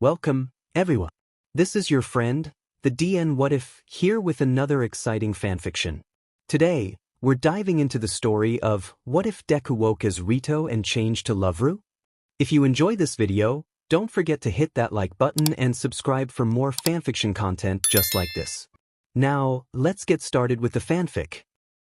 Welcome, everyone. This is your friend, the DN What If, here with another exciting fanfiction. Today, we're diving into the story of What If Deku Woke as Rito and Changed to Loveru? If you enjoy this video, don't forget to hit that like button and subscribe for more fanfiction content just like this. Now, let's get started with the fanfic.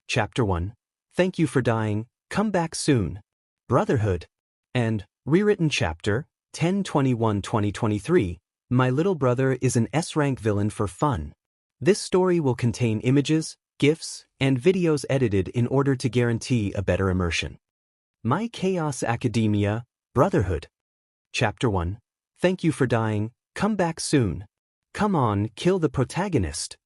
Chapter 1. Thank You for Dying, Come Back Soon. Brotherhood. And, rewritten chapter, 10/21/2023, My Little Brother is an S-rank villain for fun. This story will contain images, GIFs, and videos edited in order to guarantee a better immersion. My Chaos Academia, Brotherhood. Chapter 1. Thank You for Dying, Come Back Soon. Come on, kill the protagonist.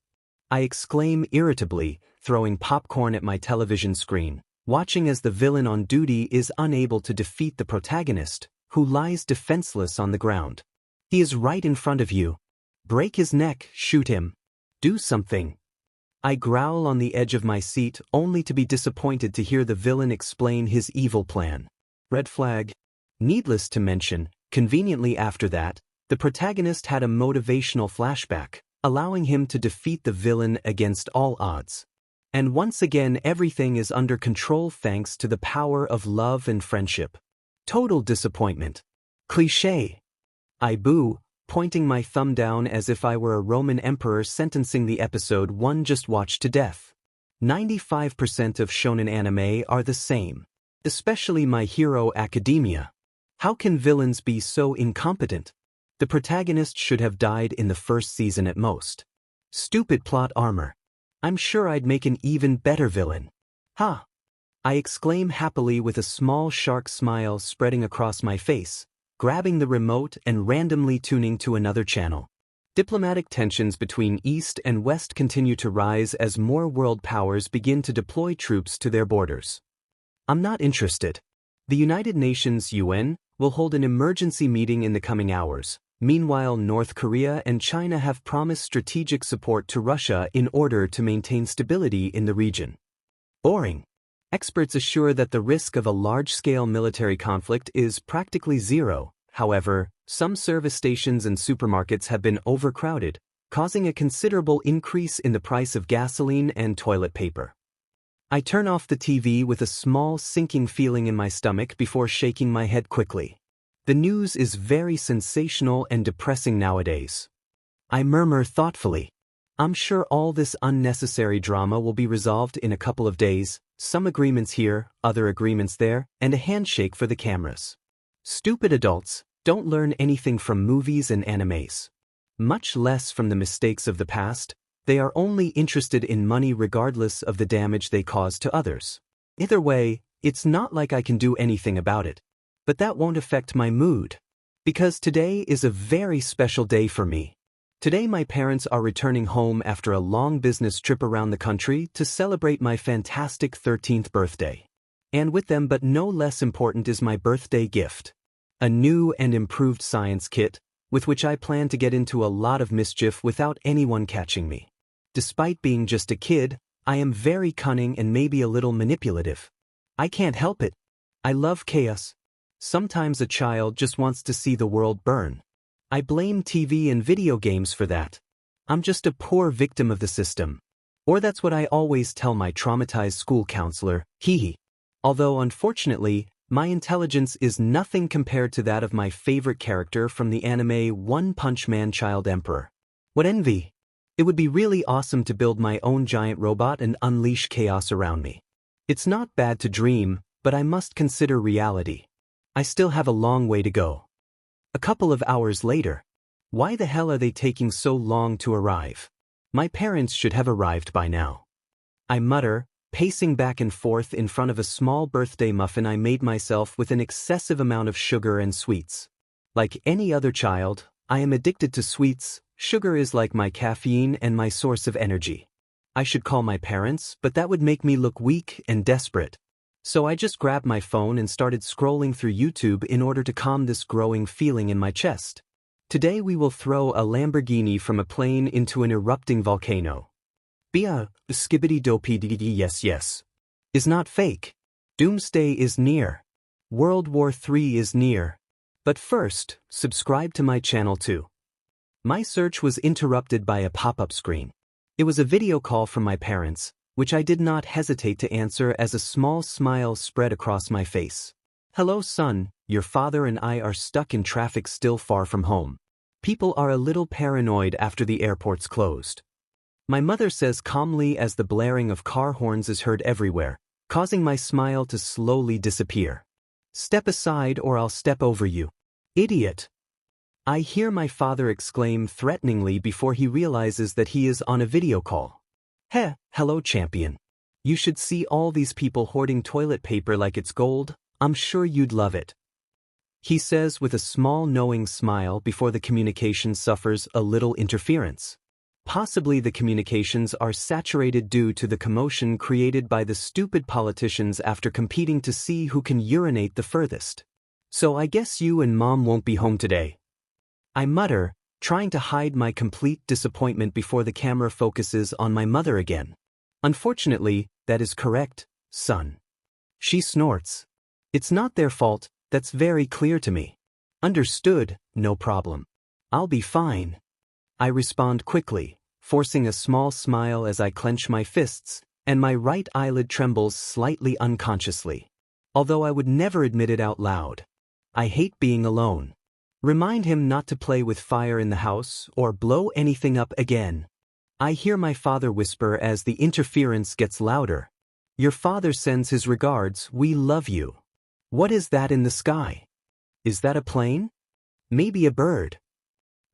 I exclaim irritably, throwing popcorn at my television screen, watching as the villain on duty is unable to defeat the protagonist, who lies defenseless on the ground. He is right in front of you. Break his neck, shoot him. Do something. I growl on the edge of my seat only to be disappointed to hear the villain explain his evil plan. Red flag. Needless to mention, conveniently after that, the protagonist had a motivational flashback, allowing him to defeat the villain against all odds. And once again everything is under control thanks to the power of love and friendship. Total disappointment. Cliché. I boo, pointing my thumb down as if I were a Roman emperor sentencing the episode one just watched to death. 95% of shonen anime are the same. Especially My Hero Academia. How can villains be so incompetent? The protagonist should have died in the first season at most. Stupid plot armor. I'm sure I'd make an even better villain. Ha! I exclaim happily with a small shark smile spreading across my face, grabbing the remote and randomly tuning to another channel. Diplomatic tensions between East and West continue to rise as more world powers begin to deploy troops to their borders. I'm not interested. The United Nations UN will hold an emergency meeting in the coming hours. Meanwhile, North Korea and China have promised strategic support to Russia in order to maintain stability in the region. Boring. Experts assure that the risk of a large-scale military conflict is practically zero. However, some service stations and supermarkets have been overcrowded, causing a considerable increase in the price of gasoline and toilet paper. I turn off the TV with a small sinking feeling in my stomach before shaking my head quickly. The news is very sensational and depressing nowadays. I murmur thoughtfully. I'm sure all this unnecessary drama will be resolved in a couple of days, some agreements here, other agreements there, and a handshake for the cameras. Stupid adults don't learn anything from movies and animes. Much less from the mistakes of the past. They are only interested in money regardless of the damage they cause to others. Either way, it's not like I can do anything about it. But that won't affect my mood. Because today is a very special day for me. Today my parents are returning home after a long business trip around the country to celebrate my fantastic 13th birthday. And with them, but no less important, is my birthday gift. A new and improved science kit, with which I plan to get into a lot of mischief without anyone catching me. Despite being just a kid, I am very cunning and maybe a little manipulative. I can't help it. I love chaos. Sometimes a child just wants to see the world burn. I blame TV and video games for that. I'm just a poor victim of the system. Or that's what I always tell my traumatized school counselor, hee. Although unfortunately, my intelligence is nothing compared to that of my favorite character from the anime One Punch Man, Child Emperor. What envy! It would be really awesome to build my own giant robot and unleash chaos around me. It's not bad to dream, but I must consider reality. I still have a long way to go. A couple of hours later. Why the hell are they taking so long to arrive? My parents should have arrived by now. I mutter, pacing back and forth in front of a small birthday muffin I made myself with an excessive amount of sugar and sweets. Like any other child, I am addicted to sweets. Sugar is like my caffeine and my source of energy. I should call my parents, but that would make me look weak and desperate. So I just grabbed my phone and started scrolling through YouTube in order to calm this growing feeling in my chest. Today we will throw a Lamborghini from a plane into an erupting volcano. Bia, skibbity dopey yes. Is not fake. Doomsday is near. World War III is near. But first, subscribe to my channel too. My search was interrupted by a pop-up screen. It was a video call from my parents, which I did not hesitate to answer as a small smile spread across my face. "Hello son, your father and I are stuck in traffic still far from home. People are a little paranoid after the airport's closed." My mother says calmly as the blaring of car horns is heard everywhere, causing my smile to slowly disappear. "Step aside or I'll step over you. Idiot." I hear my father exclaim threateningly before he realizes that he is on a video call. Hello champion. You should see all these people hoarding toilet paper like it's gold. I'm sure you'd love it," he says with a small knowing smile before the communication suffers a little interference. Possibly the communications are saturated due to the commotion created by the stupid politicians after competing to see who can urinate the furthest. "So I guess you and mom won't be home today," I mutter, trying to hide my complete disappointment before the camera focuses on my mother again. "Unfortunately, that is correct, son." She snorts. "It's not their fault, that's very clear to me." "Understood, no problem. I'll be fine," I respond quickly, forcing a small smile as I clench my fists, and my right eyelid trembles slightly unconsciously. Although I would never admit it out loud. I hate being alone. Remind him not to play with fire in the house or blow anything up again. I hear my father whisper as the interference gets louder. "Your father sends his regards, we love you." What is that in the sky? Is that a plane? Maybe a bird?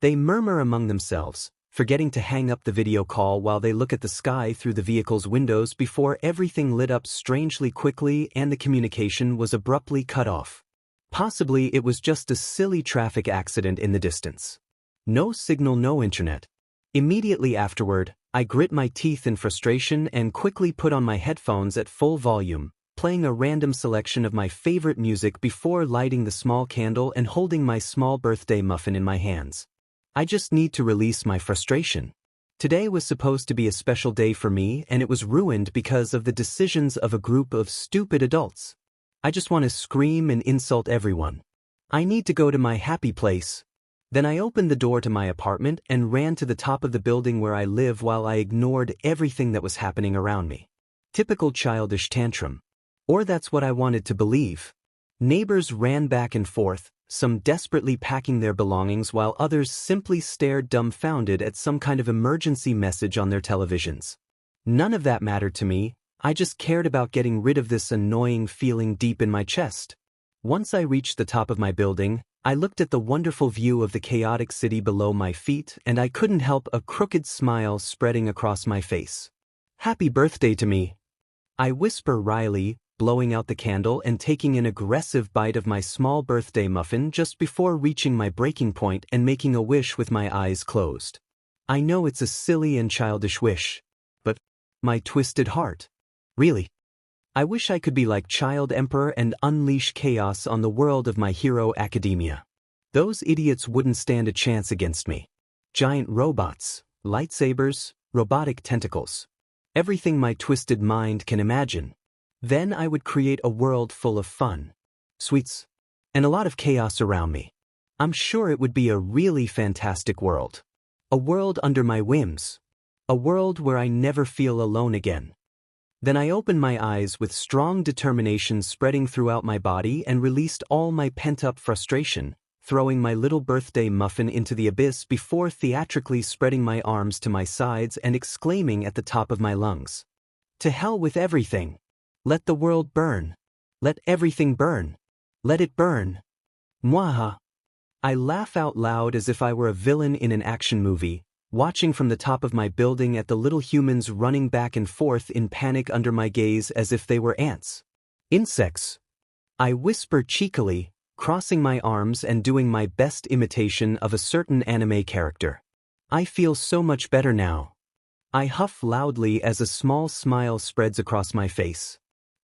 They murmur among themselves, forgetting to hang up the video call while they look at the sky through the vehicle's windows before everything lit up strangely quickly and the communication was abruptly cut off. Possibly it was just a silly traffic accident in the distance. No signal, no internet. Immediately afterward, I grit my teeth in frustration and quickly put on my headphones at full volume, playing a random selection of my favorite music before lighting the small candle and holding my small birthday muffin in my hands. I just need to release my frustration. Today was supposed to be a special day for me, and it was ruined because of the decisions of a group of stupid adults. I just want to scream and insult everyone. I need to go to my happy place. Then I opened the door to my apartment and ran to the top of the building where I live while I ignored everything that was happening around me. Typical childish tantrum. Or that's what I wanted to believe. Neighbors ran back and forth, some desperately packing their belongings while others simply stared dumbfounded at some kind of emergency message on their televisions. None of that mattered to me, I just cared about getting rid of this annoying feeling deep in my chest. Once I reached the top of my building, I looked at the wonderful view of the chaotic city below my feet and I couldn't help a crooked smile spreading across my face. "Happy birthday to me," I whisper wryly, blowing out the candle and taking an aggressive bite of my small birthday muffin just before reaching my breaking point and making a wish with my eyes closed. I know it's a silly and childish wish, but my twisted heart. Really? I wish I could be like Child Emperor and unleash chaos on the world of My Hero Academia. Those idiots wouldn't stand a chance against me. Giant robots, lightsabers, robotic tentacles. Everything my twisted mind can imagine. Then I would create a world full of fun, sweets, and a lot of chaos around me. I'm sure it would be a really fantastic world. A world under my whims. A world where I never feel alone again. Then I opened my eyes with strong determination spreading throughout my body and released all my pent-up frustration, throwing my little birthday muffin into the abyss before theatrically spreading my arms to my sides and exclaiming at the top of my lungs. "To hell with everything! Let the world burn! Let everything burn! Let it burn! Mwaha!" I laugh out loud as if I were a villain in an action movie, watching from the top of my building at the little humans running back and forth in panic under my gaze as if they were ants. "Insects," I whisper cheekily, crossing my arms and doing my best imitation of a certain anime character. I feel so much better now. I huff loudly as a small smile spreads across my face.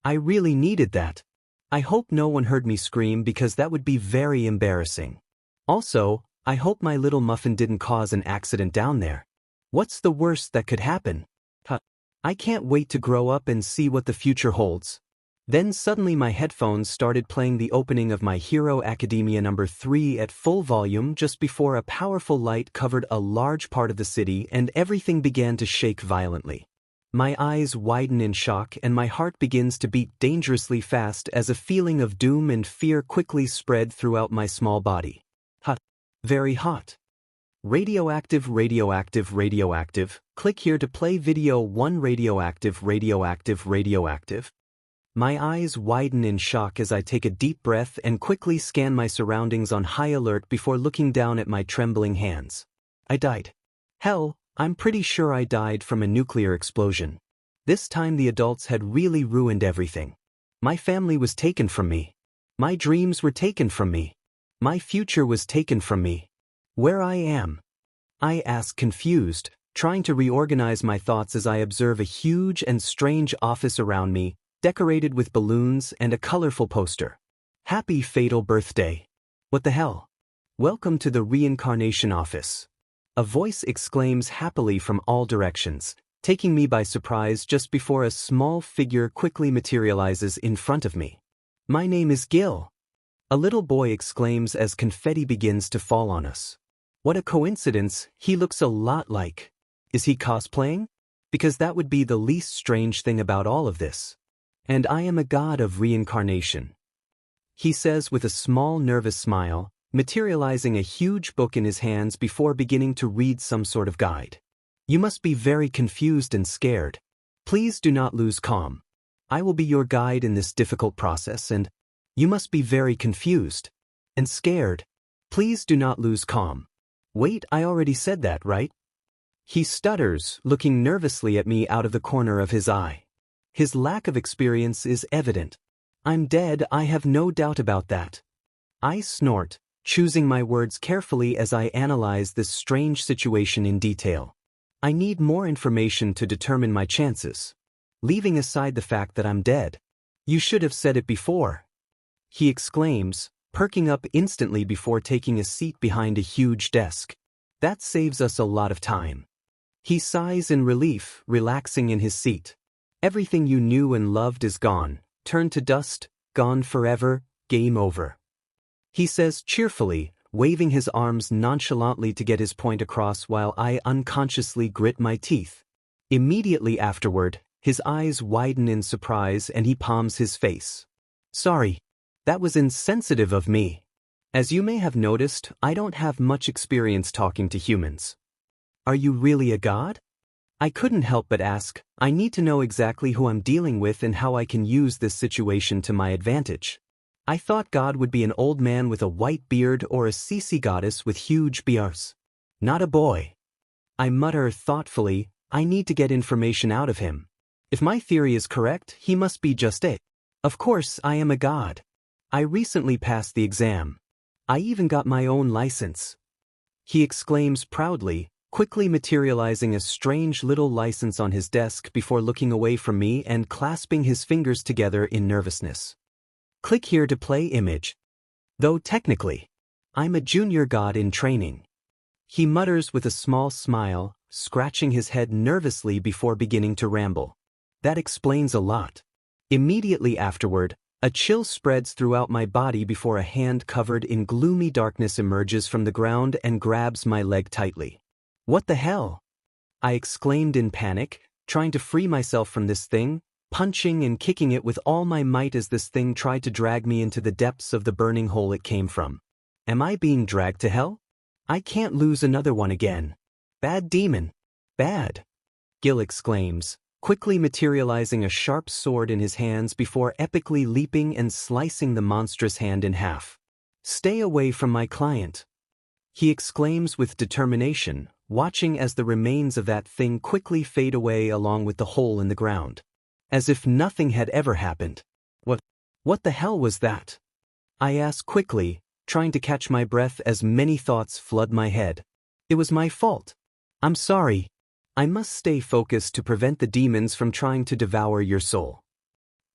I really needed that. I hope no one heard me scream because that would be very embarrassing. Also, I hope my little muffin didn't cause an accident down there. What's the worst that could happen? I can't wait to grow up and see what the future holds. Then suddenly my headphones started playing the opening of My Hero Academia number 3 at full volume just before a powerful light covered a large part of the city and everything began to shake violently. My eyes widen in shock and my heart begins to beat dangerously fast as a feeling of doom and fear quickly spread throughout my small body. Hot. Very hot. Radioactive, radioactive, radioactive. Click here to play video 1. Radioactive, radioactive, radioactive. My eyes widen in shock as I take a deep breath and quickly scan my surroundings on high alert before looking down at my trembling hands. I died. Hell, I'm pretty sure I died from a nuclear explosion. This time the adults had really ruined everything. My family was taken from me. My dreams were taken from me. My future was taken from me. Where I am? I ask confused, trying to reorganize my thoughts as I observe a huge and strange office around me, decorated with balloons and a colorful poster. Happy fatal birthday. What the hell? Welcome to the Reincarnation office. A voice exclaims happily from all directions, taking me by surprise just before a small figure quickly materializes in front of me. My name is Gil. A little boy exclaims as confetti begins to fall on us. What a coincidence, he looks a lot like. Is he cosplaying? Because that would be the least strange thing about all of this. And I am a god of reincarnation. He says with a small nervous smile, materializing a huge book in his hands before beginning to read some sort of guide. You must be very confused and scared. Please do not lose calm. I will be your guide in this difficult process and you must be very confused and scared. Please do not lose calm. Wait, I already said that, right? He stutters, looking nervously at me out of the corner of his eye. His lack of experience is evident. I'm dead, I have no doubt about that. I snort, choosing my words carefully as I analyze this strange situation in detail. I need more information to determine my chances. Leaving aside the fact that I'm dead. You should have said it before. He exclaims, perking up instantly before taking a seat behind a huge desk. That saves us a lot of time. He sighs in relief, relaxing in his seat. Everything you knew and loved is gone, turned to dust, gone forever, game over. He says cheerfully, waving his arms nonchalantly to get his point across while I unconsciously grit my teeth. Immediately afterward, his eyes widen in surprise and he palms his face. Sorry, that was insensitive of me. As you may have noticed, I don't have much experience talking to humans. Are you really a god? I couldn't help but ask. I need to know exactly who I'm dealing with and how I can use this situation to my advantage. I thought God would be an old man with a white beard or a CC goddess with huge beards. Not a boy. I mutter thoughtfully, I need to get information out of him. If my theory is correct, he must be just it. Of course, I am a god. I recently passed the exam. I even got my own license. He exclaims proudly, quickly materializing a strange little license on his desk before looking away from me and clasping his fingers together in nervousness. Click here to play image. Though technically, I'm a junior god in training. He mutters with a small smile, scratching his head nervously before beginning to ramble. That explains a lot. Immediately afterward, a chill spreads throughout my body before a hand covered in gloomy darkness emerges from the ground and grabs my leg tightly. What the hell? I exclaimed in panic, trying to free myself from this thing, punching and kicking it with all my might as this thing tried to drag me into the depths of the burning hole it came from. Am I being dragged to hell? I can't lose another one again. Bad demon. Bad. Gil exclaims, quickly materializing a sharp sword in his hands before epically leaping and slicing the monstrous hand in half. Stay away from my client. He exclaims with determination, watching as the remains of that thing quickly fade away along with the hole in the ground. As if nothing had ever happened. What the hell was that? I ask quickly, trying to catch my breath as many thoughts flood my head. It was my fault. I'm sorry. I must stay focused to prevent the demons from trying to devour your soul.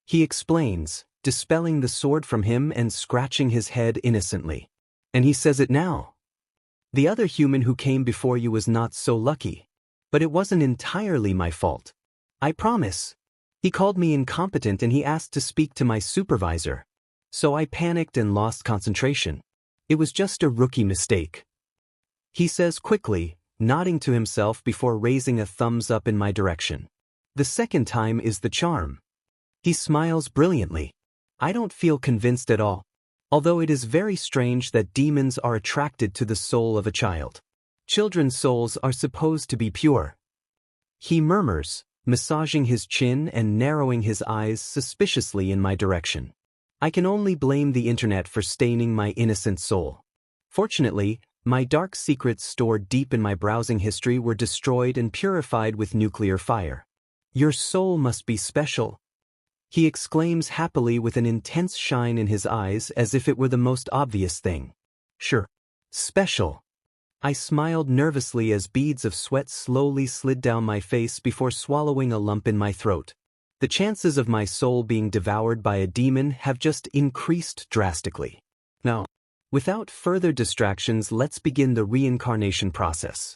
He explains, dispelling the sword from him and scratching his head innocently. And he says it now. The other human who came before you was not so lucky. But it wasn't entirely my fault. I promise. He called me incompetent and he asked to speak to my supervisor. So I panicked and lost concentration. It was just a rookie mistake. He says quickly, nodding to himself before raising a thumbs up in my direction. The second time is the charm. He smiles brilliantly. I don't feel convinced at all. Although it is very strange that demons are attracted to the soul of a child. Children's souls are supposed to be pure. He murmurs, massaging his chin and narrowing his eyes suspiciously in my direction. I can only blame the internet for staining my innocent soul. Fortunately, my dark secrets stored deep in my browsing history were destroyed and purified with nuclear fire. Your soul must be special, he exclaims happily with an intense shine in his eyes as if it were the most obvious thing. Sure. Special. I smiled nervously as beads of sweat slowly slid down my face before swallowing a lump in my throat. The chances of my soul being devoured by a demon have just increased drastically. Now, without further distractions, let's begin the reincarnation process.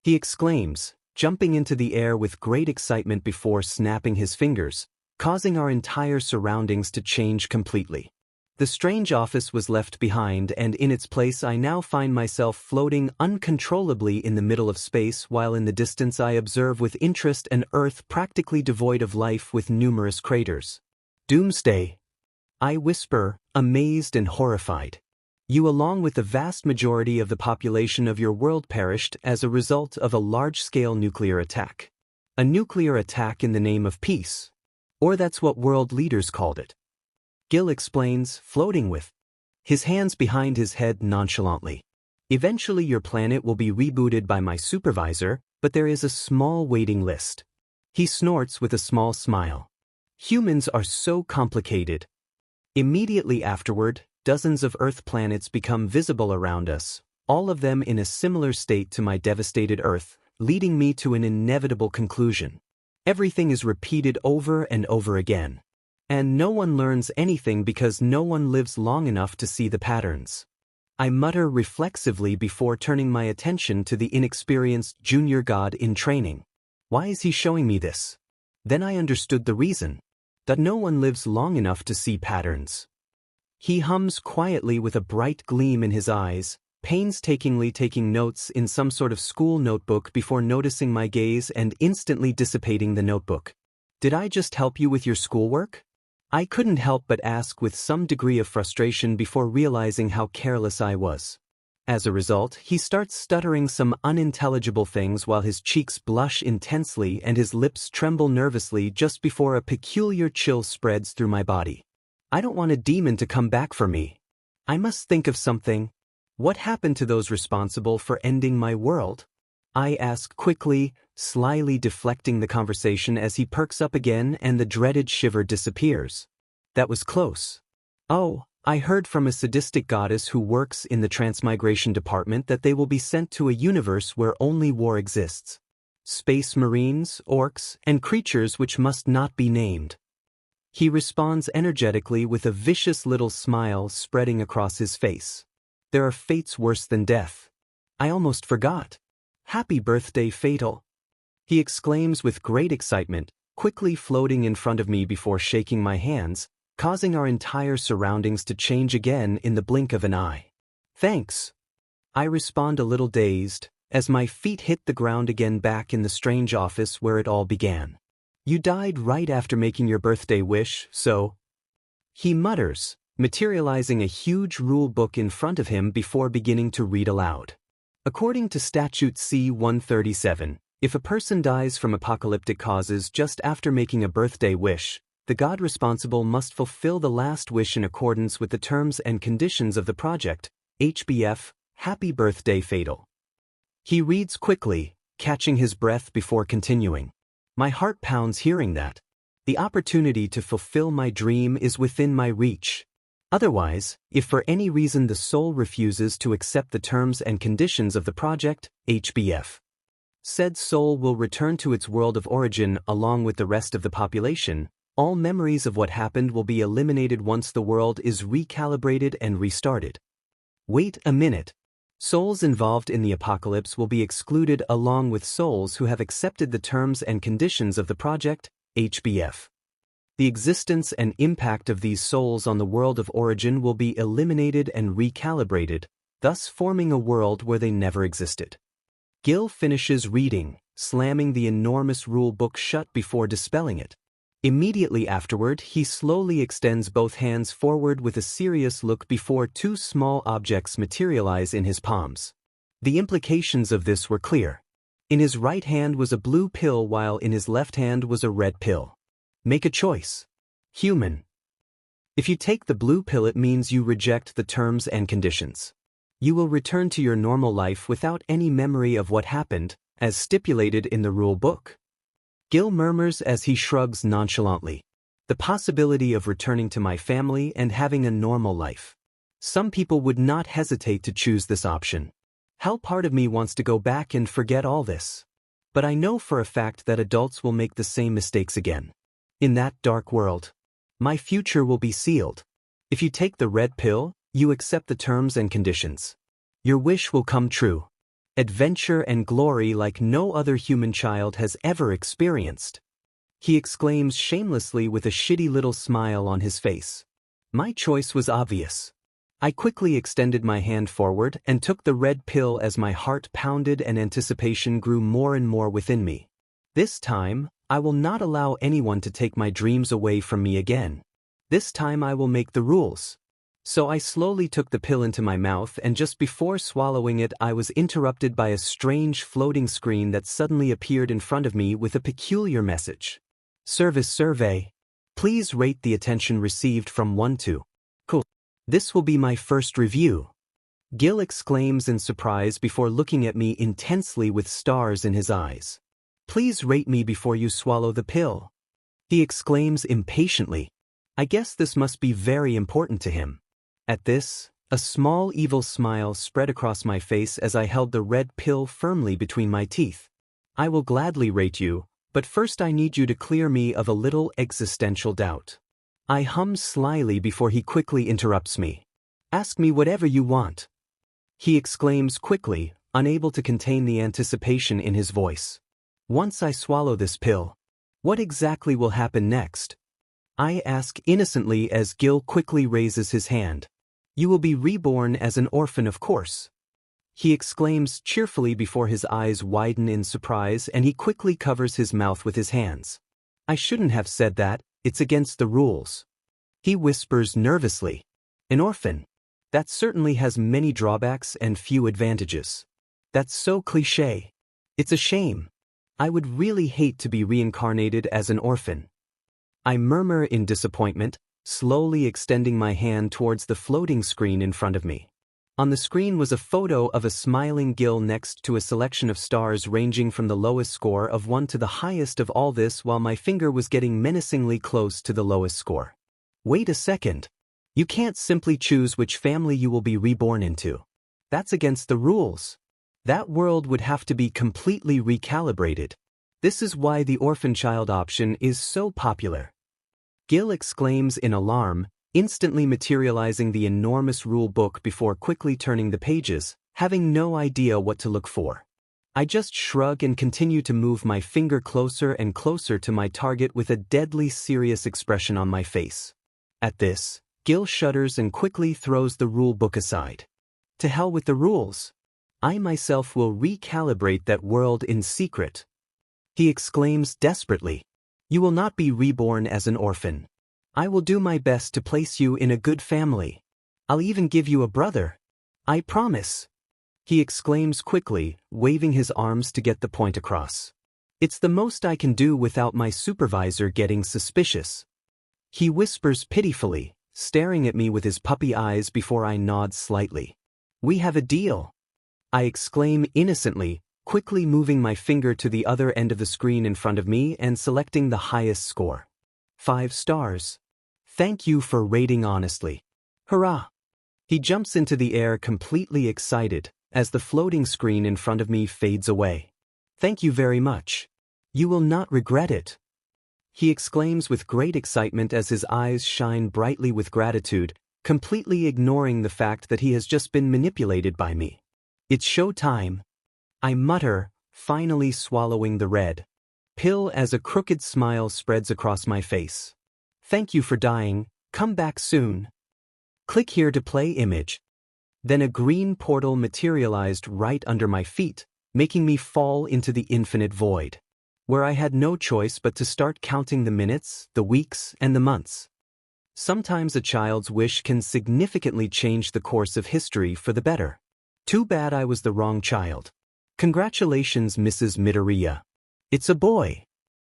He exclaims, jumping into the air with great excitement before snapping his fingers, causing our entire surroundings to change completely. The strange office was left behind, and in its place I now find myself floating uncontrollably in the middle of space, while in the distance I observe with interest an Earth practically devoid of life with numerous craters. Doomsday! I whisper, amazed and horrified. You, along with the vast majority of the population of your world, perished as a result of a large-scale nuclear attack. A nuclear attack in the name of peace. Or that's what world leaders called it. Gil explains, floating with his hands behind his head nonchalantly. Eventually your planet will be rebooted by my supervisor, but there is a small waiting list. He snorts with a small smile. Humans are so complicated. Immediately afterward, dozens of Earth planets become visible around us, all of them in a similar state to my devastated Earth, leading me to an inevitable conclusion. Everything is repeated over and over again. And no one learns anything because no one lives long enough to see the patterns. I mutter reflexively before turning my attention to the inexperienced junior god in training. Why is he showing me this? Then I understood the reason. That no one lives long enough to see patterns. He hums quietly with a bright gleam in his eyes, painstakingly taking notes in some sort of school notebook before noticing my gaze and instantly dissipating the notebook. Did I just help you with your schoolwork? I couldn't help but ask with some degree of frustration before realizing how careless I was. As a result, he starts stuttering some unintelligible things while his cheeks blush intensely and his lips tremble nervously just before a peculiar chill spreads through my body. I don't want a demon to come back for me. I must think of something. What happened to those responsible for ending my world? I ask quickly, slyly deflecting the conversation as he perks up again and the dreaded shiver disappears. That was close. Oh, I heard from a sadistic goddess who works in the transmigration department that they will be sent to a universe where only war exists. Space marines, orcs, and creatures which must not be named. He responds energetically with a vicious little smile spreading across his face. There are fates worse than death. I almost forgot. Happy birthday, Fatal! He exclaims with great excitement, quickly floating in front of me before shaking my hands, causing our entire surroundings to change again in the blink of an eye. Thanks. I respond a little dazed, as my feet hit the ground again back in the strange office where it all began. You died right after making your birthday wish, so... He mutters, materializing a huge rule book in front of him before beginning to read aloud. According to Statute C-137, if a person dies from apocalyptic causes just after making a birthday wish, the god responsible must fulfill the last wish in accordance with the terms and conditions of the project, HBF, Happy Birthday Fatal. He reads quickly, catching his breath before continuing. My heart pounds hearing that. The opportunity to fulfill my dream is within my reach. Otherwise, if for any reason the soul refuses to accept the terms and conditions of the project, HBF, said soul will return to its world of origin along with the rest of the population. All memories of what happened will be eliminated once the world is recalibrated and restarted. Wait a minute. Souls involved in the apocalypse will be excluded along with souls who have accepted the terms and conditions of the project, HBF. The existence and impact of these souls on the world of origin will be eliminated and recalibrated, thus forming a world where they never existed. Gil finishes reading, slamming the enormous rule book shut before dispelling it. Immediately afterward, he slowly extends both hands forward with a serious look before two small objects materialize in his palms. The implications of this were clear. In his right hand was a blue pill while in his left hand was a red pill. Make a choice. Human. If you take the blue pill, it means you reject the terms and conditions. You will return to your normal life without any memory of what happened, as stipulated in the rule book. Gil murmurs as he shrugs nonchalantly. The possibility of returning to my family and having a normal life. Some people would not hesitate to choose this option. How part of me wants to go back and forget all this. But I know for a fact that adults will make the same mistakes again. In that dark world, my future will be sealed. If you take the red pill, you accept the terms and conditions. Your wish will come true. Adventure and glory like no other human child has ever experienced. He exclaims shamelessly with a shitty little smile on his face. My choice was obvious. I quickly extended my hand forward and took the red pill as my heart pounded and anticipation grew more and more within me. This time, I will not allow anyone to take my dreams away from me again. This time I will make the rules. So I slowly took the pill into my mouth, and just before swallowing it I was interrupted by a strange floating screen that suddenly appeared in front of me with a peculiar message. Service survey. Please rate the attention received from 1 to. Cool. This will be my first review. Gil exclaims in surprise before looking at me intensely with stars in his eyes. Please rate me before you swallow the pill. He exclaims impatiently. I guess this must be very important to him. At this, a small evil smile spread across my face as I held the red pill firmly between my teeth. I will gladly rate you, but first I need you to clear me of a little existential doubt. I hum slyly before he quickly interrupts me. Ask me whatever you want. He exclaims quickly, unable to contain the anticipation in his voice. Once I swallow this pill, what exactly will happen next? I ask innocently as Gil quickly raises his hand. You will be reborn as an orphan, of course. He exclaims cheerfully before his eyes widen in surprise and he quickly covers his mouth with his hands. I shouldn't have said that, it's against the rules. He whispers nervously. An orphan. That certainly has many drawbacks and few advantages. That's so cliché. It's a shame. I would really hate to be reincarnated as an orphan. I murmur in disappointment, slowly extending my hand towards the floating screen in front of me. On the screen was a photo of a smiling Gil next to a selection of stars ranging from the lowest score of 1 to the highest of all this, while my finger was getting menacingly close to the lowest score. Wait a second. You can't simply choose which family you will be reborn into. That's against the rules. That world would have to be completely recalibrated. This is why the orphan child option is so popular. Gil exclaims in alarm, instantly materializing the enormous rule book before quickly turning the pages, having no idea what to look for. I just shrug and continue to move my finger closer and closer to my target with a deadly serious expression on my face. At this, Gil shudders and quickly throws the rule book aside. To hell with the rules. I myself will recalibrate that world in secret. He exclaims desperately. You will not be reborn as an orphan. I will do my best to place you in a good family. I'll even give you a brother. I promise. He exclaims quickly, waving his arms to get the point across. It's the most I can do without my supervisor getting suspicious. He whispers pitifully, staring at me with his puppy eyes before I nod slightly. We have a deal. I exclaim innocently, quickly moving my finger to the other end of the screen in front of me and selecting the highest score. 5 stars. Thank you for rating honestly. Hurrah! He jumps into the air completely excited as the floating screen in front of me fades away. Thank you very much. You will not regret it. He exclaims with great excitement as his eyes shine brightly with gratitude, completely ignoring the fact that he has just been manipulated by me. It's show time. I mutter, finally swallowing the red pill as a crooked smile spreads across my face. Thank you for dying, come back soon. Click here to play image. Then a green portal materialized right under my feet, making me fall into the infinite void, where I had no choice but to start counting the minutes, the weeks, and the months. Sometimes a child's wish can significantly change the course of history for the better. Too bad I was the wrong child. Congratulations, Mrs. Midoriya. It's a boy.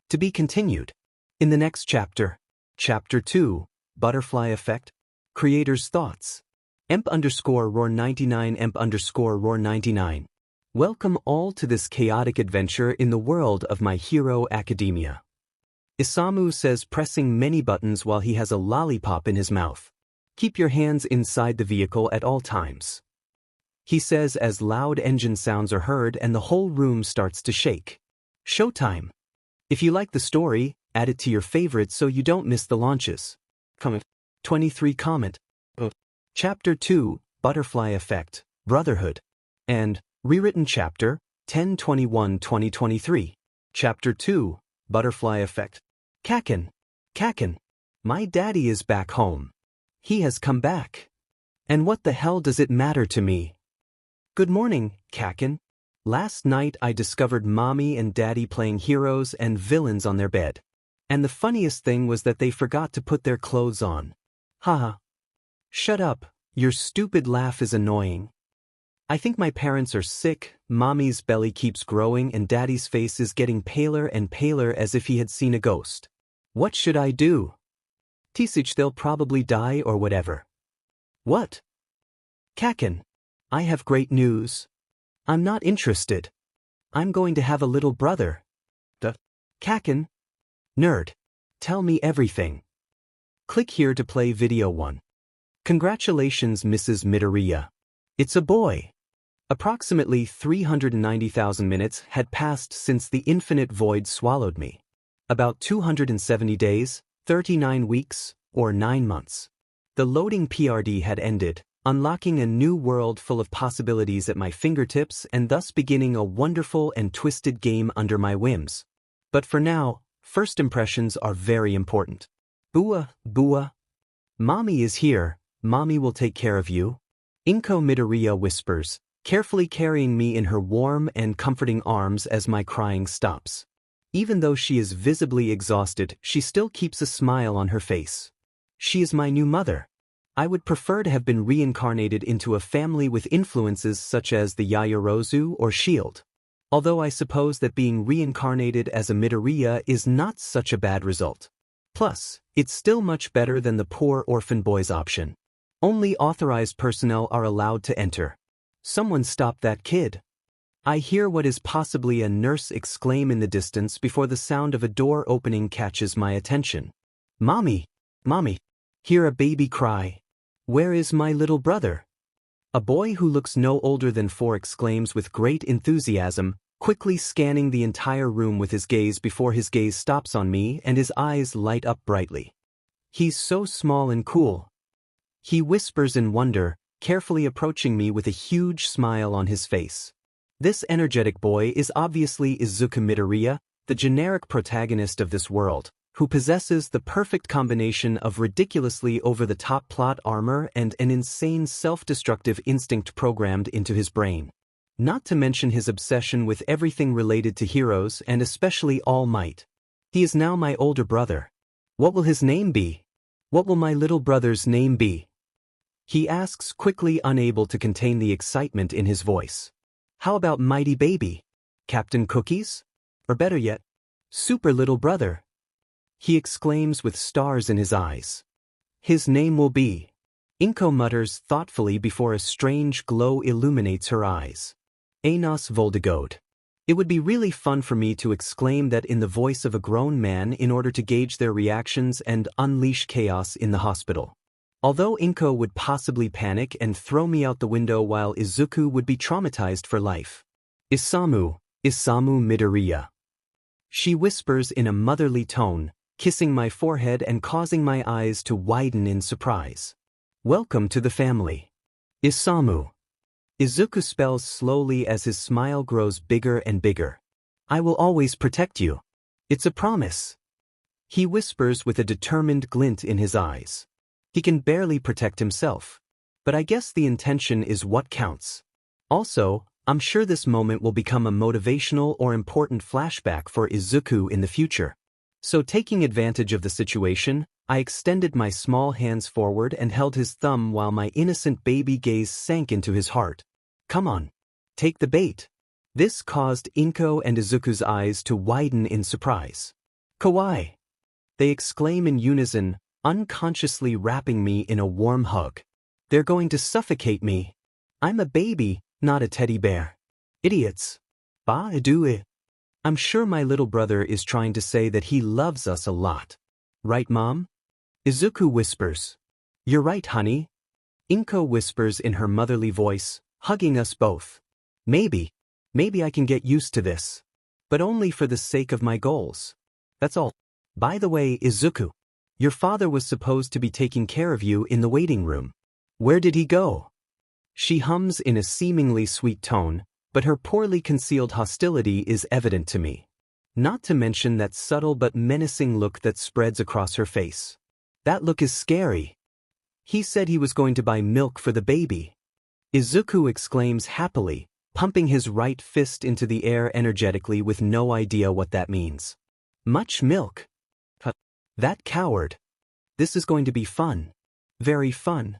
To be continued. In the next chapter. Chapter 2, Butterfly Effect. Creator's Thoughts. EMP_Roar99 EMP_Roar99. Welcome all to this chaotic adventure in the world of My Hero Academia. Isamu says, pressing many buttons while he has a lollipop in his mouth. Keep your hands inside the vehicle at all times. He says as loud engine sounds are heard and the whole room starts to shake. Showtime. If you like the story, add it to your favorites so you don't miss the launches. Comment. 23 comment. Chapter 2, Butterfly Effect, Brotherhood. And, rewritten chapter, 10/21/2023. Chapter 2, Butterfly Effect. Kaken. My daddy is back home. He has come back. And what the hell does it matter to me? Good morning, Kaken. Last night I discovered mommy and daddy playing heroes and villains on their bed. And the funniest thing was that they forgot to put their clothes on. Haha. Shut up, your stupid laugh is annoying. I think my parents are sick, mommy's belly keeps growing and daddy's face is getting paler and paler as if he had seen a ghost. What should I do? Tisich, they'll probably die or whatever. What? Kaken. I have great news. I'm not interested. I'm going to have a little brother. Kaken? Nerd. Tell me everything. Click here to play video 1. Congratulations, Mrs. Midoriya. It's a boy. Approximately 390,000 minutes had passed since the infinite void swallowed me. About 270 days, 39 weeks, or 9 months. The loading PRD had ended, unlocking a new world full of possibilities at my fingertips and thus beginning a wonderful and twisted game under my whims. But for now, first impressions are very important. Bua. Mommy is here, mommy will take care of you. Inko Midoriya whispers, carefully carrying me in her warm and comforting arms as my crying stops. Even though she is visibly exhausted, she still keeps a smile on her face. She is my new mother. I would prefer to have been reincarnated into a family with influences such as the Yaoyorozu or Shield. Although I suppose that being reincarnated as a Midoriya is not such a bad result. Plus, it's still much better than the poor orphan boys option. Only authorized personnel are allowed to enter. Someone stop that kid. I hear what is possibly a nurse exclaim in the distance before the sound of a door opening catches my attention. Mommy! Hear a baby cry. Where is my little brother? A boy who looks no older than 4 exclaims with great enthusiasm, quickly scanning the entire room with his gaze before his gaze stops on me and his eyes light up brightly. He's so small and cool. He whispers in wonder, carefully approaching me with a huge smile on his face. This energetic boy is obviously Izuku Midoriya, the generic protagonist of this world, who possesses the perfect combination of ridiculously over-the-top plot armor and an insane self-destructive instinct programmed into his brain. Not to mention his obsession with everything related to heroes and especially All Might. He is now my older brother. What will his name be? What will my little brother's name be? He asks, quickly, unable to contain the excitement in his voice. How about Mighty Baby? Captain Cookies? Or better yet, Super Little Brother? He exclaims with stars in his eyes. His name will be... Inko mutters thoughtfully before a strange glow illuminates her eyes. Anos Voldigode. It would be really fun for me to exclaim that in the voice of a grown man in order to gauge their reactions and unleash chaos in the hospital. Although Inko would possibly panic and throw me out the window while Izuku would be traumatized for life. Isamu Midoriya. She whispers in a motherly tone, kissing my forehead and causing my eyes to widen in surprise. Welcome to the family. Isamu. Izuku spells slowly as his smile grows bigger and bigger. I will always protect you. It's a promise. He whispers with a determined glint in his eyes. He can barely protect himself. But I guess the intention is what counts. Also, I'm sure this moment will become a motivational or important flashback for Izuku in the future. So taking advantage of the situation, I extended my small hands forward and held his thumb while my innocent baby gaze sank into his heart. Come on. Take the bait. This caused Inko and Izuku's eyes to widen in surprise. Kawaii! They exclaim in unison, unconsciously wrapping me in a warm hug. They're going to suffocate me. I'm a baby, not a teddy bear. Idiots. Ba do it. I'm sure my little brother is trying to say that he loves us a lot. Right, Mom? Izuku whispers. You're right, honey. Inko whispers in her motherly voice, hugging us both. Maybe I can get used to this. But only for the sake of my goals. That's all. By the way, Izuku, your father was supposed to be taking care of you in the waiting room. Where did he go? She hums in a seemingly sweet tone, but her poorly concealed hostility is evident to me. Not to mention that subtle but menacing look that spreads across her face. That look is scary. He said he was going to buy milk for the baby. Izuku exclaims happily, pumping his right fist into the air energetically with no idea what that means. Much milk? That coward. This is going to be fun. Very fun.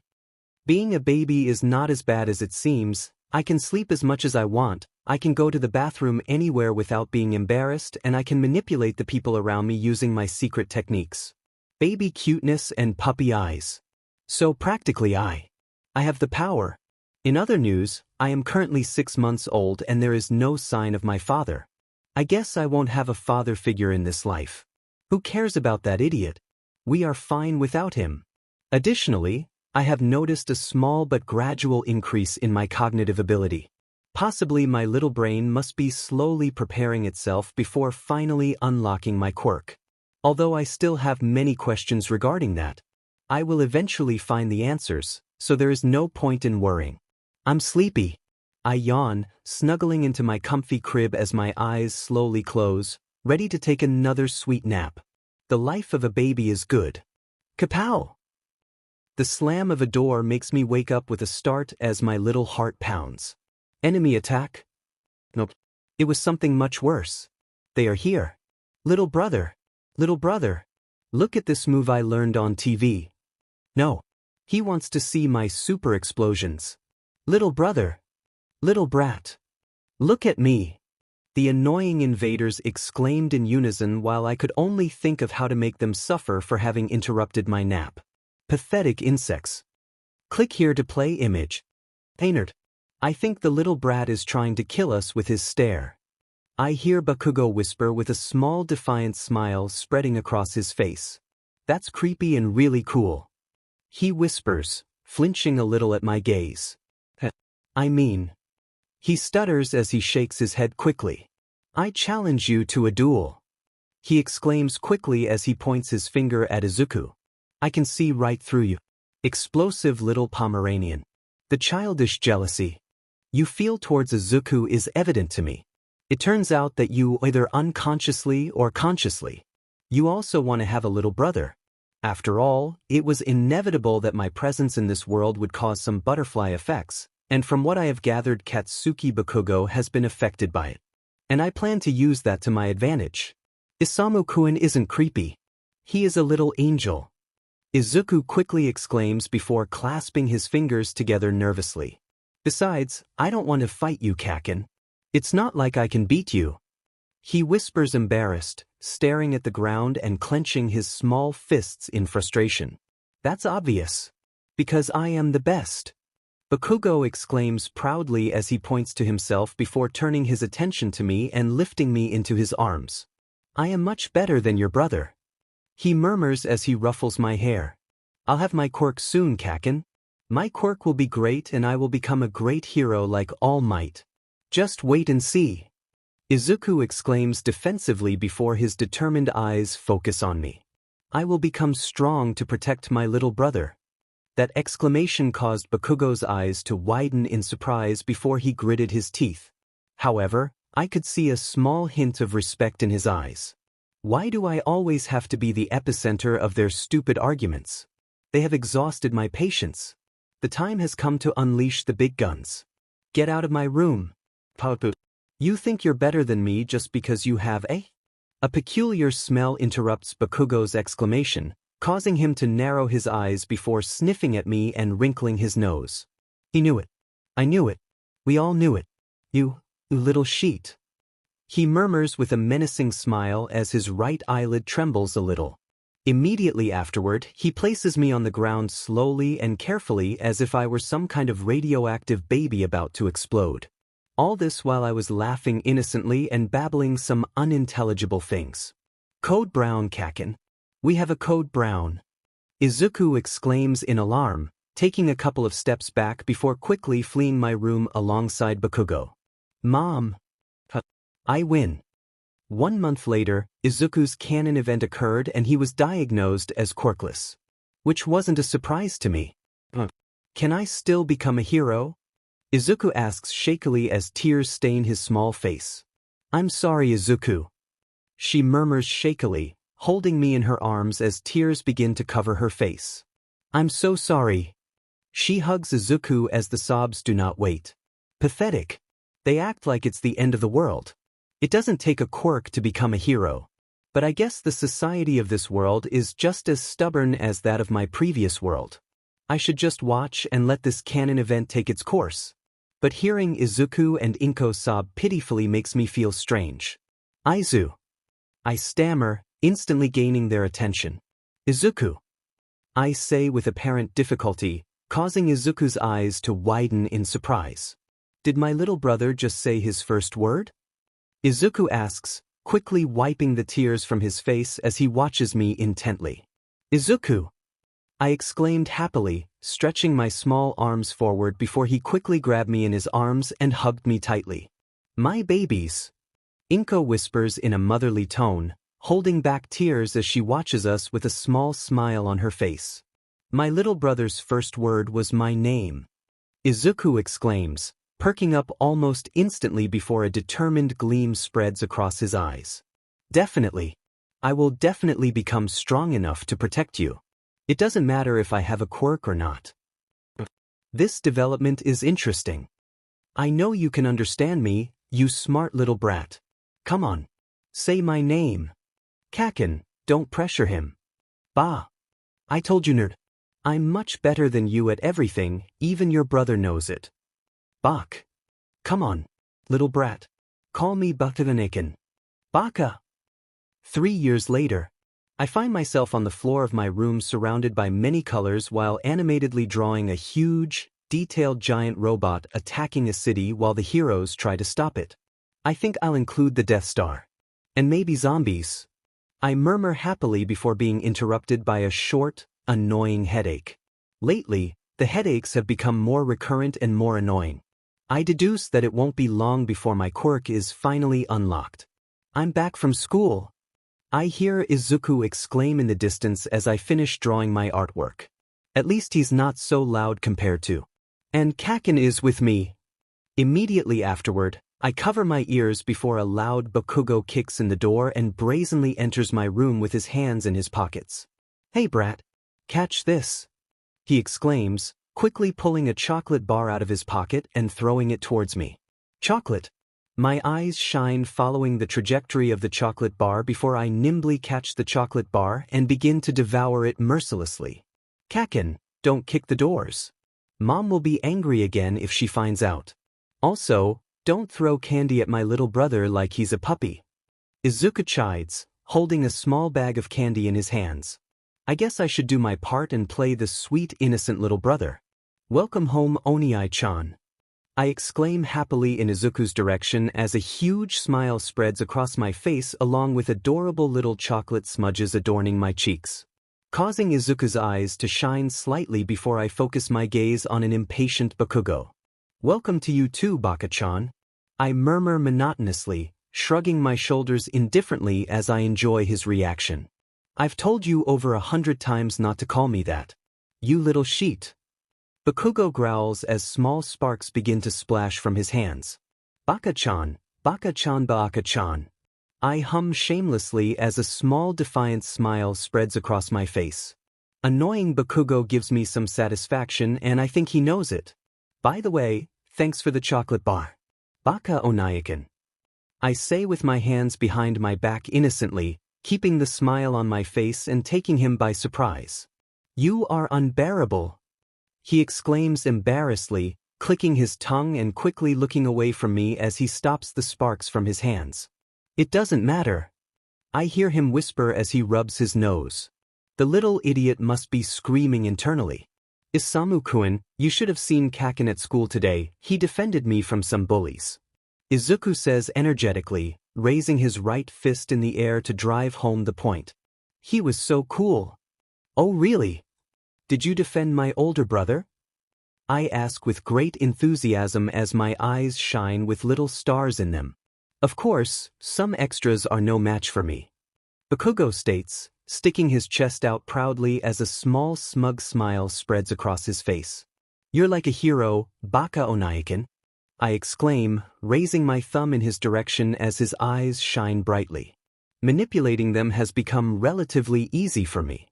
Being a baby is not as bad as it seems. I can sleep as much as I want, I can go to the bathroom anywhere without being embarrassed, and I can manipulate the people around me using my secret techniques. Baby cuteness and puppy eyes. So practically I have the power. In other news, I am currently 6 months old and there is no sign of my father. I guess I won't have a father figure in this life. Who cares about that idiot? We are fine without him. Additionally, I have noticed a small but gradual increase in my cognitive ability. Possibly my little brain must be slowly preparing itself before finally unlocking my quirk. Although I still have many questions regarding that. I will eventually find the answers, so there is no point in worrying. I'm sleepy. I yawn, snuggling into my comfy crib as my eyes slowly close, ready to take another sweet nap. The life of a baby is good. Kapow! The slam of a door makes me wake up with a start as my little heart pounds. Enemy attack? Nope. It was something much worse. They are here. Little brother. Little brother. Look at this move I learned on TV. No. He wants to see my super explosions. Little brother. Little brat. Look at me. The annoying invaders exclaimed in unison while I could only think of how to make them suffer for having interrupted my nap. Pathetic insects. Click here to play image. Painted. I think the little brat is trying to kill us with his stare. I hear Bakugo whisper with a small defiant smile spreading across his face. That's creepy and really cool. He whispers, flinching a little at my gaze. I mean. He stutters as he shakes his head quickly. I challenge you to a duel. He exclaims quickly as he points his finger at Izuku. I can see right through you. Explosive little Pomeranian. The childish jealousy you feel towards Izuku is evident to me. It turns out that you, either unconsciously or consciously, you also want to have a little brother. After all, it was inevitable that my presence in this world would cause some butterfly effects, and from what I have gathered, Katsuki Bakugo has been affected by it. And I plan to use that to my advantage. Isamu-kun isn't creepy. He is a little angel. Izuku quickly exclaims before clasping his fingers together nervously. Besides, I don't want to fight you, Kakin. It's not like I can beat you. He whispers embarrassed, staring at the ground and clenching his small fists in frustration. That's obvious. Because I am the best. Bakugo exclaims proudly as he points to himself before turning his attention to me and lifting me into his arms. I am much better than your brother. He murmurs as he ruffles my hair. I'll have my quirk soon, Kakin. My quirk will be great and I will become a great hero like All Might. Just wait and see. Izuku exclaims defensively before his determined eyes focus on me. I will become strong to protect my little brother. That exclamation caused Bakugo's eyes to widen in surprise before he gritted his teeth. However, I could see a small hint of respect in his eyes. Why do I always have to be the epicenter of their stupid arguments? They have exhausted my patience. The time has come to unleash the big guns. Get out of my room. Pautu. You think you're better than me just because you have a peculiar smell interrupts Bakugo's exclamation, causing him to narrow his eyes before sniffing at me and wrinkling his nose. He knew it. I knew it. We all knew it. You little sheet. He murmurs with a menacing smile as his right eyelid trembles a little. Immediately afterward, he places me on the ground slowly and carefully as if I were some kind of radioactive baby about to explode. All this while I was laughing innocently and babbling some unintelligible things. Code Brown, Kaken. We have a Code Brown. Izuku exclaims in alarm, taking a couple of steps back before quickly fleeing my room alongside Bakugo. Mom. I win. 1 month later, Izuku's canon event occurred and he was diagnosed as quirkless. Which wasn't a surprise to me. Can I still become a hero? Izuku asks shakily as tears stain his small face. I'm sorry, Izuku. She murmurs shakily, holding me in her arms as tears begin to cover her face. I'm so sorry. She hugs Izuku as the sobs do not wait. Pathetic. They act like it's the end of the world. It doesn't take a quirk to become a hero. But I guess the society of this world is just as stubborn as that of my previous world. I should just watch and let this canon event take its course. But hearing Izuku and Inko sob pitifully makes me feel strange. Aizu. I stammer, instantly gaining their attention. Izuku. I say with apparent difficulty, causing Izuku's eyes to widen in surprise. Did my little brother just say his first word? Izuku asks, quickly wiping the tears from his face as he watches me intently. Izuku! I exclaimed happily, stretching my small arms forward before he quickly grabbed me in his arms and hugged me tightly. My babies! Inko whispers in a motherly tone, holding back tears as she watches us with a small smile on her face. My little brother's first word was my name. Izuku exclaims, perking up almost instantly before a determined gleam spreads across his eyes. Definitely. I will definitely become strong enough to protect you. It doesn't matter if I have a quirk or not. This development is interesting. I know you can understand me, you smart little brat. Come on. Say my name. Kaken, don't pressure him. Bah. I told you, nerd. I'm much better than you at everything, even your brother knows it. Bak. Come on, little brat. Call me Bakavanaken. Baka. 3 years later, I find myself on the floor of my room surrounded by many colors while animatedly drawing a huge, detailed giant robot attacking a city while the heroes try to stop it. I think I'll include the Death Star. And maybe zombies. I murmur happily before being interrupted by a short, annoying headache. Lately, the headaches have become more recurrent and more annoying. I deduce that it won't be long before my quirk is finally unlocked. I'm back from school. I hear Izuku exclaim in the distance as I finish drawing my artwork. At least he's not so loud compared to. And Kaken is with me. Immediately afterward, I cover my ears before a loud Bakugo kicks in the door and brazenly enters my room with his hands in his pockets. Hey brat, catch this, he exclaims, quickly pulling a chocolate bar out of his pocket and throwing it towards me. Chocolate. My eyes shine following the trajectory of the chocolate bar before I nimbly catch the chocolate bar and begin to devour it mercilessly. Kaken, don't kick the doors. Mom will be angry again if she finds out. Also, don't throw candy at my little brother like he's a puppy. Izuku chides, holding a small bag of candy in his hands. I guess I should do my part and play the sweet innocent little brother. Welcome home, Oniai-chan. I exclaim happily in Izuku's direction as a huge smile spreads across my face along with adorable little chocolate smudges adorning my cheeks, causing Izuku's eyes to shine slightly before I focus my gaze on an impatient Bakugo. Welcome to you too, Baka-chan. I murmur monotonously, shrugging my shoulders indifferently as I enjoy his reaction. I've told you over 100 times not to call me that. You little sheet. Bakugo growls as small sparks begin to splash from his hands. Baka-chan, Baka-chan, Baka-chan. I hum shamelessly as a small defiant smile spreads across my face. Annoying Bakugo gives me some satisfaction and I think he knows it. By the way, thanks for the chocolate bar. Baka Onayakan. I say with my hands behind my back innocently, keeping the smile on my face and taking him by surprise. You are unbearable, he exclaims embarrassedly, clicking his tongue and quickly looking away from me as he stops the sparks from his hands. It doesn't matter. I hear him whisper as he rubs his nose. The little idiot must be screaming internally. Isamu-kun, you should have seen Kaken at school today, he defended me from some bullies. Izuku says energetically, raising his right fist in the air to drive home the point. He was so cool. Oh really? Did you defend my older brother? I ask with great enthusiasm as my eyes shine with little stars in them. Of course, some extras are no match for me. Bakugo states, sticking his chest out proudly as a small smug smile spreads across his face. You're like a hero, Baka Onayakan, I exclaim, raising my thumb in his direction as his eyes shine brightly. Manipulating them has become relatively easy for me.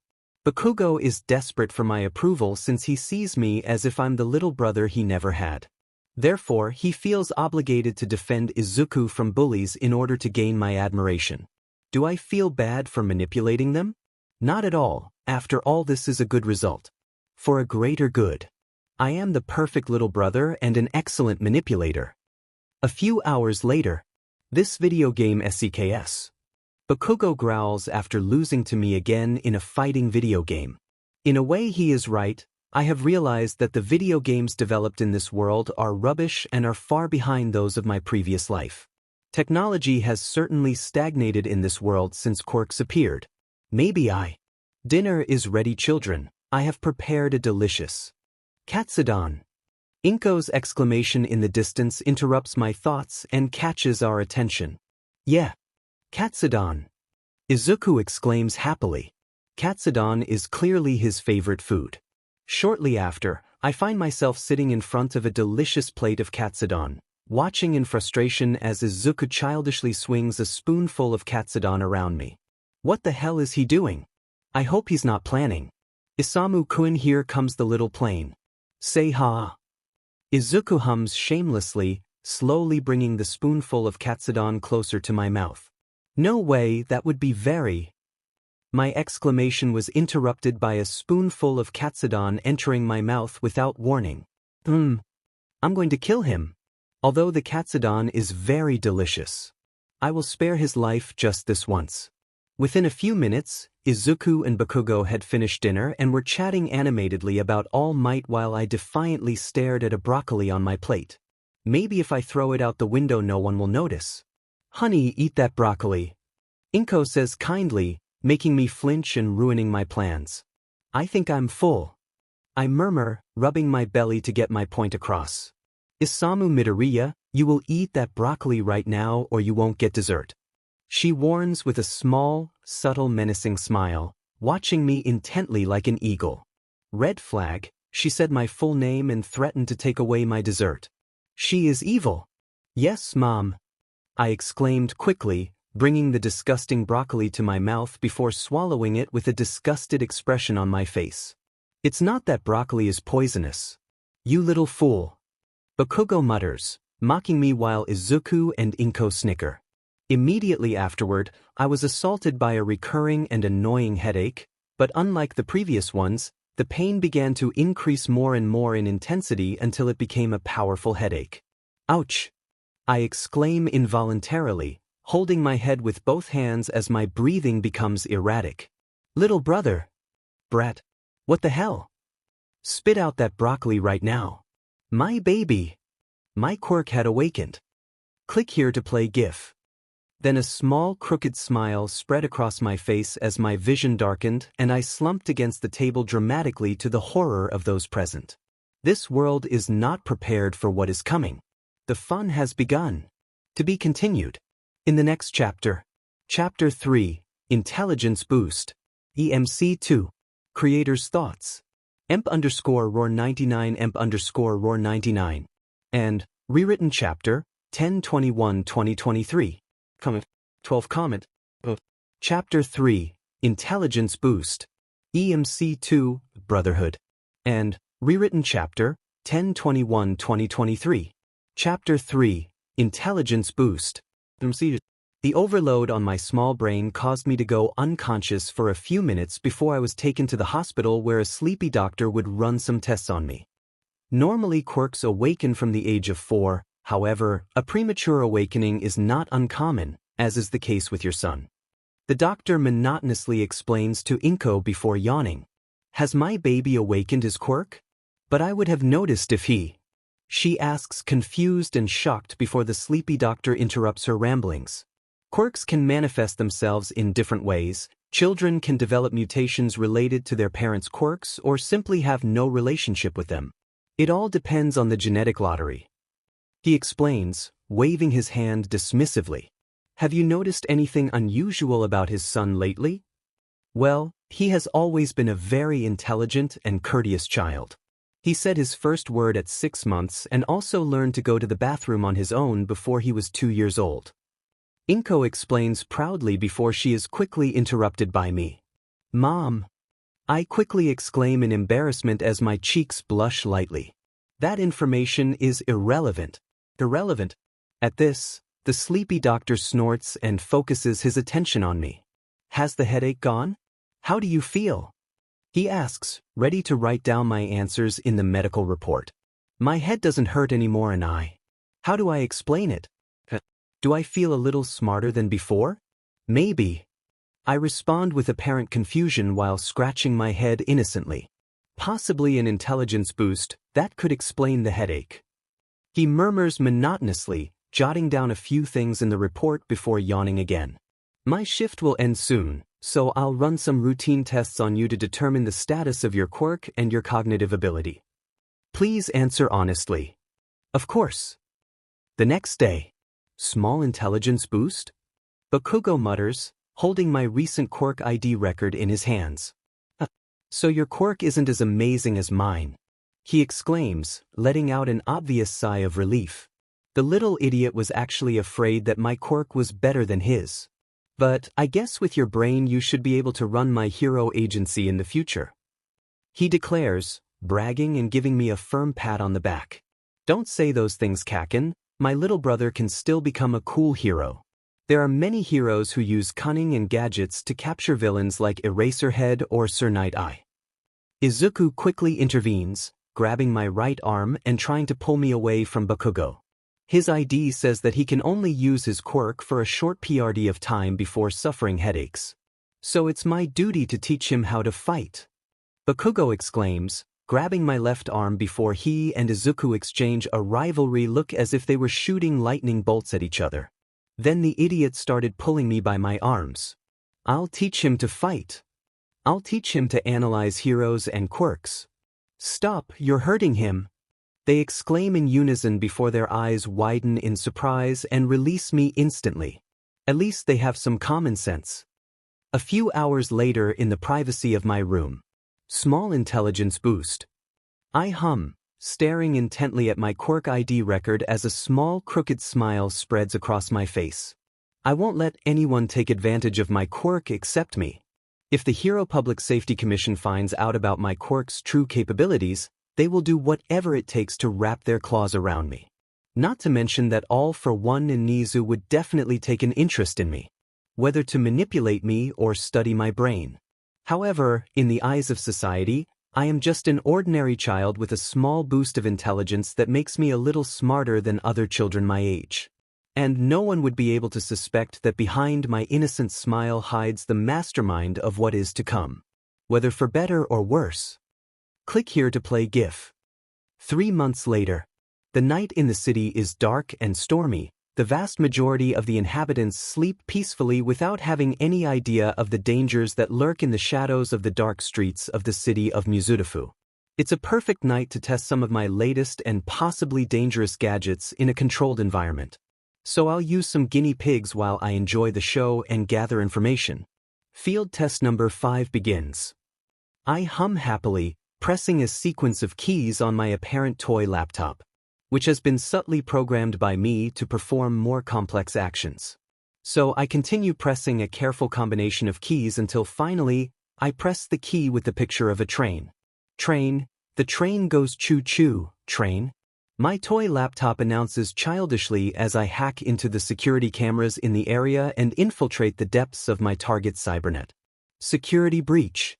Bakugo is desperate for my approval since he sees me as if I'm the little brother he never had. Therefore, he feels obligated to defend Izuku from bullies in order to gain my admiration. Do I feel bad for manipulating them? Not at all. After all, this is a good result. For a greater good. I am the perfect little brother and an excellent manipulator. A few hours later. This video game SEKS. Bakugo growls after losing to me again in a fighting video game. In a way he is right. I have realized that the video games developed in this world are rubbish and are far behind those of my previous life. Technology has certainly stagnated in this world since Quirks appeared. Maybe Dinner is ready, children. I have prepared a delicious Katsudon. Inko's exclamation in the distance interrupts my thoughts and catches our attention. Yeah. Katsudon. Izuku exclaims happily. Katsudon is clearly his favorite food. Shortly after, I find myself sitting in front of a delicious plate of Katsudon, watching in frustration as Izuku childishly swings a spoonful of Katsudon around me. What the hell is he doing? I hope he's not planning. Isamu-kun, here comes the little plane. Say ha. Izuku hums shamelessly, slowly bringing the spoonful of Katsudon closer to my mouth. No way, that would be very... My exclamation was interrupted by a spoonful of Katsudon entering my mouth without warning. I'm going to kill him. Although the Katsudon is very delicious. I will spare his life just this once. Within a few minutes, Izuku and Bakugo had finished dinner and were chatting animatedly about All Might while I defiantly stared at a broccoli on my plate. Maybe if I throw it out the window no one will notice. Honey, eat that broccoli. Inko says kindly, making me flinch and ruining my plans. I think I'm full. I murmur, rubbing my belly to get my point across. Isamu Midoriya, you will eat that broccoli right now or you won't get dessert. She warns with a small, subtle menacing smile, watching me intently like an eagle. Red flag, she said my full name and threatened to take away my dessert. She is evil. Yes, Mom. I exclaimed quickly, bringing the disgusting broccoli to my mouth before swallowing it with a disgusted expression on my face. It's not that broccoli is poisonous. You little fool. Bakugo mutters, mocking me while Izuku and Inko snicker. Immediately afterward, I was assaulted by a recurring and annoying headache, but unlike the previous ones, the pain began to increase more and more in intensity until it became a powerful headache. Ouch! I exclaim involuntarily, holding my head with both hands as my breathing becomes erratic. Little brother. Brat. What the hell? Spit out that broccoli right now. My baby. My quirk had awakened. Click here to play GIF. Then a small crooked smile spread across my face as my vision darkened and I slumped against the table dramatically to the horror of those present. This world is not prepared for what is coming. The fun has begun. To be continued. In the next chapter. Chapter 3, Intelligence Boost. EMC2. Creator's Thoughts. EMP_ROAR99 EMP_ROAR99. And, rewritten chapter, 10/21/2023. 12 comment. Chapter 3, Intelligence Boost. EMC2, Brotherhood. And, rewritten chapter, 10/21/2023. Chapter 3, Intelligence Boost. The overload on my small brain caused me to go unconscious for a few minutes before I was taken to the hospital where a sleepy doctor would run some tests on me. Normally quirks awaken from the age of 4, however, a premature awakening is not uncommon, as is the case with your son. The doctor monotonously explains to Inko before yawning. Has my baby awakened his quirk? But I would have noticed if he. She asks, confused and shocked before the sleepy doctor interrupts her ramblings. Quirks can manifest themselves in different ways. Children can develop mutations related to their parents' quirks or simply have no relationship with them. It all depends on the genetic lottery. He explains, waving his hand dismissively. Have you noticed anything unusual about his son lately? Well, he has always been a very intelligent and courteous child. He said his first word at 6 months and also learned to go to the bathroom on his own before he was 2 years old. Inko explains proudly before she is quickly interrupted by me. Mom! I quickly exclaim in embarrassment as my cheeks blush lightly. That information is irrelevant. Irrelevant. At this, the sleepy doctor snorts and focuses his attention on me. Has the headache gone? How do you feel? He asks, ready to write down my answers in the medical report. My head doesn't hurt anymore and how do I explain it? Do I feel a little smarter than before? Maybe. I respond with apparent confusion while scratching my head innocently. Possibly an intelligence boost, that could explain the headache. He murmurs monotonously, jotting down a few things in the report before yawning again. My shift will end soon, so I'll run some routine tests on you to determine the status of your quirk and your cognitive ability. Please answer honestly. Of course. The next day. Small intelligence boost? Bakugo mutters, holding my recent quirk ID record in his hands. So your quirk isn't as amazing as mine. He exclaims, letting out an obvious sigh of relief. The little idiot was actually afraid that my quirk was better than his. But I guess with your brain you should be able to run my hero agency in the future. He declares, bragging and giving me a firm pat on the back. Don't say those things, Kaken. My little brother can still become a cool hero. There are many heroes who use cunning and gadgets to capture villains like Eraserhead or Sir Night Eye. Izuku quickly intervenes, grabbing my right arm and trying to pull me away from Bakugo. His ID says that he can only use his quirk for a short PRD of time before suffering headaches. So it's my duty to teach him how to fight. Bakugo exclaims, grabbing my left arm before he and Izuku exchange a rivalry look as if they were shooting lightning bolts at each other. Then the idiot started pulling me by my arms. I'll teach him to fight. I'll teach him to analyze heroes and quirks. Stop, you're hurting him. They exclaim in unison before their eyes widen in surprise and release me instantly. At least they have some common sense. A few hours later in the privacy of my room. Small intelligence boost. I hum, staring intently at my quirk ID record as a small crooked smile spreads across my face. I won't let anyone take advantage of my quirk except me. If the Hero Public Safety Commission finds out about my quirk's true capabilities, they will do whatever it takes to wrap their claws around me. Not to mention that All for One and Nizu would definitely take an interest in me, whether to manipulate me or study my brain. However, in the eyes of society, I am just an ordinary child with a small boost of intelligence that makes me a little smarter than other children my age. And no one would be able to suspect that behind my innocent smile hides the mastermind of what is to come, whether for better or worse. Click here to play GIF. 3 months later. The night in the city is dark and stormy. The vast majority of the inhabitants sleep peacefully without having any idea of the dangers that lurk in the shadows of the dark streets of the city of Mizudafu. It's a perfect night to test some of my latest and possibly dangerous gadgets in a controlled environment. So I'll use some guinea pigs while I enjoy the show and gather information. Field test number 5 begins. I hum happily, pressing a sequence of keys on my apparent toy laptop, which has been subtly programmed by me to perform more complex actions. So I continue pressing a careful combination of keys until finally, I press the key with the picture of a train. Train, the train goes choo-choo, train. My toy laptop announces childishly as I hack into the security cameras in the area and infiltrate the depths of my target cybernet. Security breach.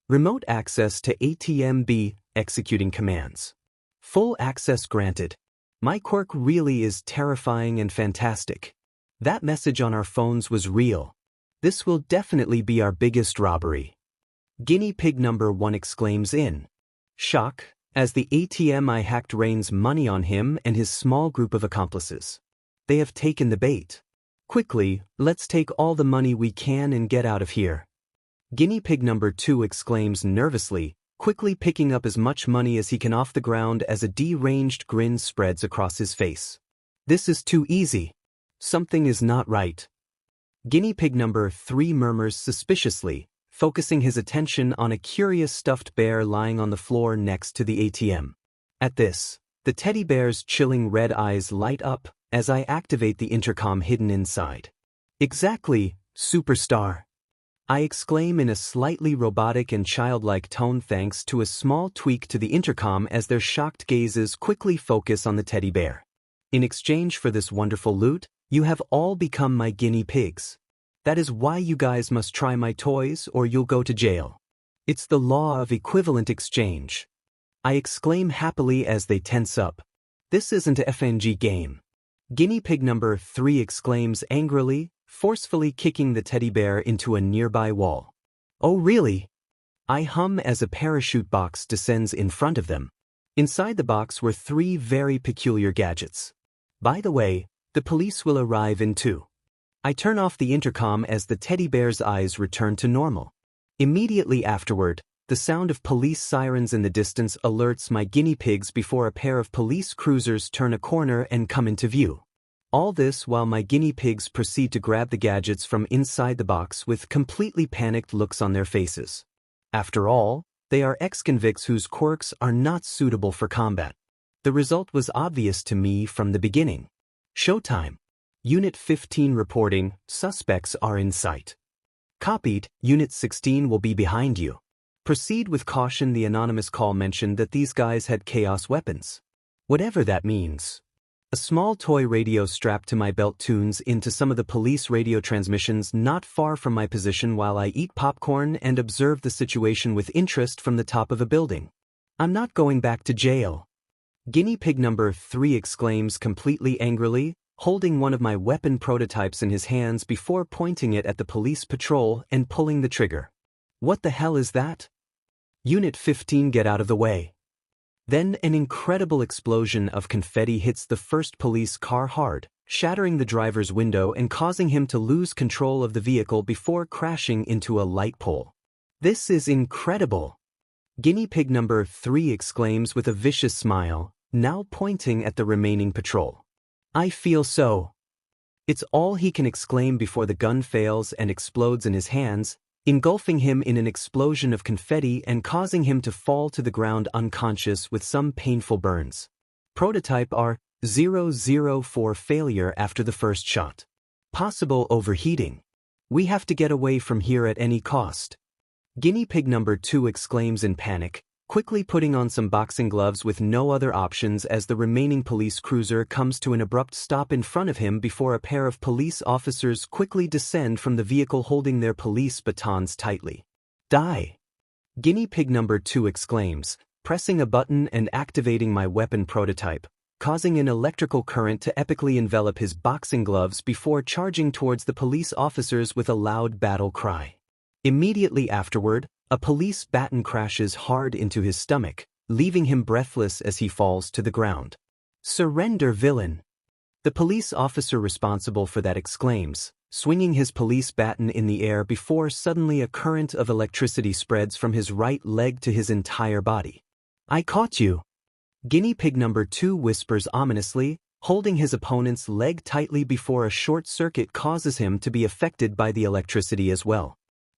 Remote access to ATM-B, executing commands. Full access granted. My Quirk really is terrifying and fantastic. That message on our phones was real. This will definitely be our biggest robbery. Guinea pig number 1 exclaims in shock, as the ATM I hacked rains money on him and his small group of accomplices. They have taken the bait. Quickly, let's take all the money we can and get out of here. Guinea pig number 2 exclaims nervously, quickly picking up as much money as he can off the ground as a deranged grin spreads across his face. This is too easy. Something is not right. Guinea pig number 3 murmurs suspiciously, focusing his attention on a curious stuffed bear lying on the floor next to the ATM. At this, the teddy bear's chilling red eyes light up as I activate the intercom hidden inside. Exactly, superstar. I exclaim in a slightly robotic and childlike tone thanks to a small tweak to the intercom as their shocked gazes quickly focus on the teddy bear. In exchange for this wonderful loot, you have all become my guinea pigs. That is why you guys must try my toys or you'll go to jail. It's the law of equivalent exchange. I exclaim happily as they tense up. This isn't a FNG game. Guinea pig number 3 exclaims angrily, forcefully kicking the teddy bear into a nearby wall. Oh really? I hum as a parachute box descends in front of them. Inside the box were 3 very peculiar gadgets. By the way, the police will arrive in 2. I turn off the intercom as the teddy bear's eyes return to normal. Immediately afterward, the sound of police sirens in the distance alerts my guinea pigs before a pair of police cruisers turn a corner and come into view. All this while my guinea pigs proceed to grab the gadgets from inside the box with completely panicked looks on their faces. After all, they are ex-convicts whose quirks are not suitable for combat. The result was obvious to me from the beginning. Showtime. Unit 15 reporting, suspects are in sight. Copied, Unit 16 will be behind you. Proceed with caution. The anonymous call mentioned that these guys had chaos weapons. Whatever that means. A small toy radio strapped to my belt tunes into some of the police radio transmissions not far from my position while I eat popcorn and observe the situation with interest from the top of a building. I'm not going back to jail. Guinea pig number 3 exclaims completely angrily, holding one of my weapon prototypes in his hands before pointing it at the police patrol and pulling the trigger. What the hell is that? Unit 15, get out of the way. Then an incredible explosion of confetti hits the first police car hard, shattering the driver's window and causing him to lose control of the vehicle before crashing into a light pole. This is incredible. Guinea pig number 3 exclaims with a vicious smile, now pointing at the remaining patrol. I feel so. It's all he can exclaim before the gun fails and explodes in his hands, engulfing him in an explosion of confetti and causing him to fall to the ground unconscious with some painful burns. Prototype R004 failure after the first shot. Possible overheating. We have to get away from here at any cost. Guinea pig number 2 exclaims in panic, quickly putting on some boxing gloves with no other options as the remaining police cruiser comes to an abrupt stop in front of him before a pair of police officers quickly descend from the vehicle holding their police batons tightly. Die! Guinea pig number 2 exclaims, pressing a button and activating my weapon prototype, causing an electrical current to epically envelop his boxing gloves before charging towards the police officers with a loud battle cry. Immediately afterward, a police baton crashes hard into his stomach, leaving him breathless as he falls to the ground. Surrender, villain! The police officer responsible for that exclaims, swinging his police baton in the air before suddenly a current of electricity spreads from his right leg to his entire body. I caught you! Guinea pig number 2 whispers ominously, holding his opponent's leg tightly before a short circuit causes him to be affected by the electricity as well.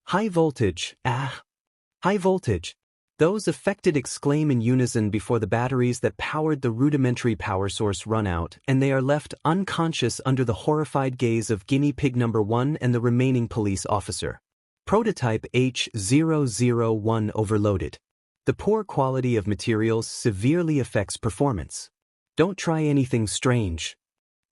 High voltage, ah! High voltage! Those affected exclaim in unison before the batteries that powered the rudimentary power source run out, and they are left unconscious under the horrified gaze of guinea pig number 1 and the remaining police officer. Prototype H001 overloaded. The poor quality of materials severely affects performance. Don't try anything strange.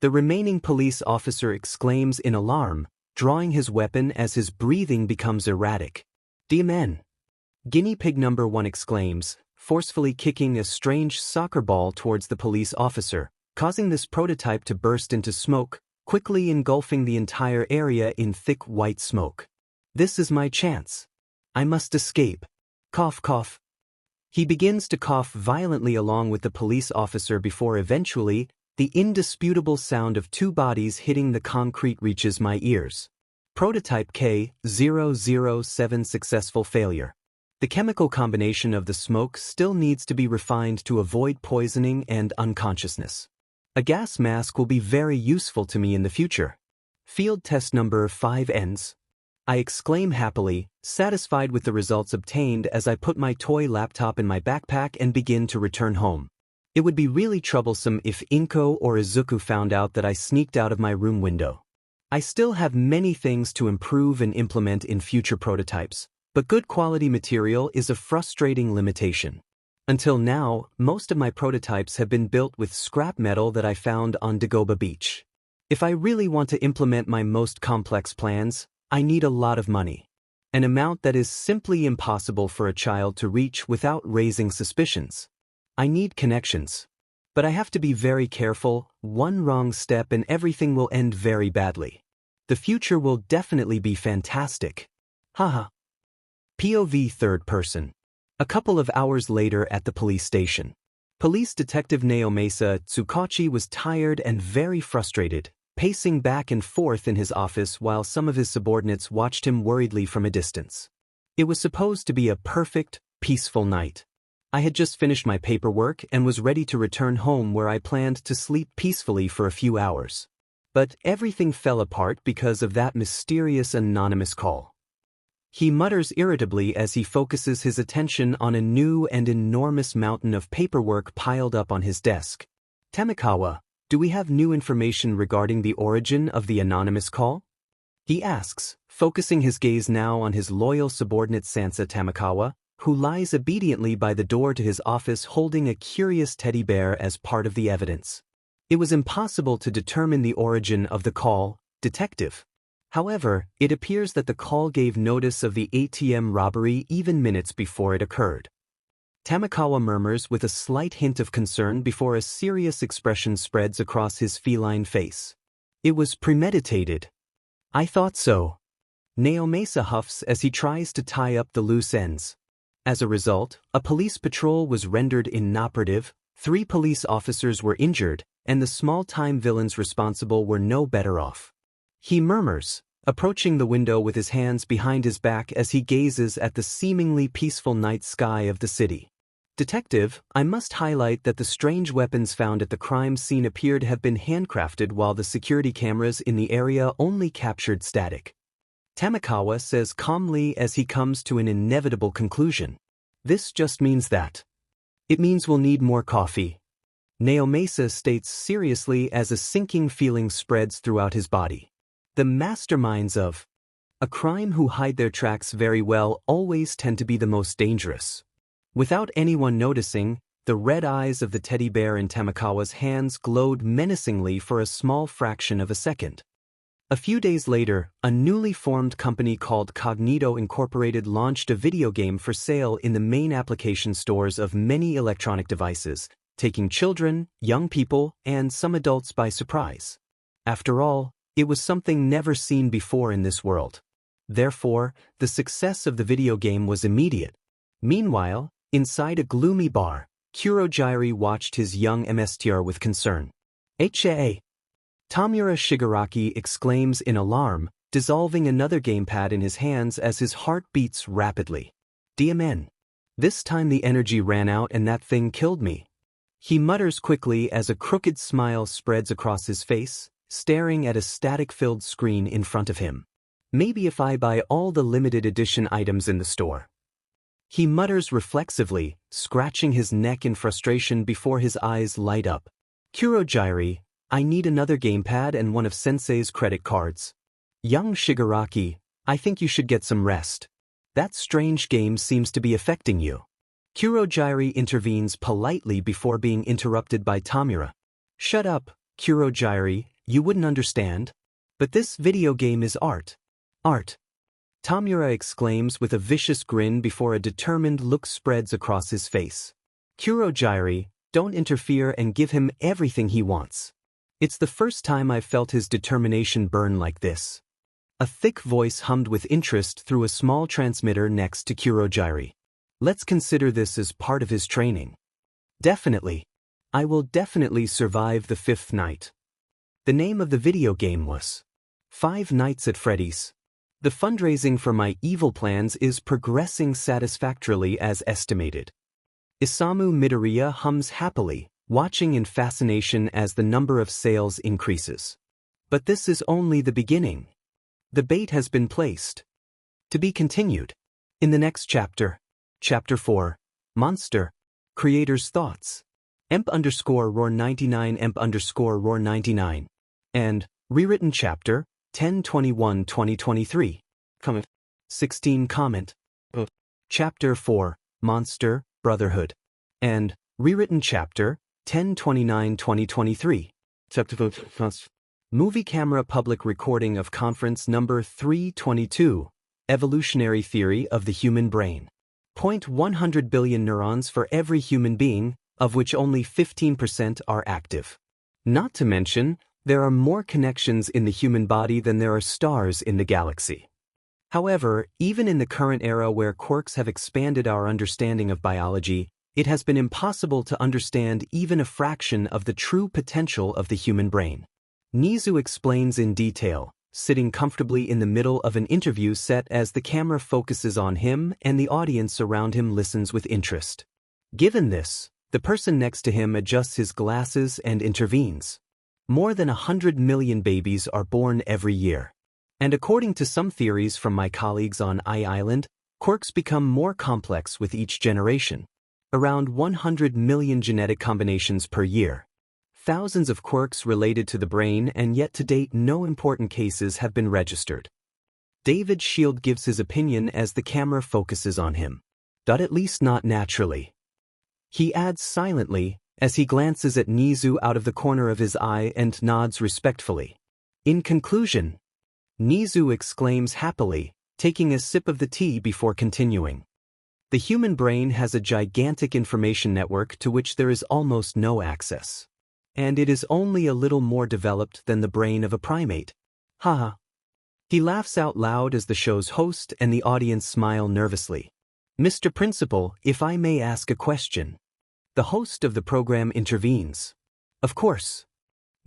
The remaining police officer exclaims in alarm, drawing his weapon as his breathing becomes erratic. "Demon!" Guinea pig number 1 exclaims, forcefully kicking a strange soccer ball towards the police officer, causing this prototype to burst into smoke, quickly engulfing the entire area in thick white smoke. "This is my chance. I must escape." Cough, cough. He begins to cough violently along with the police officer before eventually, the indisputable sound of 2 bodies hitting the concrete reaches my ears. Prototype K007 successful failure. The chemical combination of the smoke still needs to be refined to avoid poisoning and unconsciousness. A gas mask will be very useful to me in the future. Field test number 5 ends. I exclaim happily, satisfied with the results obtained as I put my toy laptop in my backpack and begin to return home. It would be really troublesome if Inko or Izuku found out that I sneaked out of my room window. I still have many things to improve and implement in future prototypes, but good quality material is a frustrating limitation. Until now, most of my prototypes have been built with scrap metal that I found on Dagoba Beach. If I really want to implement my most complex plans, I need a lot of money. An amount that is simply impossible for a child to reach without raising suspicions. I need connections. But I have to be very careful. One wrong step and everything will end very badly. The future will definitely be fantastic. Haha. POV third person. A couple of hours later at the police station. Police Detective Naomasa Tsukachi was tired and very frustrated, pacing back and forth in his office while some of his subordinates watched him worriedly from a distance. It was supposed to be a perfect, peaceful night. I had just finished my paperwork and was ready to return home where I planned to sleep peacefully for a few hours. But everything fell apart because of that mysterious anonymous call. He mutters irritably as he focuses his attention on a new and enormous mountain of paperwork piled up on his desk. "Tamikawa, do we have new information regarding the origin of the anonymous call?" he asks, focusing his gaze now on his loyal subordinate Sansa Tamikawa, who lies obediently by the door to his office holding a curious teddy bear as part of the evidence. It was impossible to determine the origin of the call, detective. However, it appears that the call gave notice of the ATM robbery even minutes before it occurred. Tamikawa murmurs with a slight hint of concern before a serious expression spreads across his feline face. "It was premeditated." "I thought so." Naomasa huffs as he tries to tie up the loose ends. As a result, a police patrol was rendered inoperative, 3 police officers were injured, and the small-time villains responsible were no better off. He murmurs, approaching the window with his hands behind his back as he gazes at the seemingly peaceful night sky of the city. "Detective, I must highlight that the strange weapons found at the crime scene appear to have been handcrafted while the security cameras in the area only captured static." Tamikawa says calmly as he comes to an inevitable conclusion. "This just means that. It means we'll need more coffee." Naomasa states seriously as a sinking feeling spreads throughout his body. The masterminds of a crime who hide their tracks very well always tend to be the most dangerous. Without anyone noticing, the red eyes of the teddy bear in Tamikawa's hands glowed menacingly for a small fraction of a second. A few days later, a newly formed company called Cognito Incorporated launched a video game for sale in the main application stores of many electronic devices, taking children, young people, and some adults by surprise. After all, it was something never seen before in this world. Therefore, the success of the video game was immediate. Meanwhile, inside a gloomy bar, Kurojiri watched his young MSTR with concern. "HA!" Tamura Shigaraki exclaims in alarm, dissolving another gamepad in his hands as his heart beats rapidly. "DMN. This time the energy ran out and that thing killed me." He mutters quickly as a crooked smile spreads across his face, staring at a static-filled screen in front of him. "Maybe if I buy all the limited edition items in the store." He mutters reflexively, scratching his neck in frustration before his eyes light up. Kurogiri, I need another gamepad and one of Sensei's credit cards. Young Shigaraki, I think you should get some rest. That strange game seems to be affecting you. Kurogiri intervenes politely before being interrupted by Tamura. Shut up, Kurogiri, you wouldn't understand. But this video game is art. Art. Tamura exclaims with a vicious grin before a determined look spreads across his face. Kurogiri, don't interfere and give him everything he wants. It's the first time I've felt his determination burn like this. A thick voice hummed with interest through a small transmitter next to Kurogiri. Let's consider this as part of his training. Definitely. I will definitely survive the fifth night. The name of the video game was Five Nights at Freddy's. The fundraising for my evil plans is progressing satisfactorily as estimated. Isamu Midoriya hums happily, watching in fascination as the number of sales increases. But this is only the beginning. The bait has been placed. To be continued. In the next chapter. Chapter 4. Monster. Creator's Thoughts. EMP_Roar99 EMP_Roar99. And, rewritten chapter, 10/21/2023. 16 comment. Chapter 4. Monster, Brotherhood. And, rewritten chapter, 10/29/2023. Movie camera public recording of conference number 322. Evolutionary Theory of the Human Brain. 100 billion neurons for every human being, of which only 15% are active. Not to mention, there are more connections in the human body than there are stars in the galaxy. However, even in the current era where quirks have expanded our understanding of biology, it has been impossible to understand even a fraction of the true potential of the human brain. Nizu explains in detail, sitting comfortably in the middle of an interview set as the camera focuses on him and the audience around him listens with interest. Given this, the person next to him adjusts his glasses and intervenes. More than 100 million babies are born every year. And according to some theories from my colleagues on I-Island, quirks become more complex with each generation. Around 100 million genetic combinations per year. Thousands of quirks related to the brain, and yet to date no important cases have been registered. David Shield gives his opinion as the camera focuses on him. At least not naturally. He adds silently, as he glances at Nizu out of the corner of his eye and nods respectfully. In conclusion, Nizu exclaims happily, taking a sip of the tea before continuing. The human brain has a gigantic information network to which there is almost no access. And it is only a little more developed than the brain of a primate. Haha. He laughs out loud as the show's host and the audience smile nervously. Mr. Principal, if I may ask a question. The host of the program intervenes. Of course.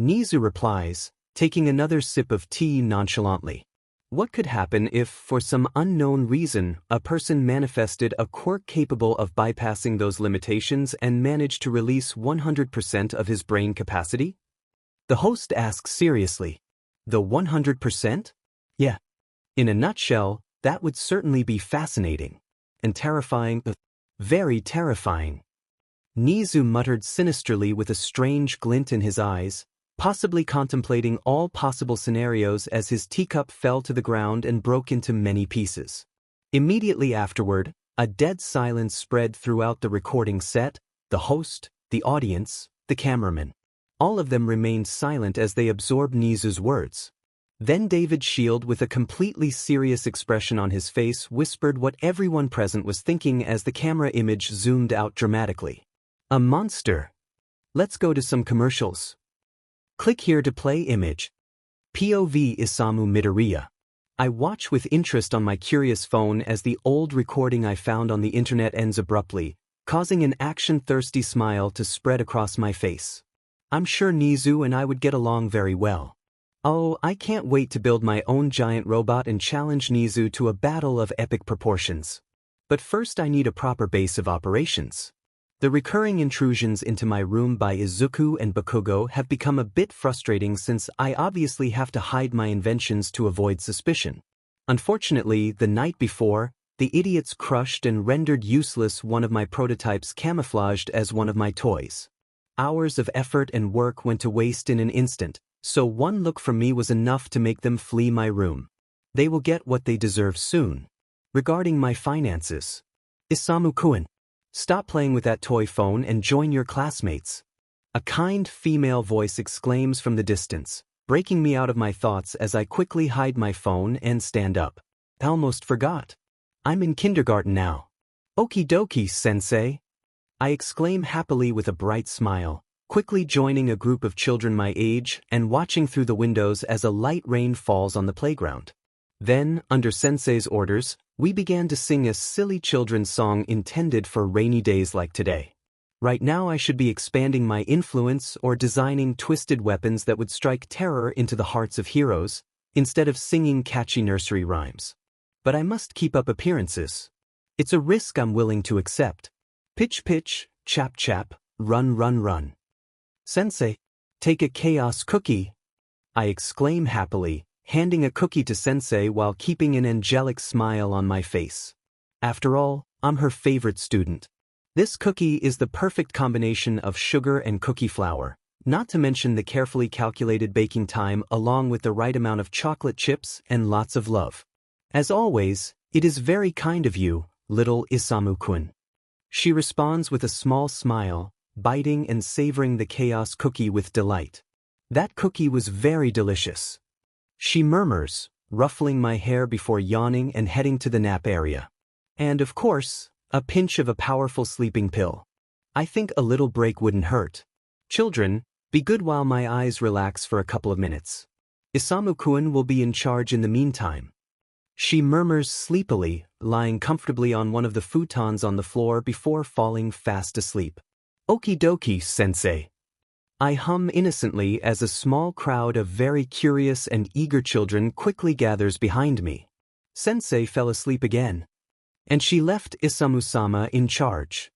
Nizu replies, taking another sip of tea nonchalantly. What could happen if, for some unknown reason, a person manifested a quirk capable of bypassing those limitations and managed to release 100% of his brain capacity? The host asks seriously. The 100%? Yeah. In a nutshell, that would certainly be fascinating. And terrifying. Very terrifying. Nizu muttered sinisterly with a strange glint in his eyes, possibly contemplating all possible scenarios as his teacup fell to the ground and broke into many pieces. Immediately afterward, a dead silence spread throughout the recording set, the host, the audience, the cameraman. All of them remained silent as they absorbed Nizu's words. Then David Shield, with a completely serious expression on his face, whispered what everyone present was thinking as the camera image zoomed out dramatically. A monster. Let's go to some commercials. Click here to play image. POV Isamu Midoriya. I watch with interest on my curious phone as the old recording I found on the internet ends abruptly, causing an action-thirsty smile to spread across my face. I'm sure Nizu and I would get along very well. Oh, I can't wait to build my own giant robot and challenge Nizu to a battle of epic proportions. But first I need a proper base of operations. The recurring intrusions into my room by Izuku and Bakugo have become a bit frustrating since I obviously have to hide my inventions to avoid suspicion. Unfortunately, the night before, The idiots crushed and rendered useless one of my prototypes camouflaged as one of my toys. Hours of effort and work went to waste in an instant, so one look from me was enough to make them flee my room. They will get what they deserve soon. Regarding my finances. Isamu-kun, stop playing with that toy phone and join your classmates. A kind female voice exclaims from the distance, breaking me out of my thoughts as I quickly hide my phone and stand up. I almost forgot. I'm in kindergarten now. Okie dokie, sensei. I exclaim happily with a bright smile, quickly joining a group of children my age and watching through the windows as a light rain falls on the playground. Then, under sensei's orders, we began to sing a silly children's song intended for rainy days like today. Right now I should be expanding my influence or designing twisted weapons that would strike terror into the hearts of heroes, instead of singing catchy nursery rhymes. But I must keep up appearances. It's a risk I'm willing to accept. Pitch pitch, chap chap, run run run. Sensei, take a chaos cookie. I exclaim happily, handing a cookie to Sensei while keeping an angelic smile on my face. After all, I'm her favorite student. This cookie is the perfect combination of sugar and cookie flour, not to mention the carefully calculated baking time along with the right amount of chocolate chips and lots of love. As always, it is very kind of you, little Isamu-kun. She responds with a small smile, biting and savoring the chaos cookie with delight. That cookie was very delicious. She murmurs, ruffling my hair before yawning and heading to the nap area. And of course, a pinch of a powerful sleeping pill. I think a little break wouldn't hurt. Children, be good while my eyes relax for a couple of minutes. Isamu-kun will be in charge in the meantime. She murmurs sleepily, lying comfortably on one of the futons on the floor before falling fast asleep. Okie dokie, sensei. I hum innocently as a small crowd of very curious and eager children quickly gathers behind me. Sensei fell asleep again. And she left Isamu-sama in charge.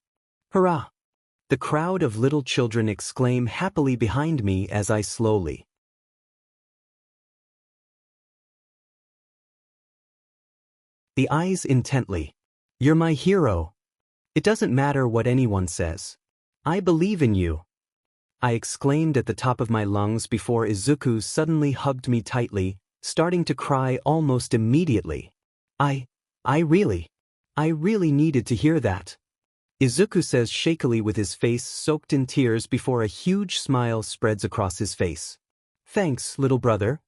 Hurrah! The crowd of little children exclaim happily behind me as I slowly. The eyes intently. You're my hero. It doesn't matter what anyone says. I believe in you. I exclaimed at the top of my lungs before Izuku suddenly hugged me tightly, starting to cry almost immediately. I really needed to hear that. Izuku says shakily with his face soaked in tears before a huge smile spreads across his face. Thanks, little brother.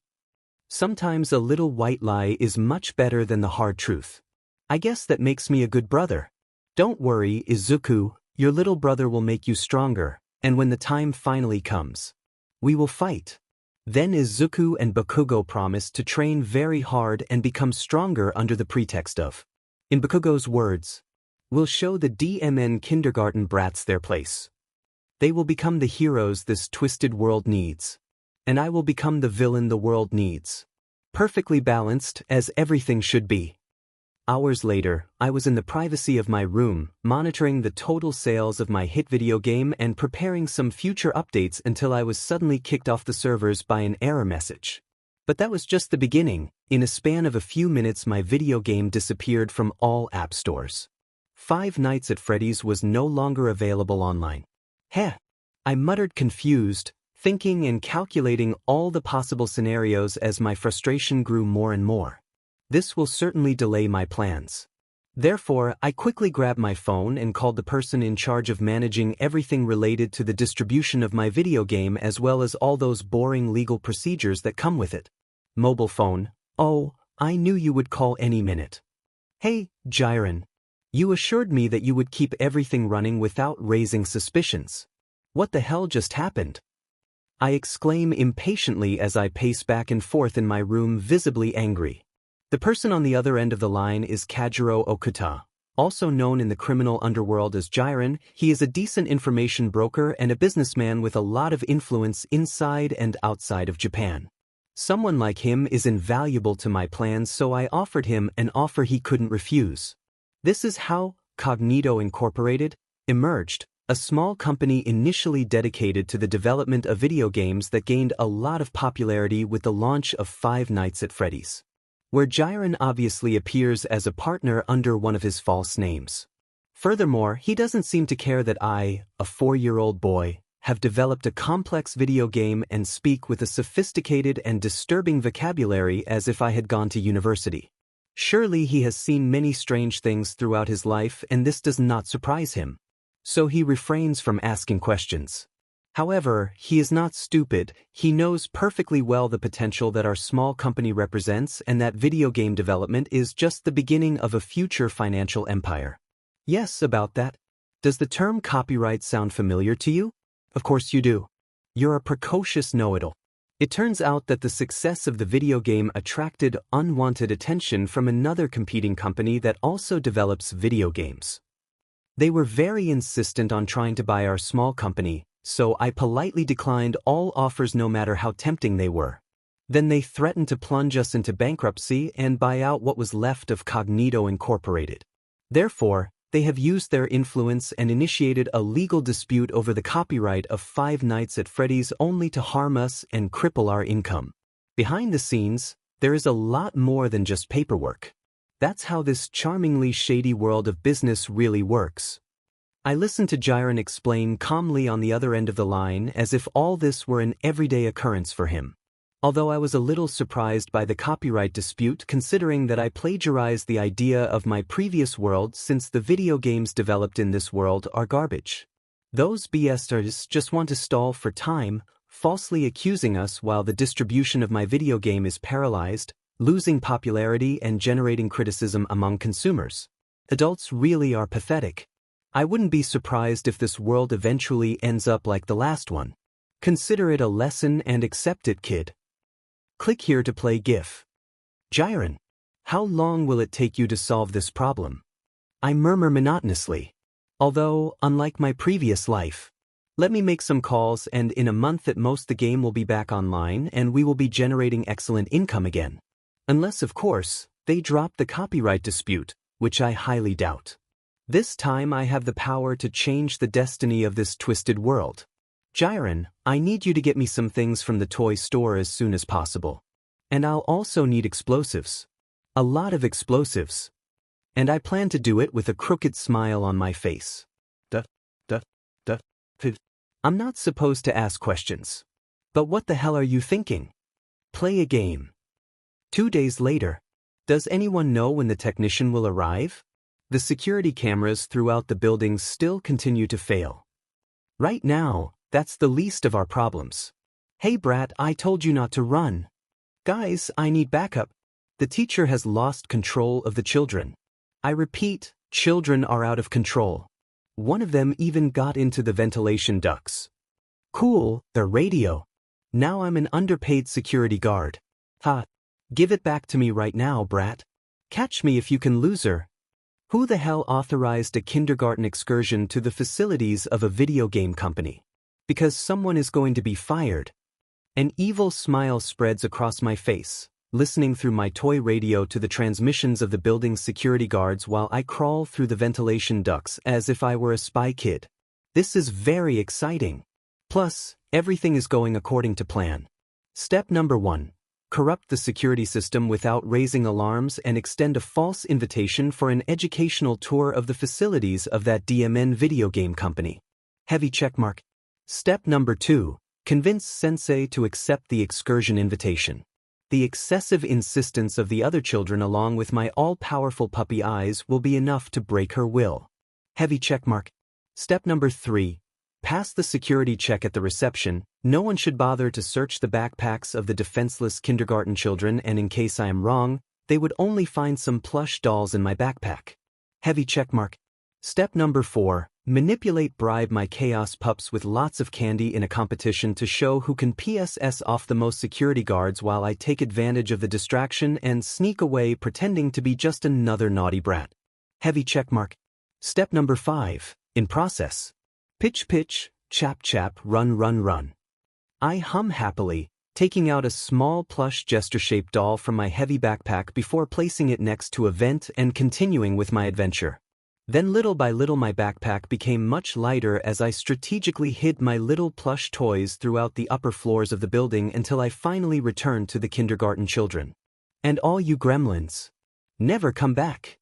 Sometimes a little white lie is much better than the hard truth. I guess that makes me a good brother. Don't worry, Izuku, your little brother will make you stronger, and when the time finally comes, we will fight. Then Izuku and Bakugo promise to train very hard and become stronger under the pretext of, in Bakugo's words, we'll show the DMN kindergarten brats their place. They will become the heroes this twisted world needs. And I will become the villain the world needs. Perfectly balanced, as everything should be. Hours later, I was in the privacy of my room, monitoring the total sales of my hit video game and preparing some future updates until I was suddenly kicked off the servers by an error message. But that was just the beginning. In a span of a few minutes my video game disappeared from all app stores. Five Nights at Freddy's was no longer available online. Heh! I muttered confused, thinking and calculating all the possible scenarios as my frustration grew more and more. This will certainly delay my plans. Therefore, I quickly grabbed my phone and called the person in charge of managing everything related to the distribution of my video game as well as all those boring legal procedures that come with it. Mobile phone. Oh, I knew you would call any minute. Hey, Jiren. You assured me that you would keep everything running without raising suspicions. What the hell just happened? I exclaim impatiently as I pace back and forth in my room visibly angry. The person on the other end of the line is Kajiro Okuta, also known in the criminal underworld as Jiren. He is a decent information broker and a businessman with a lot of influence inside and outside of Japan. Someone like him is invaluable to my plans, so I offered him an offer he couldn't refuse. This is how Cognito Incorporated emerged, a small company initially dedicated to the development of video games that gained a lot of popularity with the launch of Five Nights at Freddy's. where Jiren obviously appears as a partner under one of his false names. Furthermore, he doesn't seem to care that I, a 4-year-old boy, have developed a complex video game and speak with a sophisticated and disturbing vocabulary as if I had gone to university. Surely he has seen many strange things throughout his life and this does not surprise him. So he refrains from asking questions. However, he is not stupid, he knows perfectly well the potential that our small company represents and that video game development is just the beginning of a future financial empire. Yes, about that. Does the term copyright sound familiar to you? Of course you do. You're a precocious know-it-all. It turns out that the success of the video game attracted unwanted attention from another competing company that also develops video games. They were very insistent on trying to buy our small company, so I politely declined all offers no matter how tempting they were. Then they threatened to plunge us into bankruptcy and buy out what was left of Cognito Incorporated. Therefore, they have used their influence and initiated a legal dispute over the copyright of Five Nights at Freddy's only to harm us and cripple our income. Behind the scenes, there is a lot more than just paperwork. That's how this charmingly shady world of business really works. I listened to Jiren explain calmly on the other end of the line as if all this were an everyday occurrence for him. Although I was a little surprised by the copyright dispute considering that I plagiarized the idea of my previous world since the video games developed in this world are garbage. Those BS artists just want to stall for time, falsely accusing us while the distribution of my video game is paralyzed, losing popularity and generating criticism among consumers. Adults really are pathetic. I wouldn't be surprised if this world eventually ends up like the last one. Consider it a lesson and accept it, kid. Click here to play GIF. Jiren, how long will it take you to solve this problem? I murmur monotonously. Although, unlike my previous life, let me make some calls and in a month at most the game will be back online and we will be generating excellent income again. Unless, of course, they drop the copyright dispute, which I highly doubt. This time I have the power to change the destiny of this twisted world. Jiren, I need you to get me some things from the toy store as soon as possible. And I'll also need explosives. A lot of explosives. And I plan to do it with a crooked smile on my face. I'm not supposed to ask questions. But what the hell are you thinking? Play a game. 2 days later. Does anyone know when the technician will arrive? The security cameras throughout the buildings still continue to fail. Right now, that's the least of our problems. Hey brat, I told you not to run. Guys, I need backup. The teacher has lost control of the children. I repeat, children are out of control. One of them even got into the ventilation ducts. Cool, the radio. Now I'm an underpaid security guard. Ha. Give it back to me right now, brat. Catch me if you can, loser. Who the hell authorized a kindergarten excursion to the facilities of a video game company? Because someone is going to be fired. An evil smile spreads across my face, listening through my toy radio to the transmissions of the building's security guards while I crawl through the ventilation ducts as if I were a spy kid. This is very exciting. Plus, everything is going according to plan. Step number 1. Corrupt the security system without raising alarms and extend a false invitation for an educational tour of the facilities of that DMN video game company. Heavy checkmark. Step number 2. Convince Sensei to accept the excursion invitation. The excessive insistence of the other children along with my all-powerful puppy eyes will be enough to break her will. Heavy checkmark. Step number 3. Pass the security check at the reception. No one should bother to search the backpacks of the defenseless kindergarten children, and in case I am wrong, they would only find some plush dolls in my backpack. Heavy checkmark. Step number 4. Manipulate bribe my chaos pups with lots of candy in a competition to show who can PSS off the most security guards while I take advantage of the distraction and sneak away pretending to be just another naughty brat. Heavy checkmark. Step number 5. In process. Pitch pitch, chap chap, run run run. I hum happily, taking out a small plush gesture-shaped doll from my heavy backpack before placing it next to a vent and continuing with my adventure. Then little by little my backpack became much lighter as I strategically hid my little plush toys throughout the upper floors of the building until I finally returned to the kindergarten children. And all you gremlins. Never come back.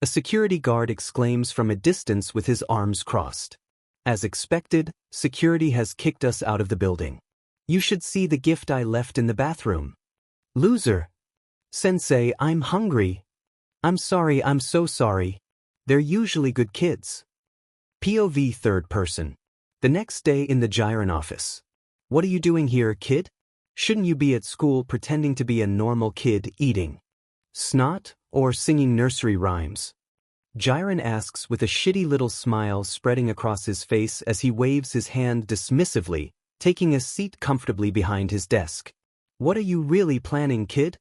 A security guard exclaims from a distance with his arms crossed. As expected, security has kicked us out of the building. You should see the gift I left in the bathroom. Loser. Sensei, I'm hungry. I'm sorry, I'm so sorry. They're usually good kids. POV third person. The next day in the Jiren office. What are you doing here, kid? Shouldn't you be at school pretending to be a normal kid eating snot or singing nursery rhymes? Jiren asks with a shitty little smile spreading across his face as he waves his hand dismissively, taking a seat comfortably behind his desk. What are you really planning, kid?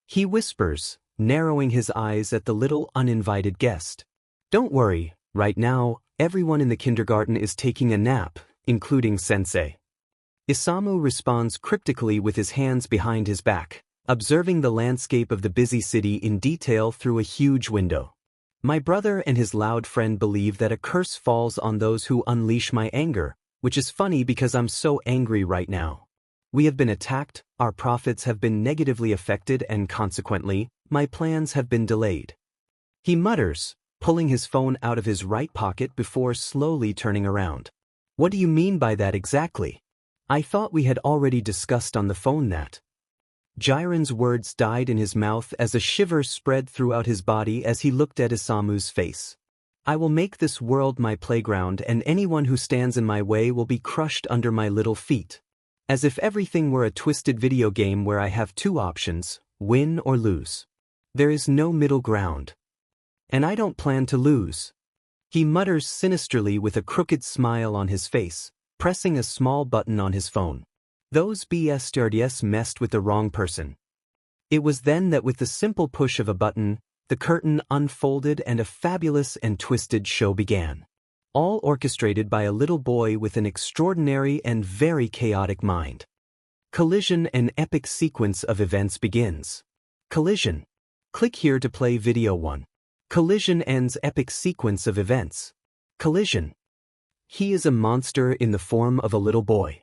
He whispers, narrowing his eyes at the little uninvited guest. Don't worry, right now, everyone in the kindergarten is taking a nap, including Sensei. Isamu responds cryptically with his hands behind his back, observing the landscape of the busy city in detail through a huge window. My brother and his loud friend believe that a curse falls on those who unleash my anger, which is funny because I'm so angry right now. We have been attacked, our profits have been negatively affected, and consequently, my plans have been delayed. He mutters, pulling his phone out of his right pocket before slowly turning around. What do you mean by that exactly? I thought we had already discussed on the phone that. Jiren's words died in his mouth as a shiver spread throughout his body as he looked at Isamu's face. I will make this world my playground, and anyone who stands in my way will be crushed under my little feet. As if everything were a twisted video game where I have two options, win or lose. There is no middle ground. And I don't plan to lose. He mutters sinisterly with a crooked smile on his face, pressing a small button on his phone. Those BSTRDS messed with the wrong person. It was then that with the simple push of a button, the curtain unfolded and a fabulous and twisted show began. All orchestrated by a little boy with an extraordinary and very chaotic mind. Collision, an epic sequence of events begins. Collision. Click here to play video 1. Collision ends epic sequence of events. Collision. He is a monster in the form of a little boy.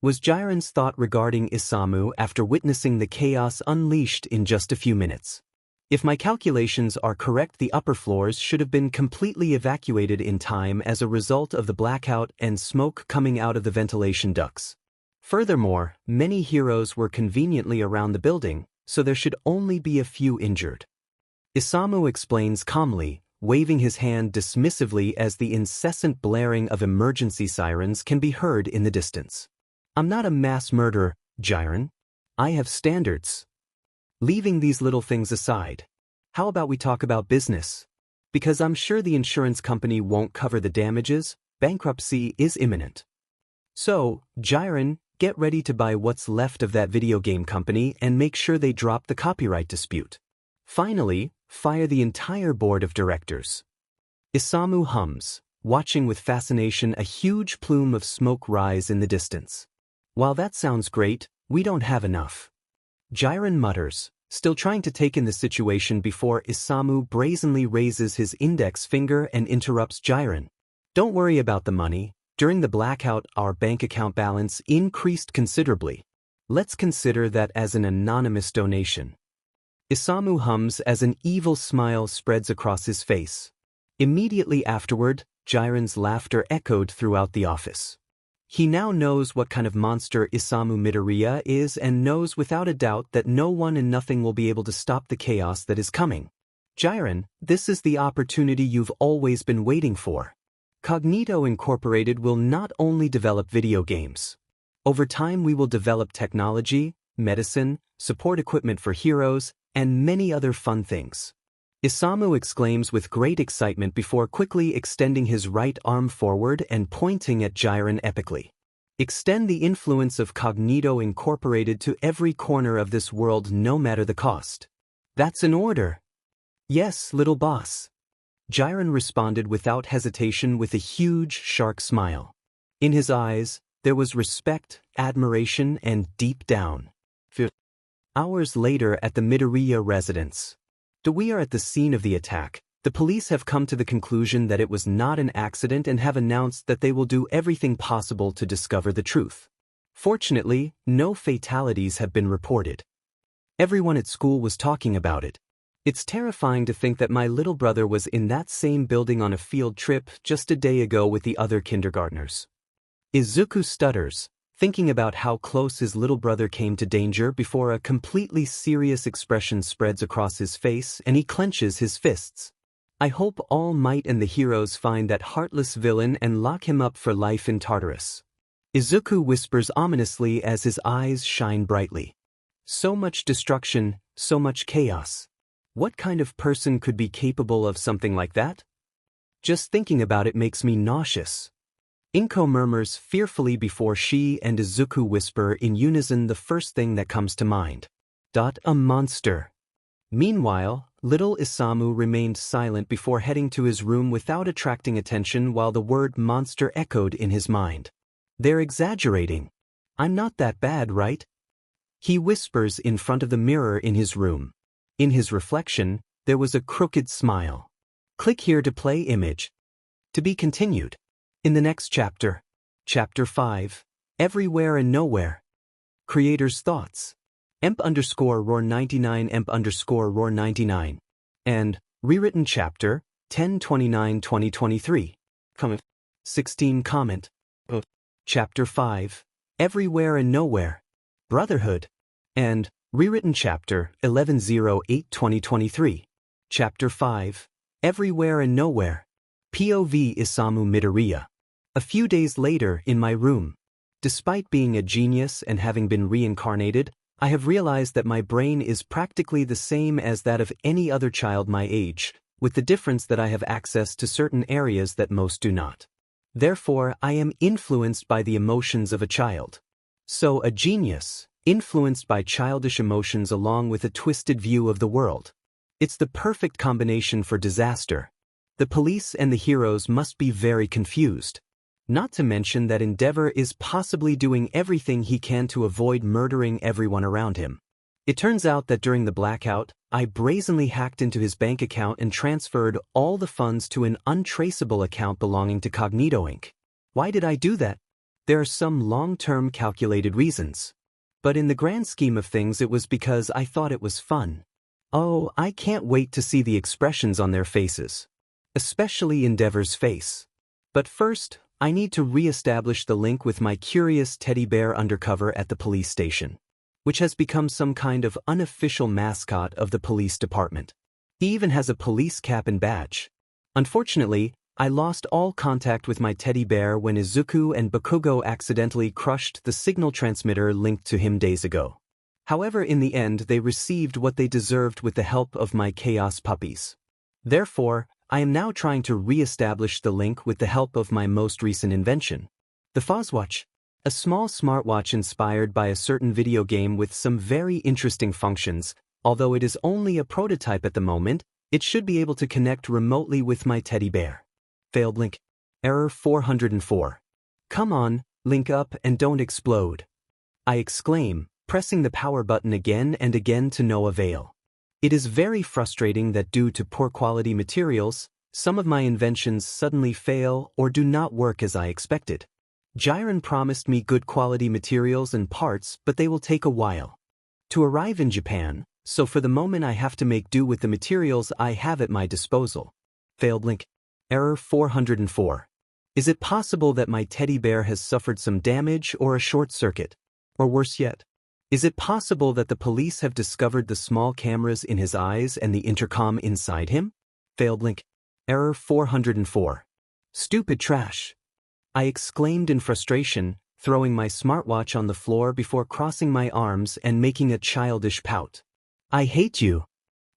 Was Jiren's thought regarding Isamu after witnessing the chaos unleashed in just a few minutes. If my calculations are correct, the upper floors should have been completely evacuated in time as a result of the blackout and smoke coming out of the ventilation ducts. Furthermore, many heroes were conveniently around the building, so there should only be a few injured. Isamu explains calmly, waving his hand dismissively as the incessant blaring of emergency sirens can be heard in the distance. I'm not a mass murderer, Jiren. I have standards. Leaving these little things aside, how about we talk about business? Because I'm sure the insurance company won't cover the damages, bankruptcy is imminent. So, Jiren, get ready to buy what's left of that video game company and make sure they drop the copyright dispute. Finally, fire the entire board of directors. Isamu hums, watching with fascination a huge plume of smoke rise in the distance. While that sounds great, we don't have enough. Jiren mutters, still trying to take in the situation before Isamu brazenly raises his index finger and interrupts Jiren. Don't worry about the money. During the blackout, our bank account balance increased considerably. Let's consider that as an anonymous donation. Isamu hums as an evil smile spreads across his face. Immediately afterward, Jiren's laughter echoed throughout the office. He now knows what kind of monster Isamu Midoriya is and knows without a doubt that no one and nothing will be able to stop the chaos that is coming. Jiren, this is the opportunity you've always been waiting for. Cognito Incorporated will not only develop video games. Over time we will develop technology, medicine, support equipment for heroes, and many other fun things. Isamu exclaims with great excitement before quickly extending his right arm forward and pointing at Jiren epically. Extend the influence of Cognito Incorporated to every corner of this world no matter the cost. That's an order. Yes, little boss. Jiren responded without hesitation with a huge shark smile. In his eyes, there was respect, admiration, and deep down fear. Hours later at the Midoriya residence. We are at the scene of the attack. The police have come to the conclusion that it was not an accident and have announced that they will do everything possible to discover the truth. Fortunately, no fatalities have been reported. Everyone at school was talking about it. It's terrifying to think that my little brother was in that same building on a field trip just a day ago with the other kindergartners. Izuku stutters, thinking about how close his little brother came to danger before a completely serious expression spreads across his face and he clenches his fists. I hope All Might and the heroes find that heartless villain and lock him up for life in Tartarus. Izuku whispers ominously as his eyes shine brightly. So much destruction, so much chaos. What kind of person could be capable of something like that? Just thinking about it makes me nauseous. Inko murmurs fearfully before she and Izuku whisper in unison the first thing that comes to mind. A monster. Meanwhile, little Isamu remained silent before heading to his room without attracting attention while the word monster echoed in his mind. They're exaggerating. I'm not that bad, right? He whispers in front of the mirror in his room. In his reflection, there was a crooked smile. Click here to play image. To be continued. In the next chapter. Chapter 5. Everywhere and Nowhere. Creator's thoughts. emp_roar99 emp_roar99. And, rewritten chapter, 10/29/2023. Comment. 16 comment. Chapter 5. Everywhere and Nowhere. Brotherhood. And, rewritten chapter, 11/08/2023. Chapter 5. Everywhere and Nowhere. POV Isamu Midoriya. A few days later, in my room. Despite being a genius and having been reincarnated, I have realized that my brain is practically the same as that of any other child my age, with the difference that I have access to certain areas that most do not. Therefore, I am influenced by the emotions of a child. So, a genius, influenced by childish emotions along with a twisted view of the world. It's the perfect combination for disaster. The police and the heroes must be very confused. Not to mention that Endeavor is possibly doing everything he can to avoid murdering everyone around him. It turns out that during the blackout, I brazenly hacked into his bank account and transferred all the funds to an untraceable account belonging to Cognito Inc. Why did I do that? There are some long-term calculated reasons. But in the grand scheme of things, it was because I thought it was fun. Oh, I can't wait to see the expressions on their faces. Especially Endeavor's face. But first, I need to re-establish the link with my curious teddy bear undercover at the police station, which has become some kind of unofficial mascot of the police department. He even has a police cap and badge. Unfortunately, I lost all contact with my teddy bear when Izuku and Bakugo accidentally crushed the signal transmitter linked to him days ago. However, in the end, they received what they deserved with the help of my chaos puppies. Therefore, I am now trying to re-establish the link with the help of my most recent invention. The Fozwatch. A small smartwatch inspired by a certain video game with some very interesting functions. Although it is only a prototype at the moment, it should be able to connect remotely with my teddy bear. Failed link. Error 404. Come on, link up and don't explode. I exclaim, pressing the power button again and again to no avail. It is very frustrating that due to poor quality materials, some of my inventions suddenly fail or do not work as I expected. Jiren promised me good quality materials and parts, but they will take a while to arrive in Japan, so for the moment I have to make do with the materials I have at my disposal. Failed link. Error 404. Is it possible that my teddy bear has suffered some damage or a short circuit? Or worse yet, is it possible that the police have discovered the small cameras in his eyes and the intercom inside him? Failed link. Error 404. Stupid trash. I exclaimed in frustration, throwing my smartwatch on the floor before crossing my arms and making a childish pout. I hate you.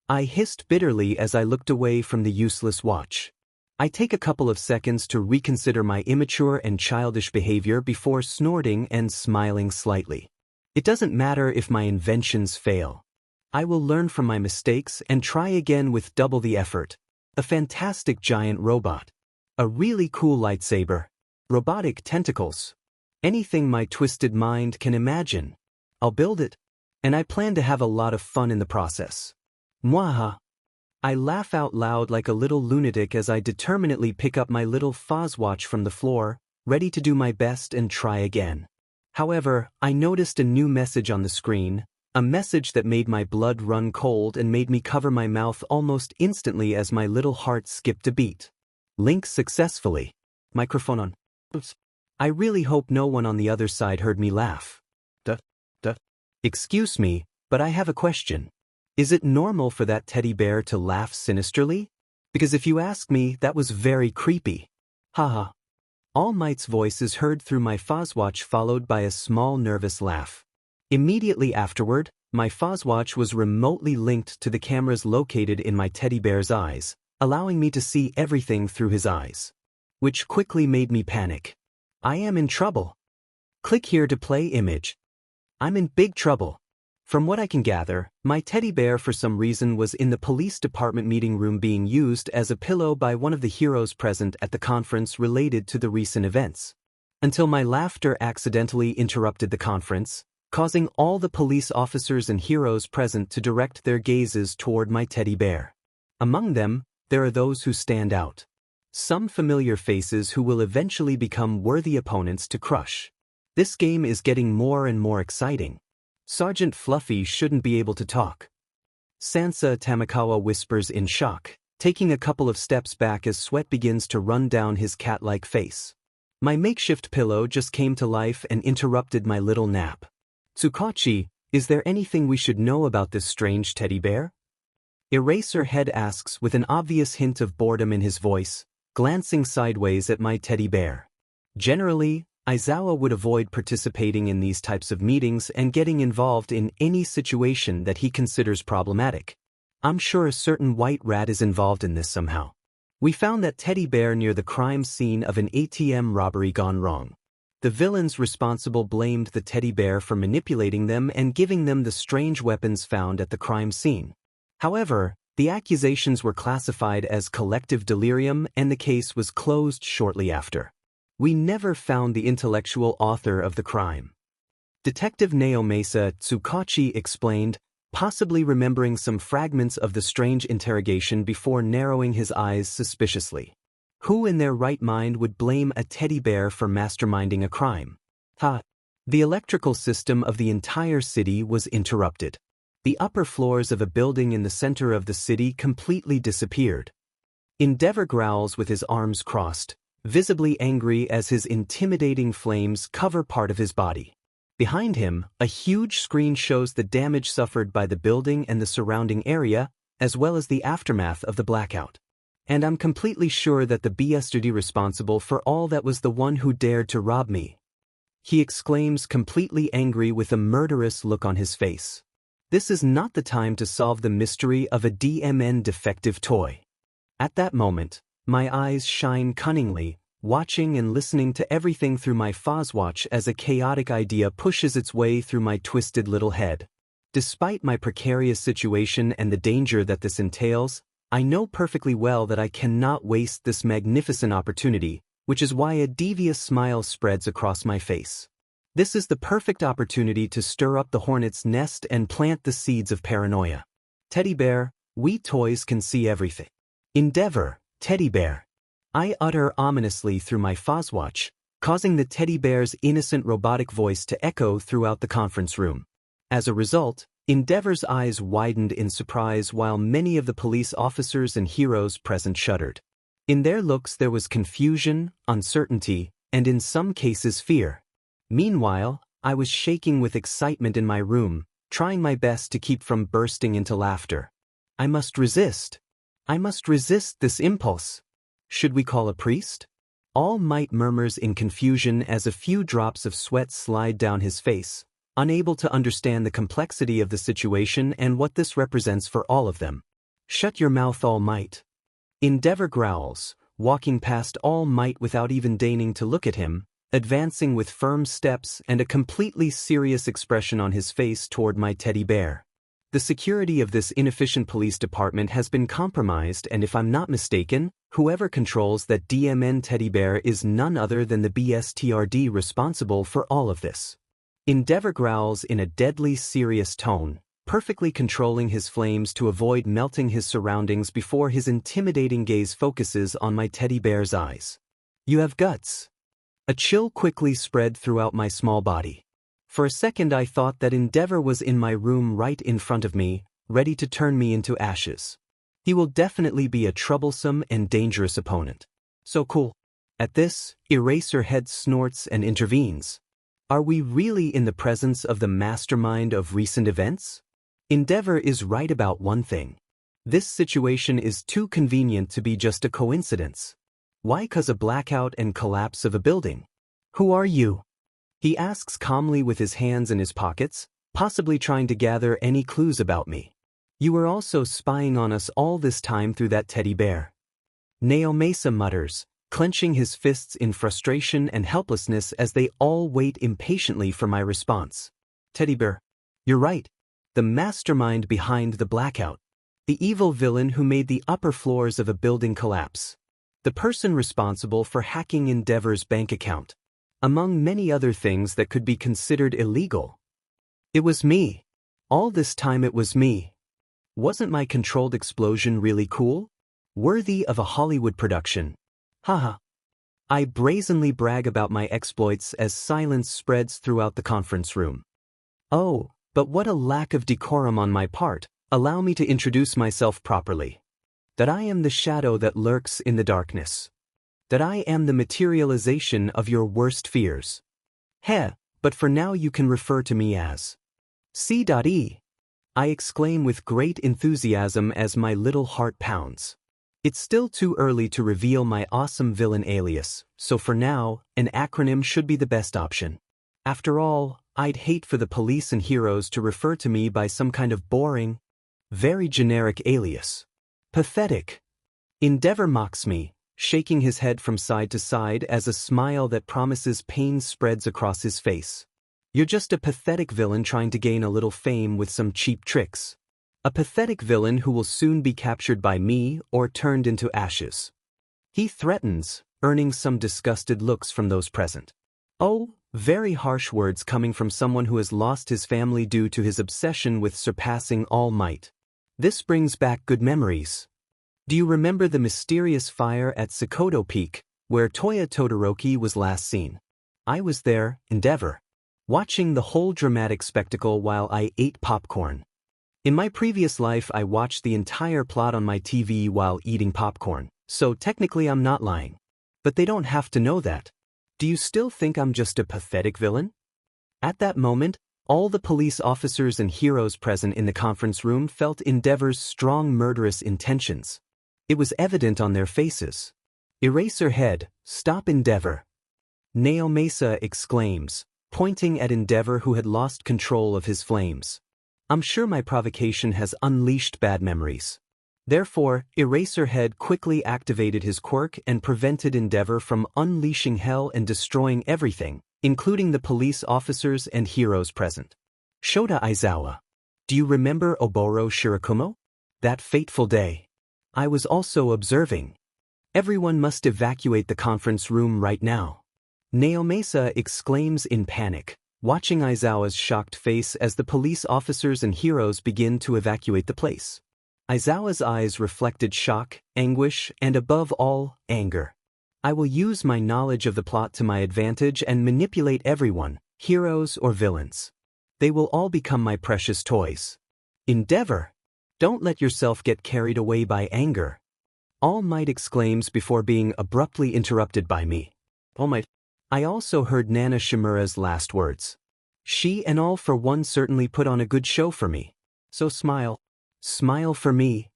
I hissed bitterly as I looked away from the useless watch. I take a couple of seconds to reconsider my immature and childish behavior before snorting and smiling slightly. It doesn't matter if my inventions fail. I will learn from my mistakes and try again with double the effort. A fantastic giant robot. A really cool lightsaber. Robotic tentacles. Anything my twisted mind can imagine. I'll build it. And I plan to have a lot of fun in the process. Mwaha. I laugh out loud like a little lunatic as I determinedly pick up my little Fozwatch from the floor, ready to do my best and try again. However, I noticed a new message on the screen. A message that made my blood run cold and made me cover my mouth almost instantly as my little heart skipped a beat. Link successfully. Microphone on. Oops. I really hope no one on the other side heard me laugh. Duh. Excuse me, but I have a question. Is it normal for that teddy bear to laugh sinisterly? Because if you ask me, that was very creepy. Haha. All Might's voice is heard through my Fozwatch, followed by a small nervous laugh. Immediately afterward, my Fozwatch was remotely linked to the cameras located in my teddy bear's eyes, allowing me to see everything through his eyes. Which quickly made me panic. I am in trouble. Click here to play image. I'm in big trouble. From what I can gather, my teddy bear for some reason was in the police department meeting room being used as a pillow by one of the heroes present at the conference related to the recent events. Until my laughter accidentally interrupted the conference, causing all the police officers and heroes present to direct their gazes toward my teddy bear. Among them, there are those who stand out. Some familiar faces who will eventually become worthy opponents to crush. This game is getting more and more exciting. Sergeant Fluffy shouldn't be able to talk. Sansa Tamakawa whispers in shock, taking a couple of steps back as sweat begins to run down his cat-like face. My makeshift pillow just came to life and interrupted my little nap. Tsukachi, is there anything we should know about this strange teddy bear? Eraserhead asks with an obvious hint of boredom in his voice, glancing sideways at my teddy bear. Generally, Aizawa would avoid participating in these types of meetings and getting involved in any situation that he considers problematic. I'm sure a certain white rat is involved in this somehow. We found that teddy bear near the crime scene of an ATM robbery gone wrong. The villains responsible blamed the teddy bear for manipulating them and giving them the strange weapons found at the crime scene. However, the accusations were classified as collective delirium and the case was closed shortly after. We never found the intellectual author of the crime. Detective Naomasa Tsukachi explained, possibly remembering some fragments of the strange interrogation before narrowing his eyes suspiciously. Who in their right mind would blame a teddy bear for masterminding a crime? The electrical system of the entire city was interrupted. The upper floors of a building in the center of the city completely disappeared. Endeavor growls with his arms crossed, visibly angry as his intimidating flames cover part of his body. Behind him, a huge screen shows the damage suffered by the building and the surrounding area, as well as the aftermath of the blackout. And I'm completely sure that the BSD responsible for all that was the one who dared to rob me. He exclaims, completely angry with a murderous look on his face. This is not the time to solve the mystery of a DMN defective toy. At that moment, my eyes shine cunningly, watching and listening to everything through my Fozwatch as a chaotic idea pushes its way through my twisted little head. Despite my precarious situation and the danger that this entails, I know perfectly well that I cannot waste this magnificent opportunity, which is why a devious smile spreads across my face. This is the perfect opportunity to stir up the hornet's nest and plant the seeds of paranoia. Teddy bear, we toys can see everything. Endeavor, teddy bear. I utter ominously through my Fozwatch, causing the teddy bear's innocent robotic voice to echo throughout the conference room. As a result, Endeavor's eyes widened in surprise while many of the police officers and heroes present shuddered. In their looks there was confusion, uncertainty, and in some cases fear. Meanwhile, I was shaking with excitement in my room, trying my best to keep from bursting into laughter. I must resist. I must resist this impulse. Should we call a priest? All Might murmurs in confusion as a few drops of sweat slide down his face, unable to understand the complexity of the situation and what this represents for all of them. Shut your mouth, All Might. Endeavor growls, walking past All Might without even deigning to look at him, advancing with firm steps and a completely serious expression on his face toward my teddy bear. The security of this inefficient police department has been compromised, and if I'm not mistaken, whoever controls that DMN teddy bear is none other than the BSTRD responsible for all of this. Endeavor growls in a deadly serious tone, perfectly controlling his flames to avoid melting his surroundings before his intimidating gaze focuses on my teddy bear's eyes. You have guts. A chill quickly spread throughout my small body. For a second I thought that Endeavor was in my room right in front of me, ready to turn me into ashes. He will definitely be a troublesome and dangerous opponent. So cool. At this, Eraserhead snorts and intervenes. Are we really in the presence of the mastermind of recent events? Endeavor is right about one thing. This situation is too convenient to be just a coincidence. Why cause a blackout and collapse of a building? Who are you? He asks calmly with his hands in his pockets, possibly trying to gather any clues about me. You were also spying on us all this time through that teddy bear. Naomasa mutters, clenching his fists in frustration and helplessness as they all wait impatiently for my response. Teddy bear. You're right. The mastermind behind the blackout. The evil villain who made the upper floors of a building collapse. The person responsible for hacking Endeavor's bank account. Among many other things that could be considered illegal. It was me. All this time it was me. Wasn't my controlled explosion really cool? Worthy of a Hollywood production. Haha. I brazenly brag about my exploits as silence spreads throughout the conference room. Oh, but what a lack of decorum on my part. Allow me to introduce myself properly. That I am the shadow that lurks in the darkness. That I am the materialization of your worst fears. Heh, but for now you can refer to me as C.E. I exclaim with great enthusiasm as my little heart pounds. It's still too early to reveal my awesome villain alias, so for now, an acronym should be the best option. After all, I'd hate for the police and heroes to refer to me by some kind of boring, very generic alias. Pathetic. Endeavor mocks me, shaking his head from side to side as a smile that promises pain spreads across his face. You're just a pathetic villain trying to gain a little fame with some cheap tricks. A pathetic villain who will soon be captured by me or turned into ashes. He threatens, earning some disgusted looks from those present. Oh, very harsh words coming from someone who has lost his family due to his obsession with surpassing all might. This brings back good memories. Do you remember the mysterious fire at Sakoto Peak, where Toya Todoroki was last seen? I was there, Endeavor, watching the whole dramatic spectacle while I ate popcorn. In my previous life I watched the entire plot on my TV while eating popcorn, so technically I'm not lying. But they don't have to know that. Do you still think I'm just a pathetic villain? At that moment, all the police officers and heroes present in the conference room felt Endeavor's strong murderous intentions. It was evident on their faces. Eraserhead, stop Endeavor. Naomasa exclaims, pointing at Endeavor who had lost control of his flames. I'm sure my provocation has unleashed bad memories. Therefore, Eraserhead quickly activated his quirk and prevented Endeavor from unleashing hell and destroying everything, including the police officers and heroes present. Shota Aizawa. Do you remember Oboro Shirakumo? That fateful day. I was also observing. Everyone must evacuate the conference room right now. Naomasa exclaims in panic, watching Aizawa's shocked face as the police officers and heroes begin to evacuate the place. Aizawa's eyes reflected shock, anguish, and above all, anger. I will use my knowledge of the plot to my advantage and manipulate everyone, heroes or villains. They will all become my precious toys. Endeavor! Don't let yourself get carried away by anger. All Might exclaims before being abruptly interrupted by me. All Might. I also heard Nana Shimura's last words. She and all for one certainly put on a good show for me. So smile. Smile for me.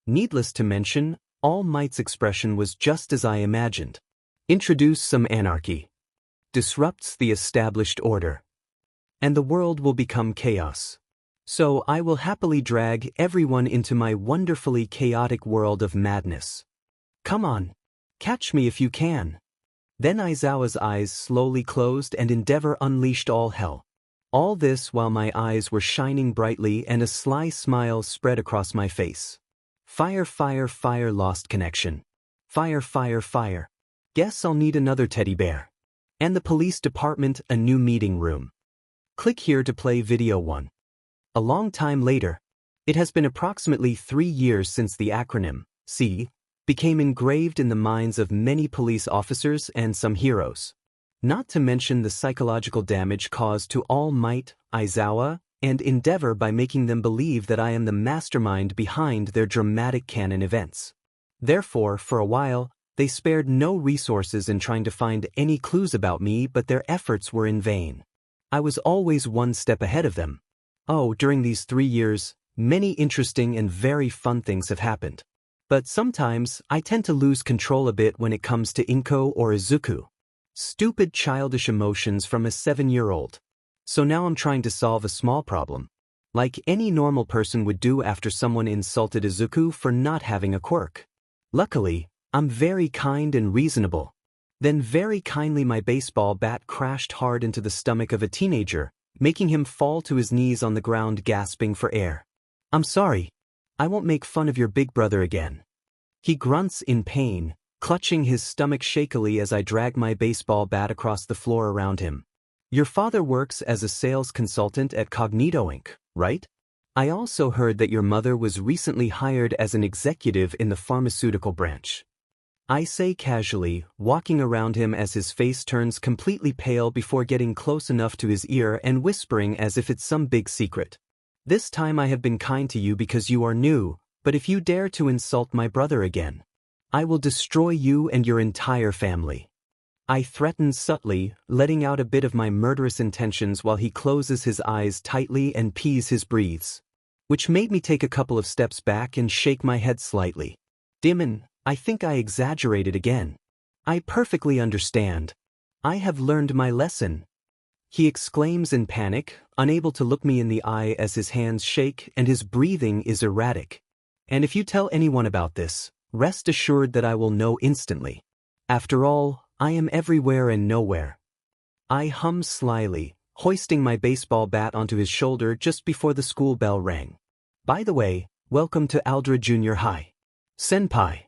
Needless to mention, All Might's expression was just as I imagined. Introduce some anarchy. Disrupts the established order. And the world will become chaos. So I will happily drag everyone into my wonderfully chaotic world of madness. Come on. Catch me if you can. Then Aizawa's eyes slowly closed and Endeavor unleashed all hell. All this while my eyes were shining brightly and a sly smile spread across my face. Fire, fire, fire, lost connection. Fire, fire, fire. Guess I'll need another teddy bear. And the police department a new meeting room. Click here to play video 1. A long time later. It has been approximately 3 years since the acronym, C, became engraved in the minds of many police officers and some heroes. Not to mention the psychological damage caused to All Might, Aizawa, and Endeavor by making them believe that I am the mastermind behind their dramatic canon events. Therefore, for a while, they spared no resources in trying to find any clues about me, but their efforts were in vain. I was always one step ahead of them. Oh, during these 3 years, many interesting and very fun things have happened. But sometimes, I tend to lose control a bit when it comes to Inko or Izuku. Stupid childish emotions from a 7-year-old. So now I'm trying to solve a small problem. Like any normal person would do after someone insulted Izuku for not having a quirk. Luckily, I'm very kind and reasonable. Then very kindly my baseball bat crashed hard into the stomach of a teenager, making him fall to his knees on the ground gasping for air. I'm sorry. I won't make fun of your big brother again. He grunts in pain, clutching his stomach shakily as I drag my baseball bat across the floor around him. Your father works as a sales consultant at Cognito Inc., right? I also heard that your mother was recently hired as an executive in the pharmaceutical branch. I say casually, walking around him as his face turns completely pale before getting close enough to his ear and whispering as if it's some big secret. This time I have been kind to you because you are new, but if you dare to insult my brother again, I will destroy you and your entire family. I threaten subtly, letting out a bit of my murderous intentions while he closes his eyes tightly and pees his breathes, which made me take a couple of steps back and shake my head slightly. Demon, I think I exaggerated again. I perfectly understand. I have learned my lesson. He exclaims in panic, unable to look me in the eye as his hands shake and his breathing is erratic. And if you tell anyone about this, rest assured that I will know instantly. After all, I am everywhere and nowhere. I hum slyly, hoisting my baseball bat onto his shoulder just before the school bell rang. By the way, welcome to Aldra Junior High. Senpai.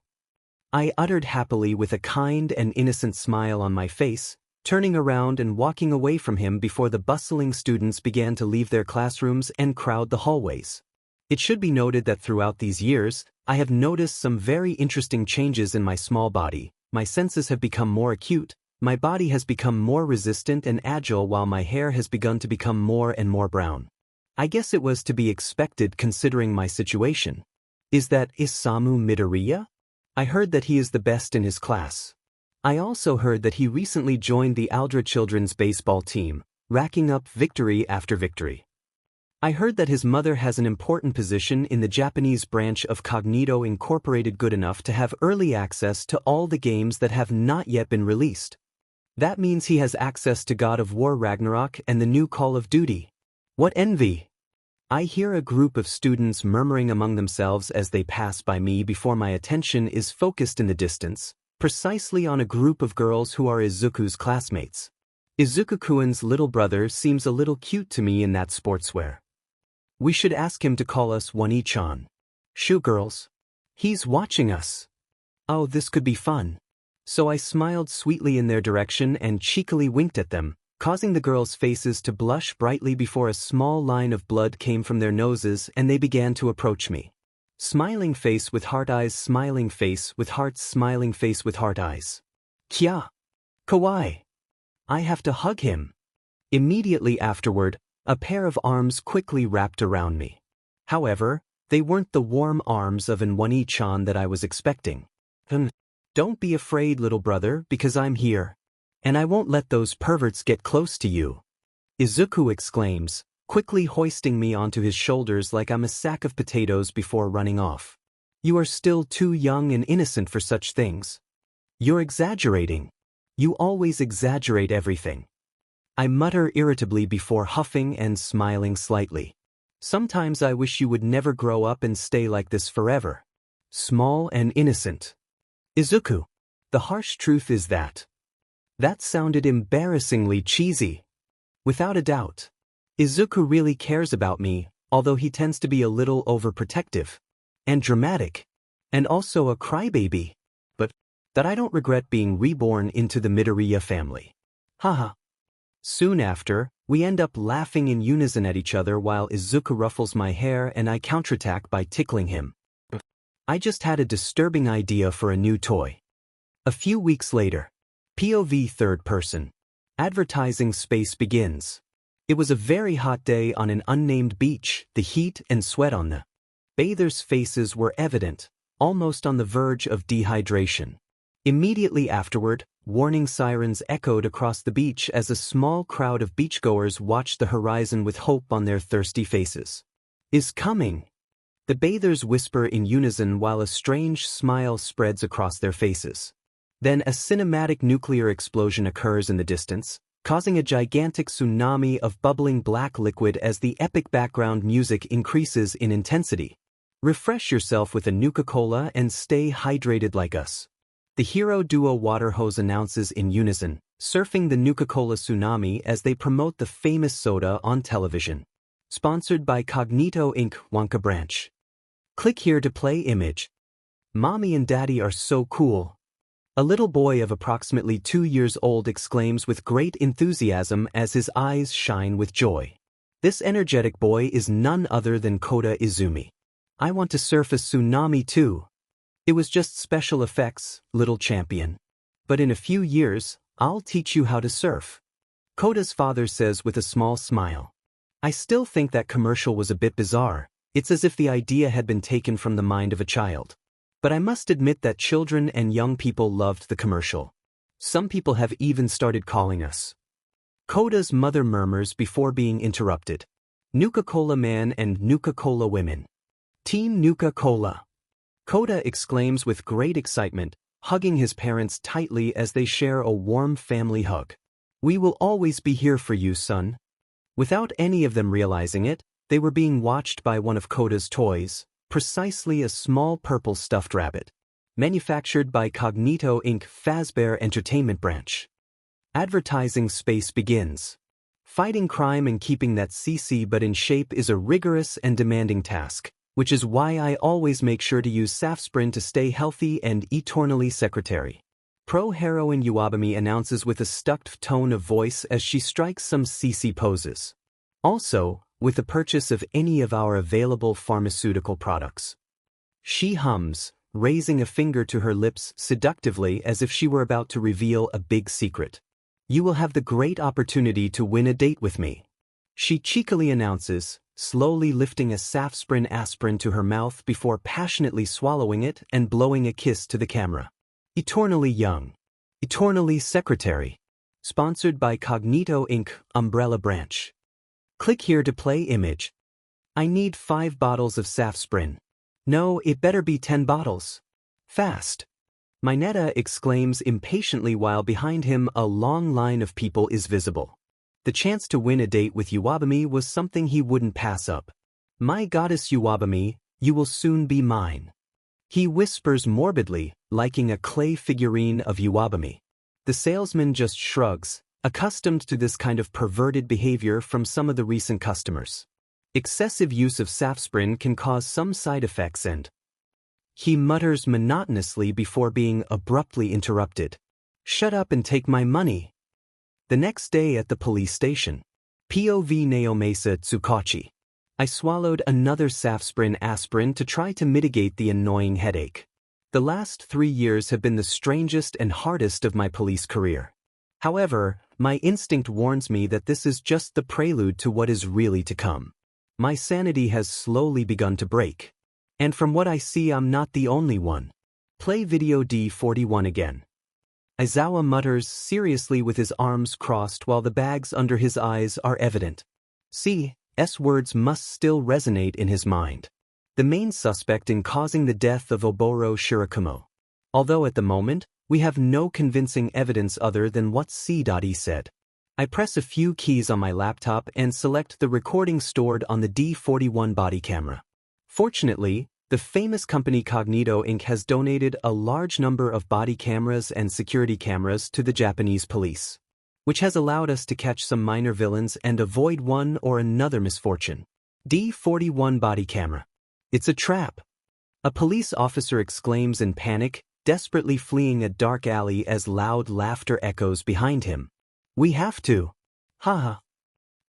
I uttered happily with a kind and innocent smile on my face, turning around and walking away from him before the bustling students began to leave their classrooms and crowd the hallways. It should be noted that throughout these years, I have noticed some very interesting changes in my small body. My senses have become more acute, my body has become more resistant and agile while my hair has begun to become more and more brown. I guess it was to be expected considering my situation. Is that Isamu Midoriya? I heard that he is the best in his class. I also heard that he recently joined the Aldra children's baseball team, racking up victory after victory. I heard that his mother has an important position in the Japanese branch of Cognito Incorporated, good enough to have early access to all the games that have not yet been released. That means he has access to God of War Ragnarok and the new Call of Duty. What envy! I hear a group of students murmuring among themselves as they pass by me before my attention is focused in the distance, precisely on a group of girls who are Izuku's classmates. Izuku-kun's little brother seems a little cute to me in that sportswear. We should ask him to call us Wani-chan. Shoo girls. He's watching us. Oh, this could be fun. So I smiled sweetly in their direction and cheekily winked at them, causing the girls' faces to blush brightly before a small line of blood came from their noses and they began to approach me. Smiling face with heart eyes, smiling face with hearts, smiling face with heart eyes. Kya! Kawaii! I have to hug him. Immediately afterward, a pair of arms quickly wrapped around me. However, they weren't the warm arms of an Wani-chan that I was expecting. Don't be afraid, little brother, because I'm here. And I won't let those perverts get close to you. Izuku exclaims, quickly hoisting me onto his shoulders like I'm a sack of potatoes before running off. You are still too young and innocent for such things. You're exaggerating. You always exaggerate everything. I mutter irritably before huffing and smiling slightly. Sometimes I wish you would never grow up and stay like this forever. Small and innocent. Izuku. The harsh truth is that sounded embarrassingly cheesy. Without a doubt. Izuku really cares about me, although he tends to be a little overprotective. And dramatic. And also a crybaby. But that I don't regret being reborn into the Midoriya family. Haha. Soon after, we end up laughing in unison at each other while Izuku ruffles my hair and I counterattack by tickling him. I just had a disturbing idea for a new toy. A few weeks later. POV third person. Advertising space begins. It was a very hot day on an unnamed beach. The heat and sweat on the bathers' faces were evident, almost on the verge of dehydration. Immediately afterward, warning sirens echoed across the beach as a small crowd of beachgoers watched the horizon with hope on their thirsty faces. "Is coming," the bathers whisper in unison while a strange smile spreads across their faces. Then a cinematic nuclear explosion occurs in the distance, causing a gigantic tsunami of bubbling black liquid as the epic background music increases in intensity. Refresh yourself with a Nuka-Cola and stay hydrated like us. The hero duo Water Hose announces in unison, surfing the Nuka-Cola tsunami as they promote the famous soda on television. Sponsored by Cognito Inc. Wonka Branch. Click here to play image. Mommy and Daddy are so cool. A little boy of approximately 2 years old exclaims with great enthusiasm as his eyes shine with joy. This energetic boy is none other than Kota Izumi. "I want to surf a tsunami too." "It was just special effects, little champion. But in a few years, I'll teach you how to surf," Kota's father says with a small smile. I still think that commercial was a bit bizarre. It's as if the idea had been taken from the mind of a child. But I must admit that children and young people loved the commercial. Some people have even started calling us. Kota's mother murmurs before being interrupted. Nuka-Cola man and Nuka-Cola women. Team Nuka-Cola. Kota exclaims with great excitement, hugging his parents tightly as they share a warm family hug. "We will always be here for you, son." Without any of them realizing it, they were being watched by one of Kota's toys. Precisely a small purple stuffed rabbit. Manufactured by Cognito Inc. Fazbear Entertainment Branch. Advertising space begins. Fighting crime and keeping that CC but in shape is a rigorous and demanding task, which is why I always make sure to use Safsprin to stay healthy and eternally secretary. Pro-heroine Uwabami announces with a stuck tone of voice as she strikes some CC poses. Also, with the purchase of any of our available pharmaceutical products. She hums, raising a finger to her lips seductively as if she were about to reveal a big secret. "You will have the great opportunity to win a date with me," she cheekily announces, slowly lifting a Safsprin aspirin to her mouth before passionately swallowing it and blowing a kiss to the camera. Eternally young. Eternally secretary. Sponsored by Cognito Inc. Umbrella Branch. Click here to play image. "I need 5 bottles of Safsprin. No, it better be 10 bottles. Fast." Mineta exclaims impatiently while behind him a long line of people is visible. The chance to win a date with Uwabami was something he wouldn't pass up. "My goddess Uwabami, you will soon be mine," he whispers morbidly, liking a clay figurine of Uwabami. The salesman just shrugs, accustomed to this kind of perverted behavior from some of the recent customers. Excessive use of Safsprin can cause some side effects and he mutters monotonously before being abruptly interrupted. "Shut up and take my money." The next day at the police station. POV Naomasa Tsukachi. I swallowed another Safsprin aspirin to try to mitigate the annoying headache. The last 3 years have been the strangest and hardest of my police career. However, my instinct warns me that this is just the prelude to what is really to come. My sanity has slowly begun to break. And from what I see, I'm not the only one. Play video D41 again. Aizawa mutters seriously with his arms crossed while the bags under his eyes are evident. S words must still resonate in his mind. The main suspect in causing the death of Oboro Shirakumo. Although at the moment, we have no convincing evidence other than what C.E said. I press a few keys on my laptop and select the recording stored on the D41 body camera. Fortunately, the famous company Cognito Inc. has donated a large number of body cameras and security cameras to the Japanese police, which has allowed us to catch some minor villains and avoid one or another misfortune. D41 body camera. "It's a trap," a police officer exclaims in panic, desperately fleeing a dark alley as loud laughter echoes behind him. "We have to." Haha.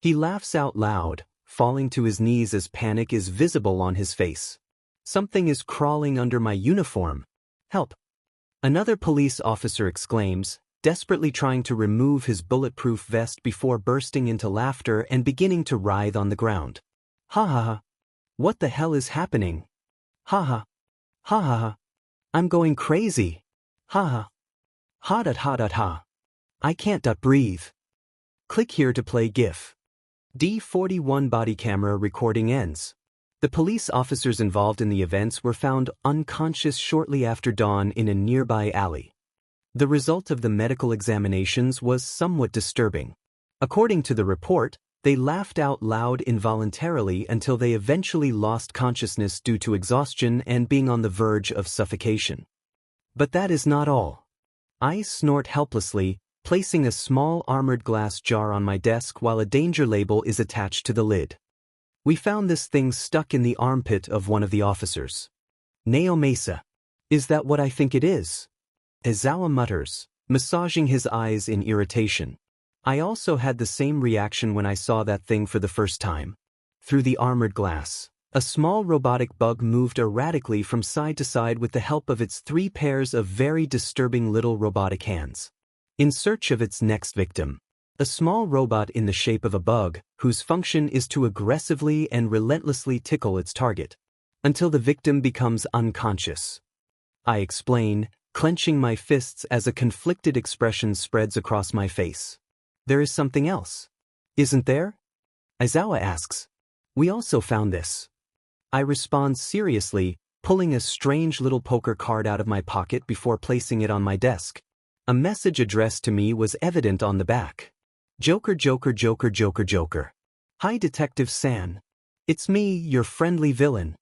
He laughs out loud, falling to his knees as panic is visible on his face. "Something is crawling under my uniform. Help." Another police officer exclaims, desperately trying to remove his bulletproof vest before bursting into laughter and beginning to writhe on the ground. Ha ha ha. What the hell is happening? Ha ha. Ha ha ha. I'm going crazy. Ha ha. Ha da ha da ha. I can't breathe. Click here to play GIF. D41 body camera recording ends. The police officers involved in the events were found unconscious shortly after dawn in a nearby alley. The result of the medical examinations was somewhat disturbing. According to the report, they laughed out loud involuntarily until they eventually lost consciousness due to exhaustion and being on the verge of suffocation. But that is not all. I snort helplessly, placing a small armored glass jar on my desk while a danger label is attached to the lid. We found this thing stuck in the armpit of one of the officers. Neo Mesa. Is that what I think it is? Izawa mutters, massaging his eyes in irritation. I also had the same reaction when I saw that thing for the first time. Through the armored glass, a small robotic bug moved erratically from side to side with the help of its 3 pairs of very disturbing little robotic hands. In search of its next victim. A small robot in the shape of a bug, whose function is to aggressively and relentlessly tickle its target, until the victim becomes unconscious. I explain, clenching my fists as a conflicted expression spreads across my face. There is something else. Isn't there? Izawa asks. We also found this. I respond seriously, pulling a strange little poker card out of my pocket before placing it on my desk. A message addressed to me was evident on the back. Joker, Joker, Joker, Joker, Joker. Hi, Detective San. It's me, your friendly villain.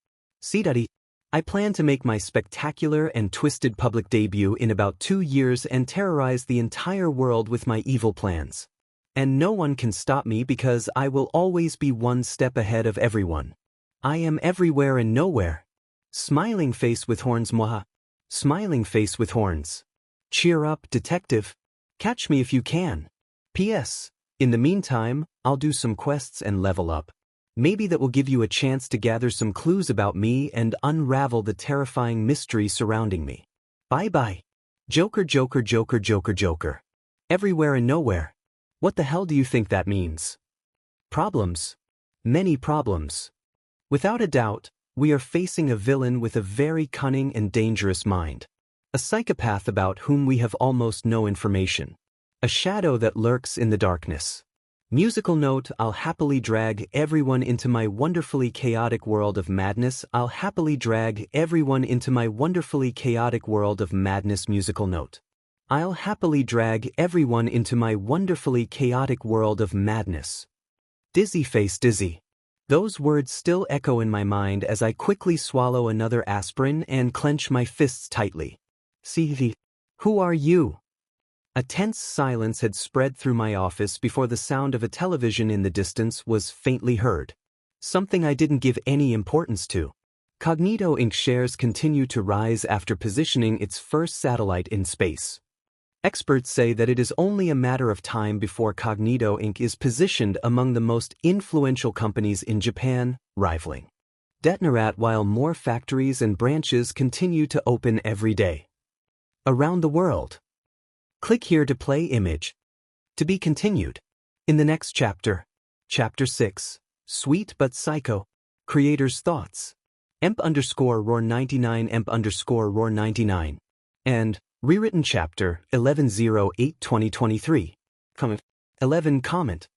Sidari. I plan to make my spectacular and twisted public debut in about 2 years and terrorize the entire world with my evil plans. And no one can stop me because I will always be one step ahead of everyone. I am everywhere and nowhere. Smiling face with horns, mwaha. Smiling face with horns. Cheer up, detective. Catch me if you can. P.S. In the meantime, I'll do some quests and level up. Maybe that will give you a chance to gather some clues about me and unravel the terrifying mystery surrounding me. Bye-bye. Joker, Joker, Joker, Joker, Joker. Everywhere and nowhere. What the hell do you think that means? Problems. Many problems. Without a doubt, we are facing a villain with a very cunning and dangerous mind. A psychopath about whom we have almost no information. A shadow that lurks in the darkness. Musical note, I'll happily drag everyone into my wonderfully chaotic world of madness. I'll happily drag everyone into my wonderfully chaotic world of madness. Musical note. I'll happily drag everyone into my wonderfully chaotic world of madness. Dizzy face, dizzy. Those words still echo in my mind as I quickly swallow another aspirin and clench my fists tightly. See, who are you? A tense silence had spread through my office before the sound of a television in the distance was faintly heard. Something I didn't give any importance to. Cognito Inc. shares continue to rise after positioning its first satellite in space. Experts say that it is only a matter of time before Cognito Inc. is positioned among the most influential companies in Japan, rivaling Detnerat, while more factories and branches continue to open every day. Around the world. Click here to play image. To be continued. In the next chapter. Chapter 6. Sweet but Psycho. Creator's Thoughts. emp_roar99 emp_roar99. And rewritten chapter 11/08/2023. 11 comment.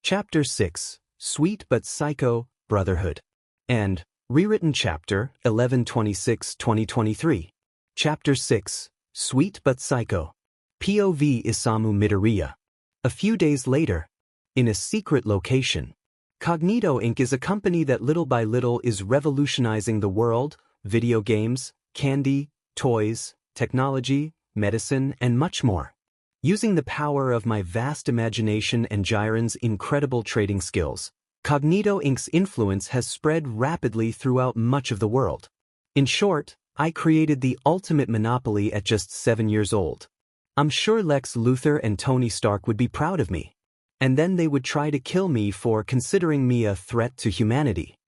Chapter 6. Sweet but Psycho. Brotherhood. And rewritten chapter 11/26/2023. Chapter 6. Sweet but Psycho. POV Isamu Midoriya. A few days later. In a secret location. Cognito Inc. is a company that little by little is revolutionizing the world, video games, candy, toys, technology, medicine, and much more. Using the power of my vast imagination and Jiren's incredible trading skills, Cognito Inc.'s influence has spread rapidly throughout much of the world. In short, I created the ultimate monopoly at just 7 years old. I'm sure Lex Luthor and Tony Stark would be proud of me. And then they would try to kill me for considering me a threat to humanity.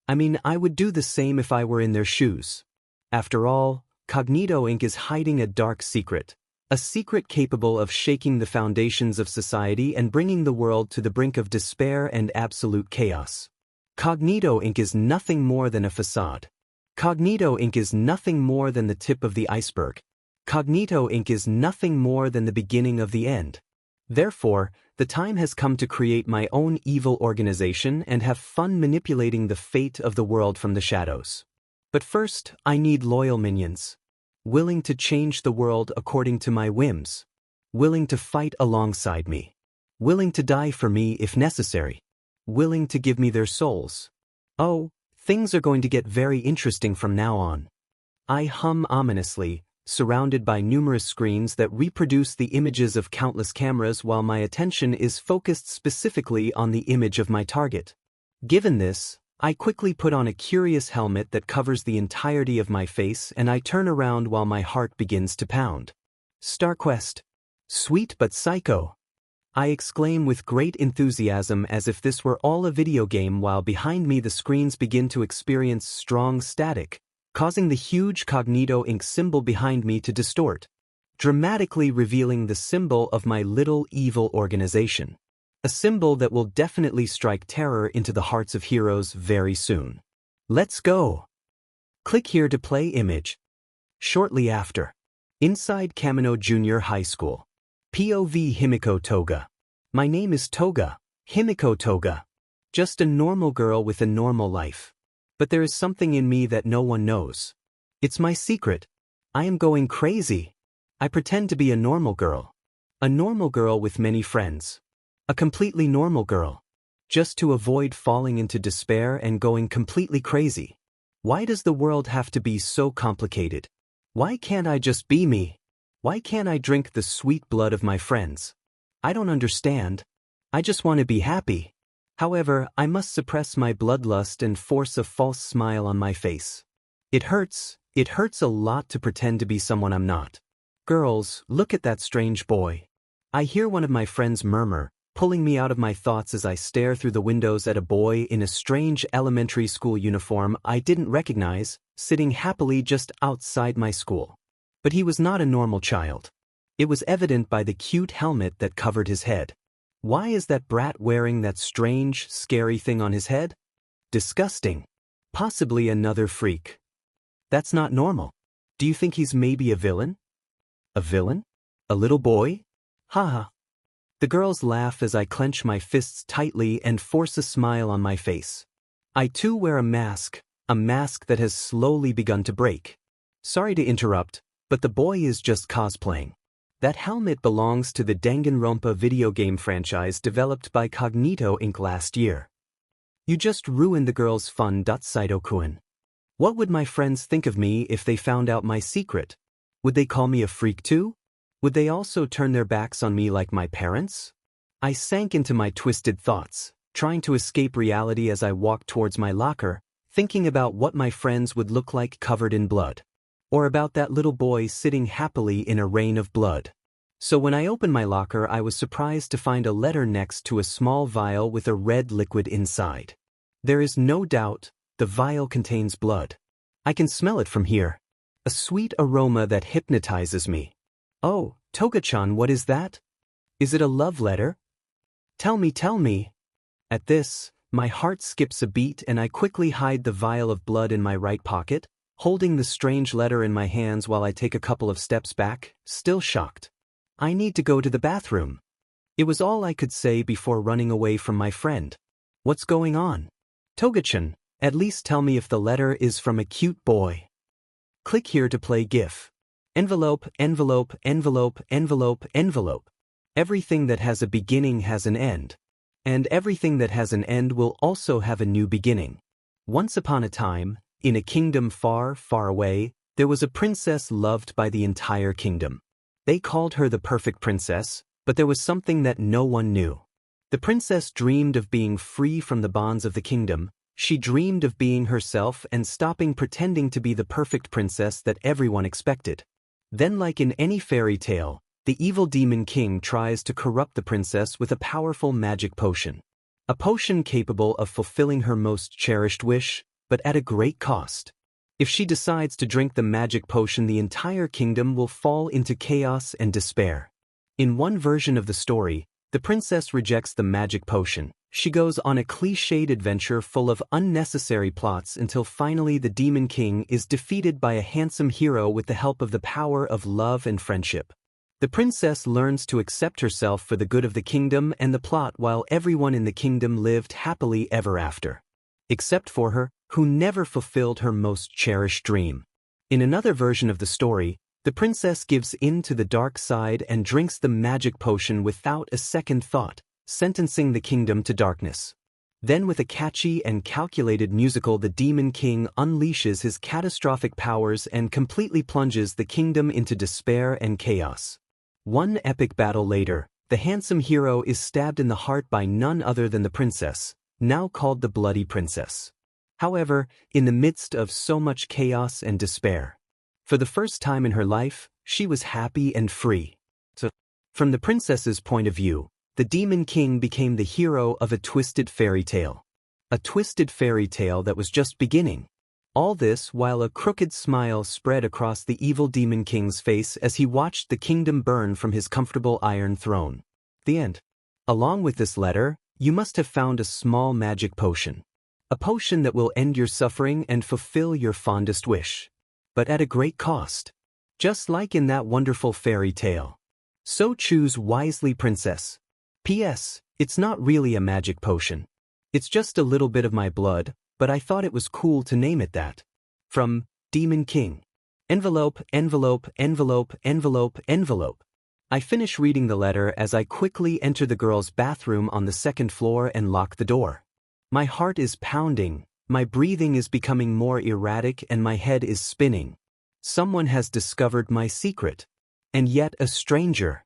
I mean, I would do the same if I were in their shoes. After all, Cognito Inc. is hiding a dark secret, A secret capable of shaking the foundations of society and bringing the world to the brink of despair and absolute chaos. Cognito Inc. is nothing more than a facade. Cognito Inc. is nothing more than the tip of the iceberg. Cognito Inc. is nothing more than the beginning of the end. Therefore, the time has come to create my own evil organization and have fun manipulating the fate of the world from the shadows. But first, I need loyal minions. Willing to change the world according to my whims. Willing to fight alongside me. Willing to die for me if necessary. Willing to give me their souls. Oh, things are going to get very interesting from now on. I hum ominously, surrounded by numerous screens that reproduce the images of countless cameras while my attention is focused specifically on the image of my target. Given this, I quickly put on a curious helmet that covers the entirety of my face and I turn around while my heart begins to pound. StarQuest. Sweet but psycho. I exclaim with great enthusiasm as if this were all a video game while behind me the screens begin to experience strong static, causing the huge Cognito Inc. symbol behind me to distort, dramatically revealing the symbol of my little evil organization. A symbol that will definitely strike terror into the hearts of heroes very soon. Let's go! Click here to play image. Shortly after. Inside Kamino Junior High School. POV Himiko Toga. My name is Toga, Himiko Toga. Just a normal girl with a normal life. But there is something in me that no one knows. It's my secret. I am going crazy. I pretend to be a normal girl. A normal girl with many friends. A completely normal girl. Just to avoid falling into despair and going completely crazy. Why does the world have to be so complicated? Why can't I just be me? Why can't I drink the sweet blood of my friends? I don't understand. I just want to be happy. However, I must suppress my bloodlust and force a false smile on my face. It hurts a lot to pretend to be someone I'm not. Girls, look at that strange boy. I hear one of my friends murmur, pulling me out of my thoughts as I stare through the windows at a boy in a strange elementary school uniform I didn't recognize, sitting happily just outside my school. But he was not a normal child. It was evident by the cute helmet that covered his head. Why is that brat wearing that strange, scary thing on his head? Disgusting. Possibly another freak. That's not normal. Do you think he's maybe a villain? A villain? A little boy? Haha. The girls laugh as I clench my fists tightly and force a smile on my face. I too wear a mask that has slowly begun to break. Sorry to interrupt, but the boy is just cosplaying. That helmet belongs to the Danganronpa video game franchise developed by Cognito Inc. last year. You just ruined the girls' fun. Saito-kun. What would my friends think of me if they found out my secret? Would they call me a freak too? Would they also turn their backs on me like my parents? I sank into my twisted thoughts, trying to escape reality as I walked towards my locker, thinking about what my friends would look like covered in blood. Or about that little boy sitting happily in a rain of blood. So when I opened my locker, I was surprised to find a letter next to a small vial with a red liquid inside. There is no doubt, the vial contains blood. I can smell it from here. A sweet aroma that hypnotizes me. Oh, Toga-chan, what is that? Is it a love letter? Tell me. At this, my heart skips a beat and I quickly hide the vial of blood in my right pocket, holding the strange letter in my hands while I take a couple of steps back, still shocked. I need to go to the bathroom. It was all I could say before running away from my friend. What's going on? Toga-chan, at least tell me if the letter is from a cute boy. Click here to play GIF. Envelope. Everything that has a beginning has an end. And everything that has an end will also have a new beginning. Once upon a time, in a kingdom far, far away, there was a princess loved by the entire kingdom. They called her the perfect princess, but there was something that no one knew. The princess dreamed of being free from the bonds of the kingdom. She dreamed of being herself and stopping pretending to be the perfect princess that everyone expected. Then, like in any fairy tale, the evil demon king tries to corrupt the princess with a powerful magic potion. A potion capable of fulfilling her most cherished wish, but at a great cost. If she decides to drink the magic potion, the entire kingdom will fall into chaos and despair. In one version of the story, the princess rejects the magic potion. She goes on a cliched adventure full of unnecessary plots until finally the Demon King is defeated by a handsome hero with the help of the power of love and friendship. The princess learns to accept herself for the good of the kingdom and the plot, while everyone in the kingdom lived happily ever after. Except for her, who never fulfilled her most cherished dream. In another version of the story, the princess gives in to the dark side and drinks the magic potion without a second thought, sentencing the kingdom to darkness. Then with a catchy and calculated musical, the Demon King unleashes his catastrophic powers and completely plunges the kingdom into despair and chaos. One epic battle later, the handsome hero is stabbed in the heart by none other than the princess, now called the Bloody Princess. However, in the midst of so much chaos and despair, for the first time in her life, she was happy and free. So, from the princess's point of view, the Demon King became the hero of a twisted fairy tale. A twisted fairy tale that was just beginning. All this while a crooked smile spread across the evil Demon King's face as he watched the kingdom burn from his comfortable iron throne. The end. Along with this letter, you must have found a small magic potion. A potion that will end your suffering and fulfill your fondest wish. But at a great cost. Just like in that wonderful fairy tale. So choose wisely, princess. P.S. It's not really a magic potion. It's just a little bit of my blood, but I thought it was cool to name it that. From Demon King. Envelope, envelope, envelope, envelope, envelope. I finish reading the letter as I quickly enter the girl's bathroom on the second floor and lock the door. My heart is pounding, my breathing is becoming more erratic, and my head is spinning. Someone has discovered my secret. And yet a stranger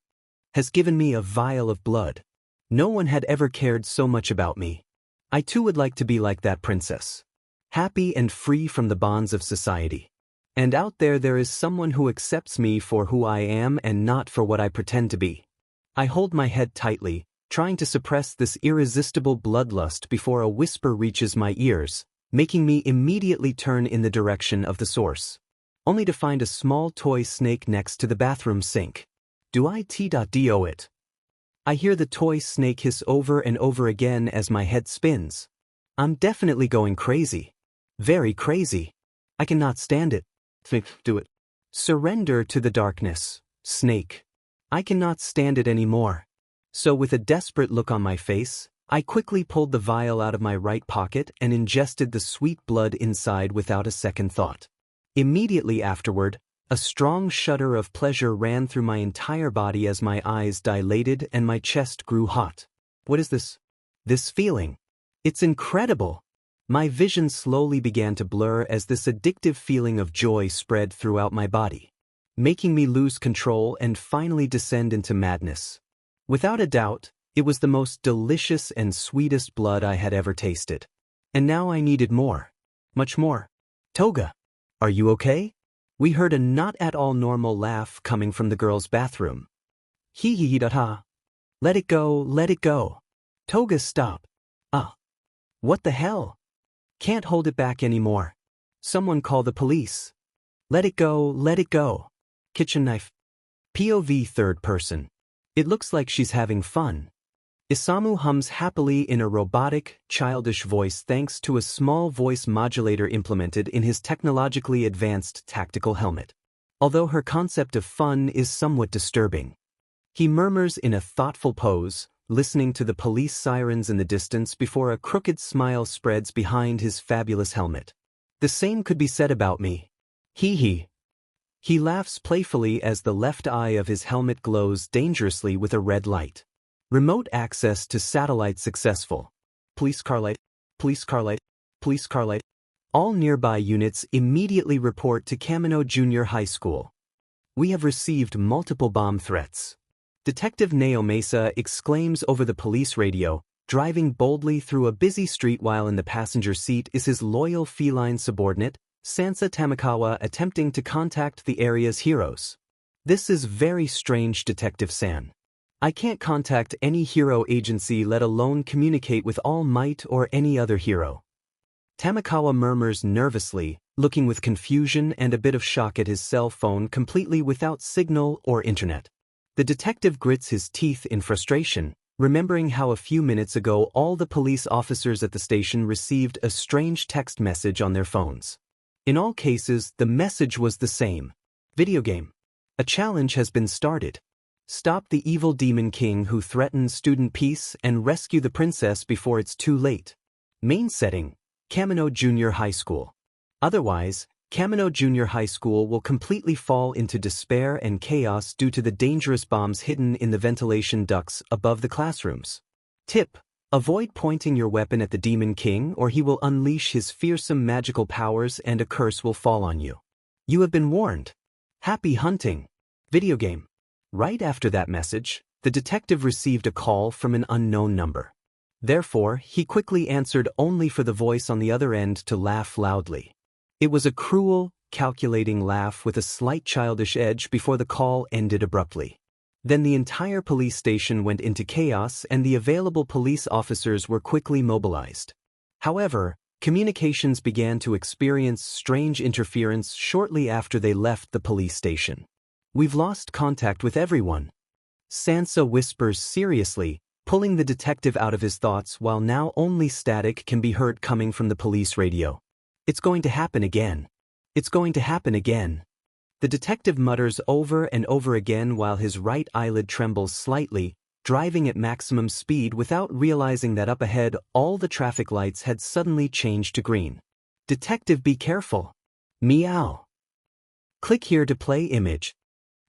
has given me a vial of blood. No one had ever cared so much about me. I too would like to be like that princess. Happy and free from the bonds of society. And out there is someone who accepts me for who I am and not for what I pretend to be. I hold my head tightly, trying to suppress this irresistible bloodlust before a whisper reaches my ears, making me immediately turn in the direction of the source. Only to find a small toy snake next to the bathroom sink. Do I do it? I hear the toy snake hiss over and over again as my head spins. I'm definitely going crazy. Very crazy. I cannot stand it. Do it. Surrender to the darkness, snake. I cannot stand it anymore. So with a desperate look on my face, I quickly pulled the vial out of my right pocket and ingested the sweet blood inside without a second thought. Immediately afterward, a strong shudder of pleasure ran through my entire body as my eyes dilated and my chest grew hot. What is this? This feeling? It's incredible! My vision slowly began to blur as this addictive feeling of joy spread throughout my body, making me lose control and finally descend into madness. Without a doubt, it was the most delicious and sweetest blood I had ever tasted. And now I needed more. Much more. Toga, are you okay? We heard a not at all normal laugh coming from the girl's bathroom. Hee hee da ha. Let it go, let it go. Toga, stop. What the hell? Can't hold it back anymore. Someone call the police. Let it go, let it go. Kitchen knife. POV third person. It looks like she's having fun. Isamu hums happily in a robotic, childish voice thanks to a small voice modulator implemented in his technologically advanced tactical helmet. Although her concept of fun is somewhat disturbing. He murmurs in a thoughtful pose, listening to the police sirens in the distance before a crooked smile spreads behind his fabulous helmet. The same could be said about me. Hee hee. He laughs playfully as the left eye of his helmet glows dangerously with a red light. Remote access to satellite successful. Police car light, police car light, police car light. All nearby units immediately report to Kamino Junior High School. We have received multiple bomb threats. Detective Neo Mesa exclaims over the police radio, driving boldly through a busy street while in the passenger seat is his loyal feline subordinate, Sansa Tamakawa, attempting to contact the area's heroes. This is very strange, Detective San. I can't contact any hero agency, let alone communicate with All Might or any other hero. Tamakawa murmurs nervously, looking with confusion and a bit of shock at his cell phone completely without signal or internet. The detective grits his teeth in frustration, remembering how a few minutes ago all the police officers at the station received a strange text message on their phones. In all cases, the message was the same. Video game. A challenge has been started. Stop the evil demon king who threatens student peace and rescue the princess before it's too late. Main setting: Kamino Junior High School. Otherwise, Kamino Junior High School will completely fall into despair and chaos due to the dangerous bombs hidden in the ventilation ducts above the classrooms. Tip: avoid pointing your weapon at the Demon King or he will unleash his fearsome magical powers and a curse will fall on you. You have been warned. Happy hunting. Video game. Right after that message, the detective received a call from an unknown number. Therefore, he quickly answered only for the voice on the other end to laugh loudly. It was a cruel, calculating laugh with a slight childish edge before the call ended abruptly. Then the entire police station went into chaos and the available police officers were quickly mobilized. However, communications began to experience strange interference shortly after they left the police station. We've lost contact with everyone. Sansa whispers seriously, pulling the detective out of his thoughts while now only static can be heard coming from the police radio. It's going to happen again. It's going to happen again. The detective mutters over and over again while his right eyelid trembles slightly, driving at maximum speed without realizing that up ahead all the traffic lights had suddenly changed to green. Detective, be careful. Meow. Click here to play image.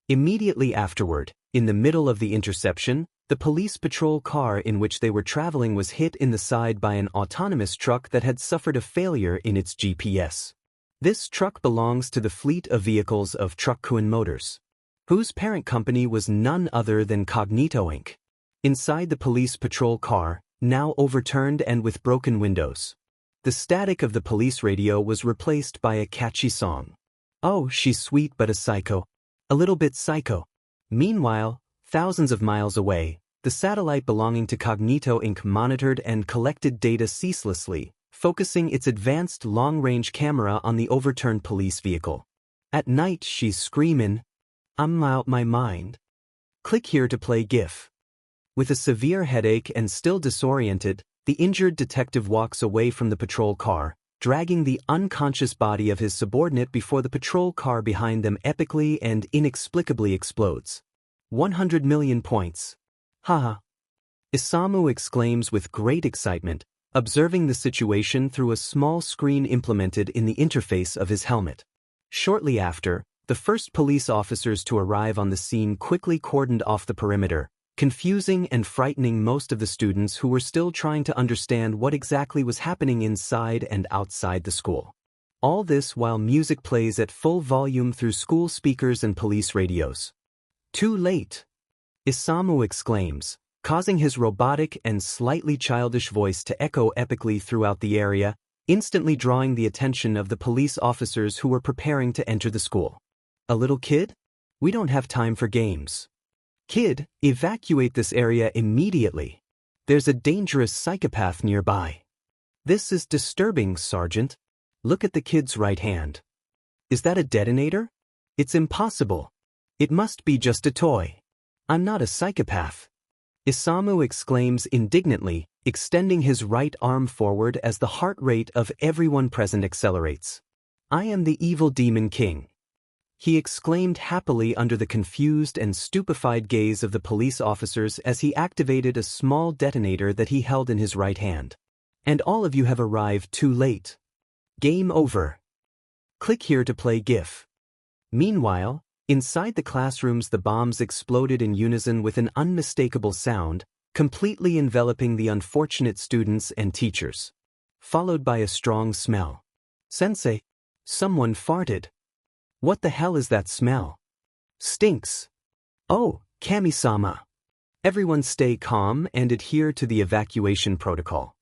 Immediately afterward, in the middle of the interception, the police patrol car in which they were traveling was hit in the side by an autonomous truck that had suffered a failure in its GPS. This truck belongs to the fleet of vehicles of Truckkuin Motors, whose parent company was none other than Cognito Inc. Inside the police patrol car, now overturned and with broken windows, the static of the police radio was replaced by a catchy song. Oh, she's sweet but a psycho. A little bit psycho. Meanwhile, thousands of miles away, the satellite belonging to Cognito Inc. monitored and collected data ceaselessly, focusing its advanced long-range camera on the overturned police vehicle. At night she's screamin', "I'm out my mind." Click here to play GIF. With a severe headache and still disoriented, the injured detective walks away from the patrol car, dragging the unconscious body of his subordinate before the patrol car behind them epically and inexplicably explodes. 100 million points. Haha. Isamu exclaims with great excitement, observing the situation through a small screen implemented in the interface of his helmet. Shortly after, the first police officers to arrive on the scene quickly cordoned off the perimeter, confusing and frightening most of the students who were still trying to understand what exactly was happening inside and outside the school. All this while music plays at full volume through school speakers and police radios. Too late! Isamu exclaims, causing his robotic and slightly childish voice to echo epically throughout the area, instantly drawing the attention of the police officers who were preparing to enter the school. A little kid? We don't have time for games. Kid, evacuate this area immediately. There's a dangerous psychopath nearby. This is disturbing, Sergeant. Look at the kid's right hand. Is that a detonator? It's impossible. It must be just a toy. I'm not a psychopath. Isamu exclaims indignantly, extending his right arm forward as the heart rate of everyone present accelerates. I am the evil demon king. He exclaimed happily under the confused and stupefied gaze of the police officers as he activated a small detonator that he held in his right hand. And all of you have arrived too late. Game over. Click here to play GIF. Meanwhile, inside the classrooms the bombs exploded in unison with an unmistakable sound, completely enveloping the unfortunate students and teachers. Followed by a strong smell. Sensei, someone farted. What the hell is that smell? Stinks. Oh, Kami-sama. Everyone stay calm and adhere to the evacuation protocol.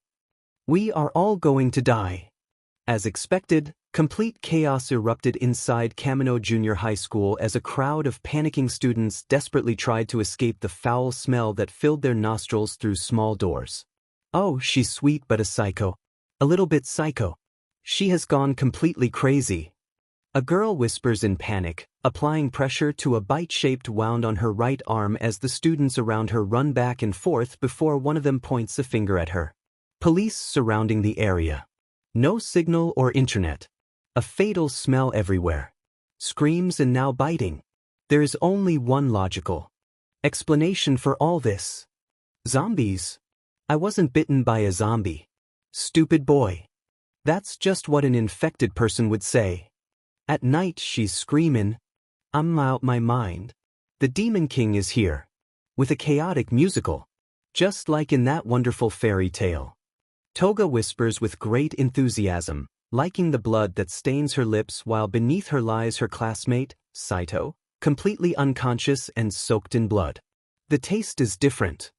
We are all going to die. As expected, complete chaos erupted inside Kamino Junior High School as a crowd of panicking students desperately tried to escape the foul smell that filled their nostrils through small doors. Oh, she's sweet but a psycho. A little bit psycho. She has gone completely crazy. A girl whispers in panic, applying pressure to a bite-shaped wound on her right arm as the students around her run back and forth before one of them points a finger at her. Police surrounding the area. No signal or internet. A fatal smell everywhere. Screams and now biting. There is only one logical explanation for all this. Zombies. I wasn't bitten by a zombie. Stupid boy. That's just what an infected person would say. At night she's screamin', "I'm out my mind. The Demon King is here." With a chaotic musical. Just like in that wonderful fairy tale. Toga whispers with great enthusiasm, liking the blood that stains her lips while beneath her lies her classmate, Saito, completely unconscious and soaked in blood. The taste is different.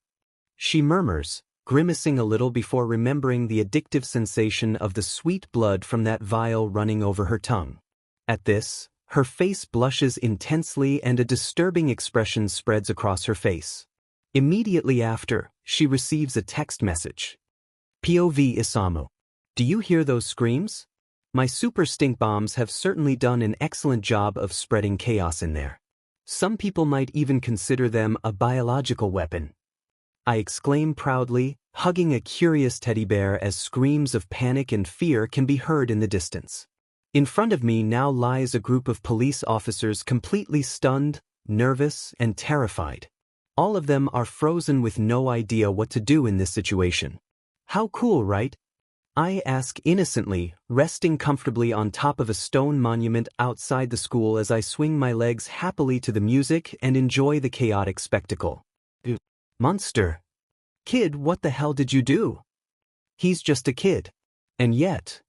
She murmurs, grimacing a little before remembering the addictive sensation of the sweet blood from that vial running over her tongue. At this, her face blushes intensely and a disturbing expression spreads across her face. Immediately after, she receives a text message. POV Isamu. Do you hear those screams? My super stink bombs have certainly done an excellent job of spreading chaos in there. Some people might even consider them a biological weapon. I exclaim proudly, hugging a curious teddy bear as screams of panic and fear can be heard in the distance. In front of me now lies a group of police officers completely stunned, nervous, and terrified. All of them are frozen with no idea what to do in this situation. How cool, right? I ask innocently, resting comfortably on top of a stone monument outside the school as I swing my legs happily to the music and enjoy the chaotic spectacle. Monster. Kid, what the hell did you do? He's just a kid. And yet,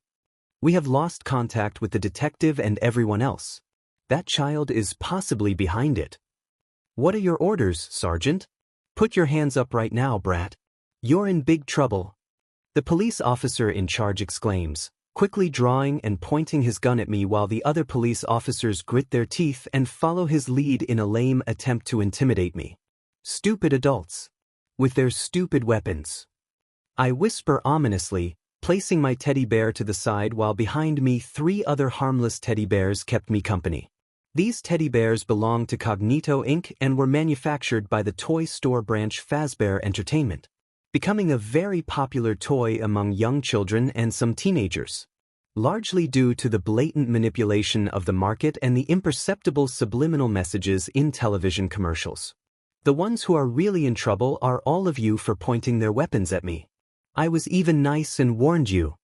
we have lost contact with the detective and everyone else. That child is possibly behind it. What are your orders, Sergeant? Put your hands up right now, brat. You're in big trouble. The police officer in charge exclaims, quickly drawing and pointing his gun at me while the other police officers grit their teeth and follow his lead in a lame attempt to intimidate me. Stupid adults. With their stupid weapons. I whisper ominously, placing my teddy bear to the side while behind me 3 other harmless teddy bears kept me company. These teddy bears belong to Cognito Inc. and were manufactured by the toy store branch Fazbear Entertainment, becoming a very popular toy among young children and some teenagers, largely due to the blatant manipulation of the market and the imperceptible subliminal messages in television commercials. The ones who are really in trouble are all of you for pointing their weapons at me. I was even nice and warned you.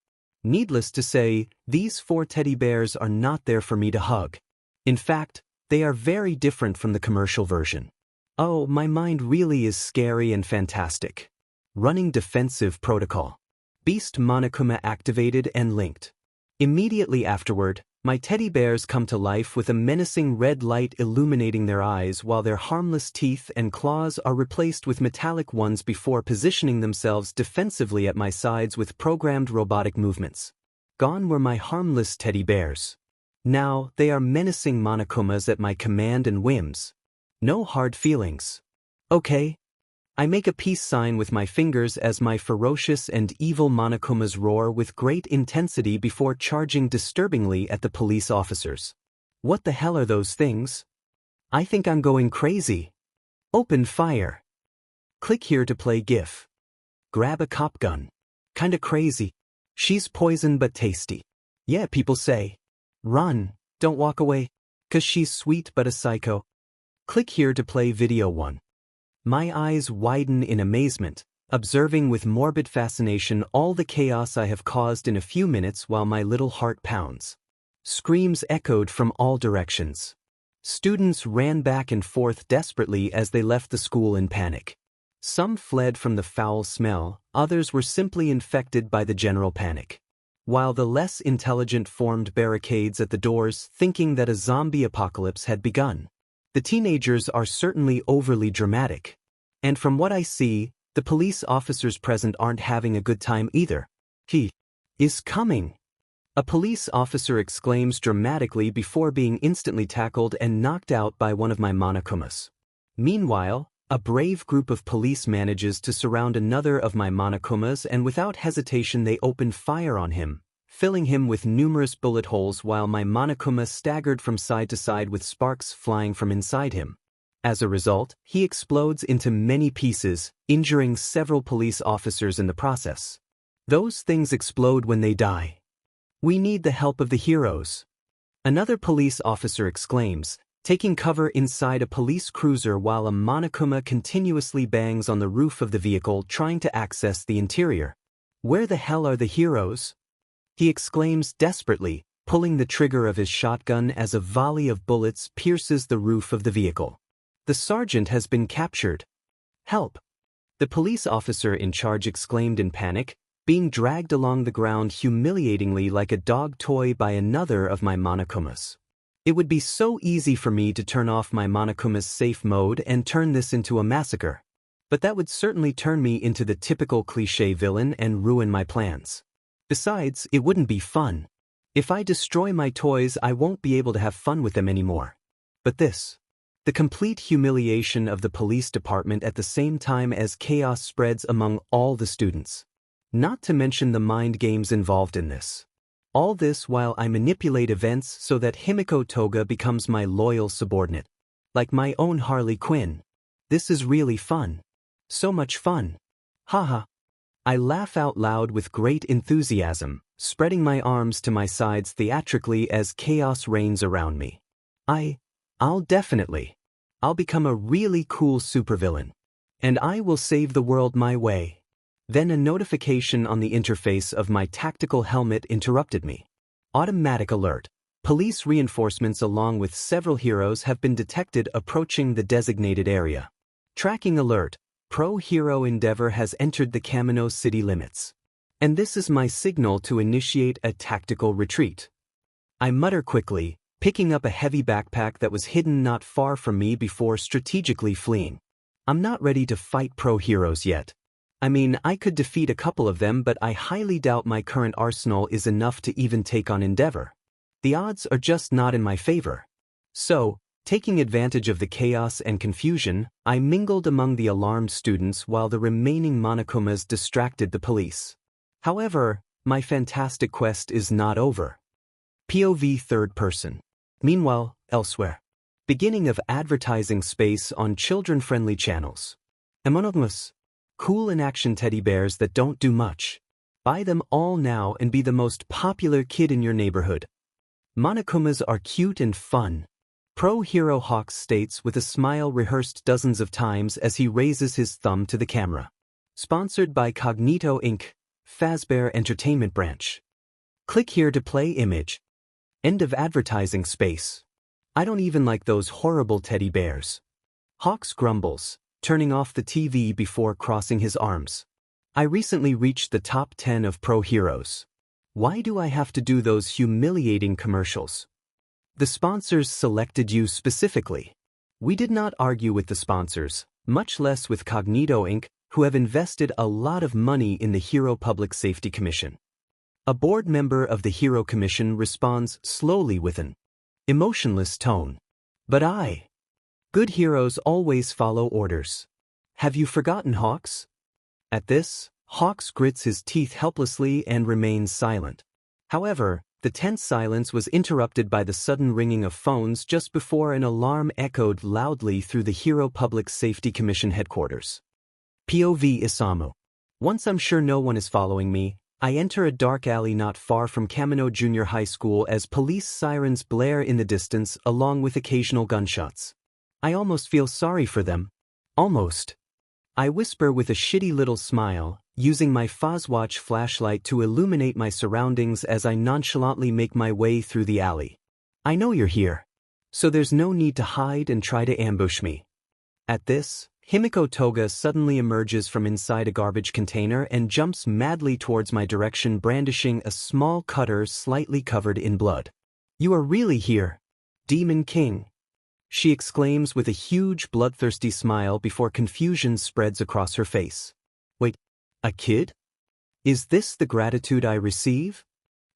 Needless to say, these 4 teddy bears are not there for me to hug. In fact, they are very different from the commercial version. Oh, my mind really is scary and fantastic. Running defensive protocol. Beast Monokuma activated and linked. Immediately afterward, my teddy bears come to life with a menacing red light illuminating their eyes while their harmless teeth and claws are replaced with metallic ones before positioning themselves defensively at my sides with programmed robotic movements. Gone were my harmless teddy bears. Now, they are menacing Monokumas at my command and whims. No hard feelings. Okay. I make a peace sign with my fingers as my ferocious and evil Monokumas roar with great intensity before charging disturbingly at the police officers. What the hell are those things? I think I'm going crazy. Open fire. Click here to play GIF. Grab a cop gun. Kinda crazy. She's poison but tasty. Yeah, people say. Run, don't walk away. 'Cause she's sweet but a psycho. Click here to play video 1. My eyes widen in amazement, observing with morbid fascination all the chaos I have caused in a few minutes while my little heart pounds. Screams echoed from all directions. Students ran back and forth desperately as they left the school in panic. Some fled from the foul smell, others were simply infected by the general panic. While the less intelligent formed barricades at the doors thinking that a zombie apocalypse had begun. The teenagers are certainly overly dramatic. And from what I see, the police officers present aren't having a good time either. He is coming. A police officer exclaims dramatically before being instantly tackled and knocked out by one of my Monokumas. Meanwhile, a brave group of police manages to surround another of my Monokumas and without hesitation they open fire on him, filling him with numerous bullet holes while my Monokuma staggered from side to side with sparks flying from inside him. As a result, he explodes into many pieces, injuring several police officers in the process. Those things explode when they die. We need the help of the heroes. Another police officer exclaims, taking cover inside a police cruiser while a Monokuma continuously bangs on the roof of the vehicle trying to access the interior. Where the hell are the heroes? He exclaims desperately, pulling the trigger of his shotgun as a volley of bullets pierces the roof of the vehicle. The sergeant has been captured. Help! The police officer in charge exclaimed in panic, being dragged along the ground humiliatingly like a dog toy by another of my Monokumas. It would be so easy for me to turn off my Monokuma's safe mode and turn this into a massacre. But that would certainly turn me into the typical cliché villain and ruin my plans. Besides, it wouldn't be fun. If I destroy my toys, I won't be able to have fun with them anymore. But this. The complete humiliation of the police department at the same time as chaos spreads among all the students. Not to mention the mind games involved in this. All this while I manipulate events so that Himiko Toga becomes my loyal subordinate. Like my own Harley Quinn. This is really fun. So much fun. Haha. I laugh out loud with great enthusiasm, spreading my arms to my sides theatrically as chaos reigns around me. I'll become a really cool supervillain. And I will save the world my way. Then a notification on the interface of my tactical helmet interrupted me. Automatic alert. Police reinforcements along with several heroes have been detected approaching the designated area. Tracking alert. Pro-hero Endeavor has entered the Kamino city limits. And this is my signal to initiate a tactical retreat. I mutter quickly, picking up a heavy backpack that was hidden not far from me before strategically fleeing. I'm not ready to fight pro-heroes yet. I mean, I could defeat a couple of them, but I highly doubt my current arsenal is enough to even take on Endeavor. The odds are just not in my favor. So, taking advantage of the chaos and confusion, I mingled among the alarmed students while the remaining Monokumas distracted the police. However, my fantastic quest is not over. POV third person. Meanwhile, elsewhere. Beginning of advertising space on children-friendly channels. Monokumas. Cool in-action teddy bears that don't do much. Buy them all now and be the most popular kid in your neighborhood. Monokumas are cute and fun. Pro-hero Hawks states with a smile rehearsed dozens of times as he raises his thumb to the camera. Sponsored by Cognito Inc., Fazbear Entertainment Branch. Click here to play image. End of advertising space. I don't even like those horrible teddy bears. Hawks grumbles, turning off the TV before crossing his arms. I recently reached the top 10 of pro heroes. Why do I have to do those humiliating commercials? The sponsors selected you specifically. We did not argue with the sponsors, much less with Cognito Inc., who have invested a lot of money in the Hero Public Safety Commission. A board member of the Hero Commission responds slowly with an emotionless tone. But good heroes always follow orders. Have you forgotten Hawks? At this, Hawks grits his teeth helplessly and remains silent. However, the tense silence was interrupted by the sudden ringing of phones just before an alarm echoed loudly through the Hero Public Safety Commission headquarters. POV Isamu. Once I'm sure no one is following me, I enter a dark alley not far from Kamino Junior High School as police sirens blare in the distance along with occasional gunshots. I almost feel sorry for them. Almost. I whisper with a shitty little smile, using my Fazwatch flashlight to illuminate my surroundings as I nonchalantly make my way through the alley. I know you're here. So there's no need to hide and try to ambush me. At this, Himiko Toga suddenly emerges from inside a garbage container and jumps madly towards my direction brandishing a small cutter slightly covered in blood. You are really here, Demon King. She exclaims with a huge bloodthirsty smile before confusion spreads across her face. Wait, a kid? Is this the gratitude I receive?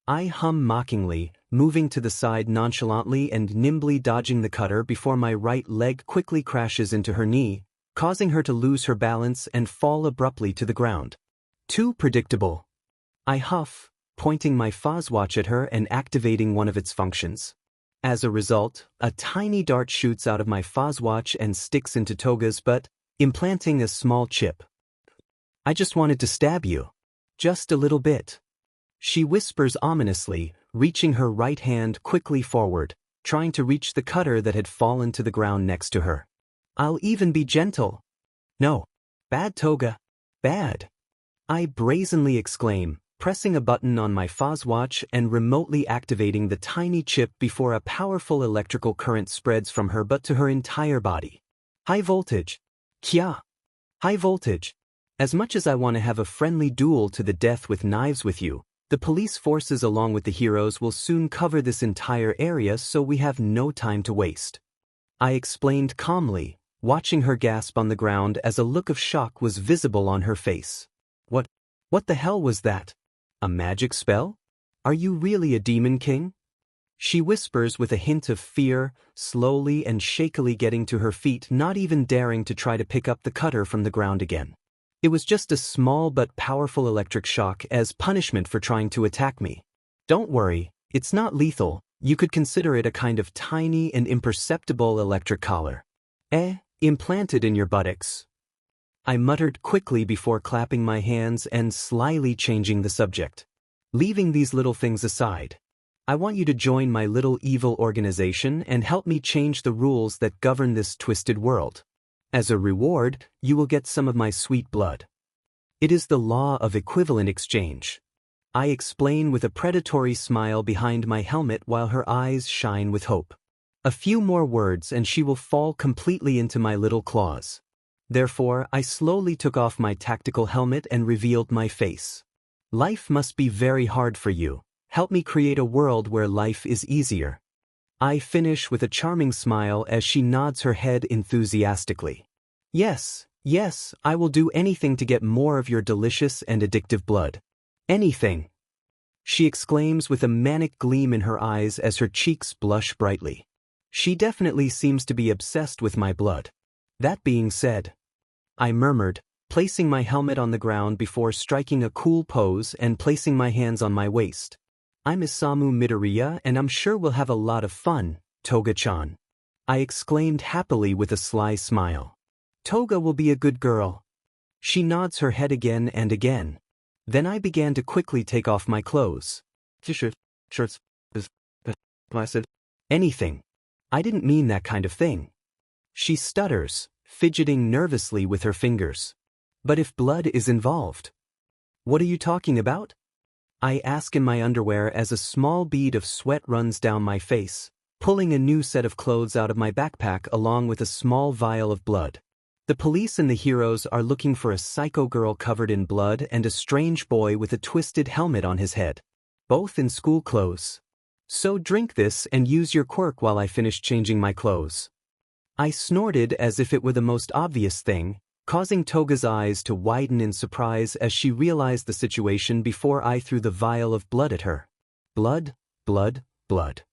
I hum mockingly, moving to the side nonchalantly and nimbly dodging the cutter before my right leg quickly crashes into her knee, causing her to lose her balance and fall abruptly to the ground. Too predictable. I huff, pointing my Fozwatch at her and activating one of its functions. As a result, a tiny dart shoots out of my Fozwatch and sticks into Toga's butt, implanting a small chip. "I just wanted to stab you. Just a little bit," she whispers ominously, reaching her right hand quickly forward, trying to reach the cutter that had fallen to the ground next to her. "I'll even be gentle." "No. Bad, Toga. Bad," I brazenly exclaim, pressing a button on my Fozwatch and remotely activating the tiny chip before a powerful electrical current spreads from her butt to her entire body. High voltage. Kya. High voltage. As much as I want to have a friendly duel to the death with knives with you, the police forces along with the heroes will soon cover this entire area, so we have no time to waste. I explained calmly, watching her gasp on the ground as a look of shock was visible on her face. What the hell was that? A magic spell? Are you really a demon king?" She whispers with a hint of fear, slowly and shakily getting to her feet, not even daring to try to pick up the cutter from the ground again. "It was just a small but powerful electric shock as punishment for trying to attack me. Don't worry, it's not lethal. You could consider it a kind of tiny and imperceptible electric collar. Implanted in your buttocks." I muttered quickly before clapping my hands and slyly changing the subject. "Leaving these little things aside, I want you to join my little evil organization and help me change the rules that govern this twisted world. As a reward, you will get some of my sweet blood. It is the law of equivalent exchange," I explain with a predatory smile behind my helmet while her eyes shine with hope. A few more words and she will fall completely into my little claws. Therefore, I slowly took off my tactical helmet and revealed my face. "Life must be very hard for you. Help me create a world where life is easier." I finish with a charming smile as she nods her head enthusiastically. Yes, I will do anything to get more of your delicious and addictive blood. Anything," she exclaims with a manic gleam in her eyes as her cheeks blush brightly. She definitely seems to be obsessed with my blood. "That being said," I murmured, placing my helmet on the ground before striking a cool pose and placing my hands on my waist. "I'm Isamu Midoriya and I'm sure we'll have a lot of fun, Toga-chan," I exclaimed happily with a sly smile. "Toga will be a good girl." She nods her head again and again. Then I began to quickly take off my clothes. "T-shirt, shirts, I said, anything. I didn't mean that kind of thing." She stutters, fidgeting nervously with her fingers. "But if blood is involved?" "What are you talking about?" I ask in my underwear as a small bead of sweat runs down my face, pulling a new set of clothes out of my backpack along with a small vial of blood. The police and the heroes are looking for a psycho girl covered in blood and a strange boy with a twisted helmet on his head, both in school clothes. So drink this and use your quirk while I finish changing my clothes. I snorted as if it were the most obvious thing, causing Toga's eyes to widen in surprise as she realized the situation before I threw the vial of blood at her. "Blood, blood, blood,"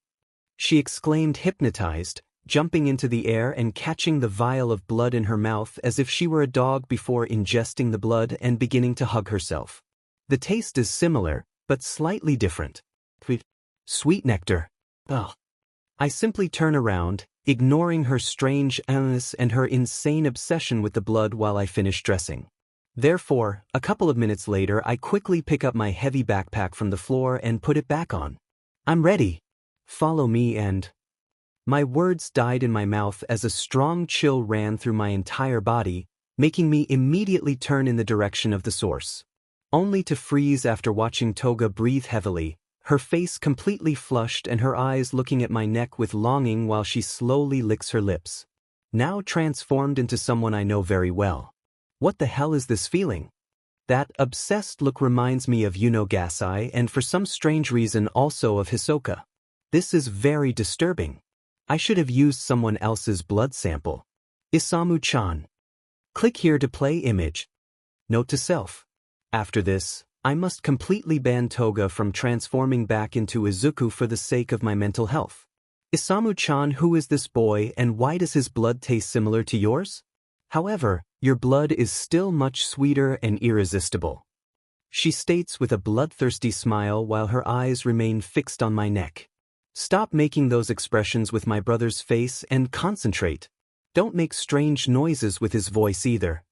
she exclaimed, hypnotized, jumping into the air and catching the vial of blood in her mouth as if she were a dog before ingesting the blood and beginning to hug herself. The taste is similar, but slightly different. Sweet nectar. Ugh. I simply turn around, ignoring her strange illness and her insane obsession with the blood while I finish dressing. Therefore, a couple of minutes later I quickly pick up my heavy backpack from the floor and put it back on. "I'm ready. Follow me and—" My words died in my mouth as a strong chill ran through my entire body, making me immediately turn in the direction of the source. Only to freeze after watching Toga breathe heavily, her face completely flushed and her eyes looking at my neck with longing while she slowly licks her lips. Now transformed into someone I know very well. What the hell is this feeling? That obsessed look reminds me of Gasai and for some strange reason also of Hisoka. This is very disturbing. I should have used someone else's blood sample. Isamu-chan. Click here to play image. Note to self. After this, I must completely ban Toga from transforming back into Izuku for the sake of my mental health. Isamu-chan, who is this boy and why does his blood taste similar to yours? However, your blood is still much sweeter and irresistible. she states with a bloodthirsty smile while her eyes remain fixed on my neck. Stop making those expressions with my brother's face and concentrate. Don't make strange noises with his voice either.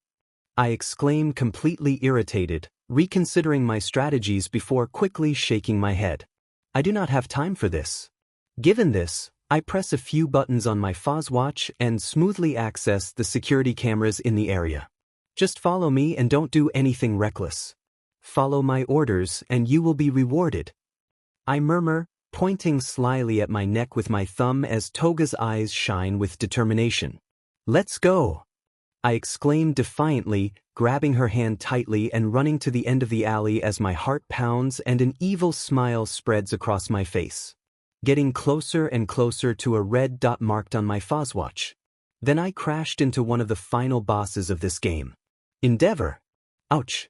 I exclaim, completely irritated, reconsidering my strategies before quickly shaking my head. I do not have time for this. Given this, I press a few buttons on my Fozwatch and smoothly access the security cameras in the area. Just follow me and don't do anything reckless. Follow my orders and you will be rewarded. I murmur, pointing slyly at my neck with my thumb as Toga's eyes shine with determination. Let's go! I exclaim defiantly, grabbing her hand tightly and running to the end of the alley as my heart pounds and an evil smile spreads across my face. Getting closer and closer to a red dot marked on my Fozwatch. Then I crashed into one of the final bosses of this game. Endeavor. Ouch.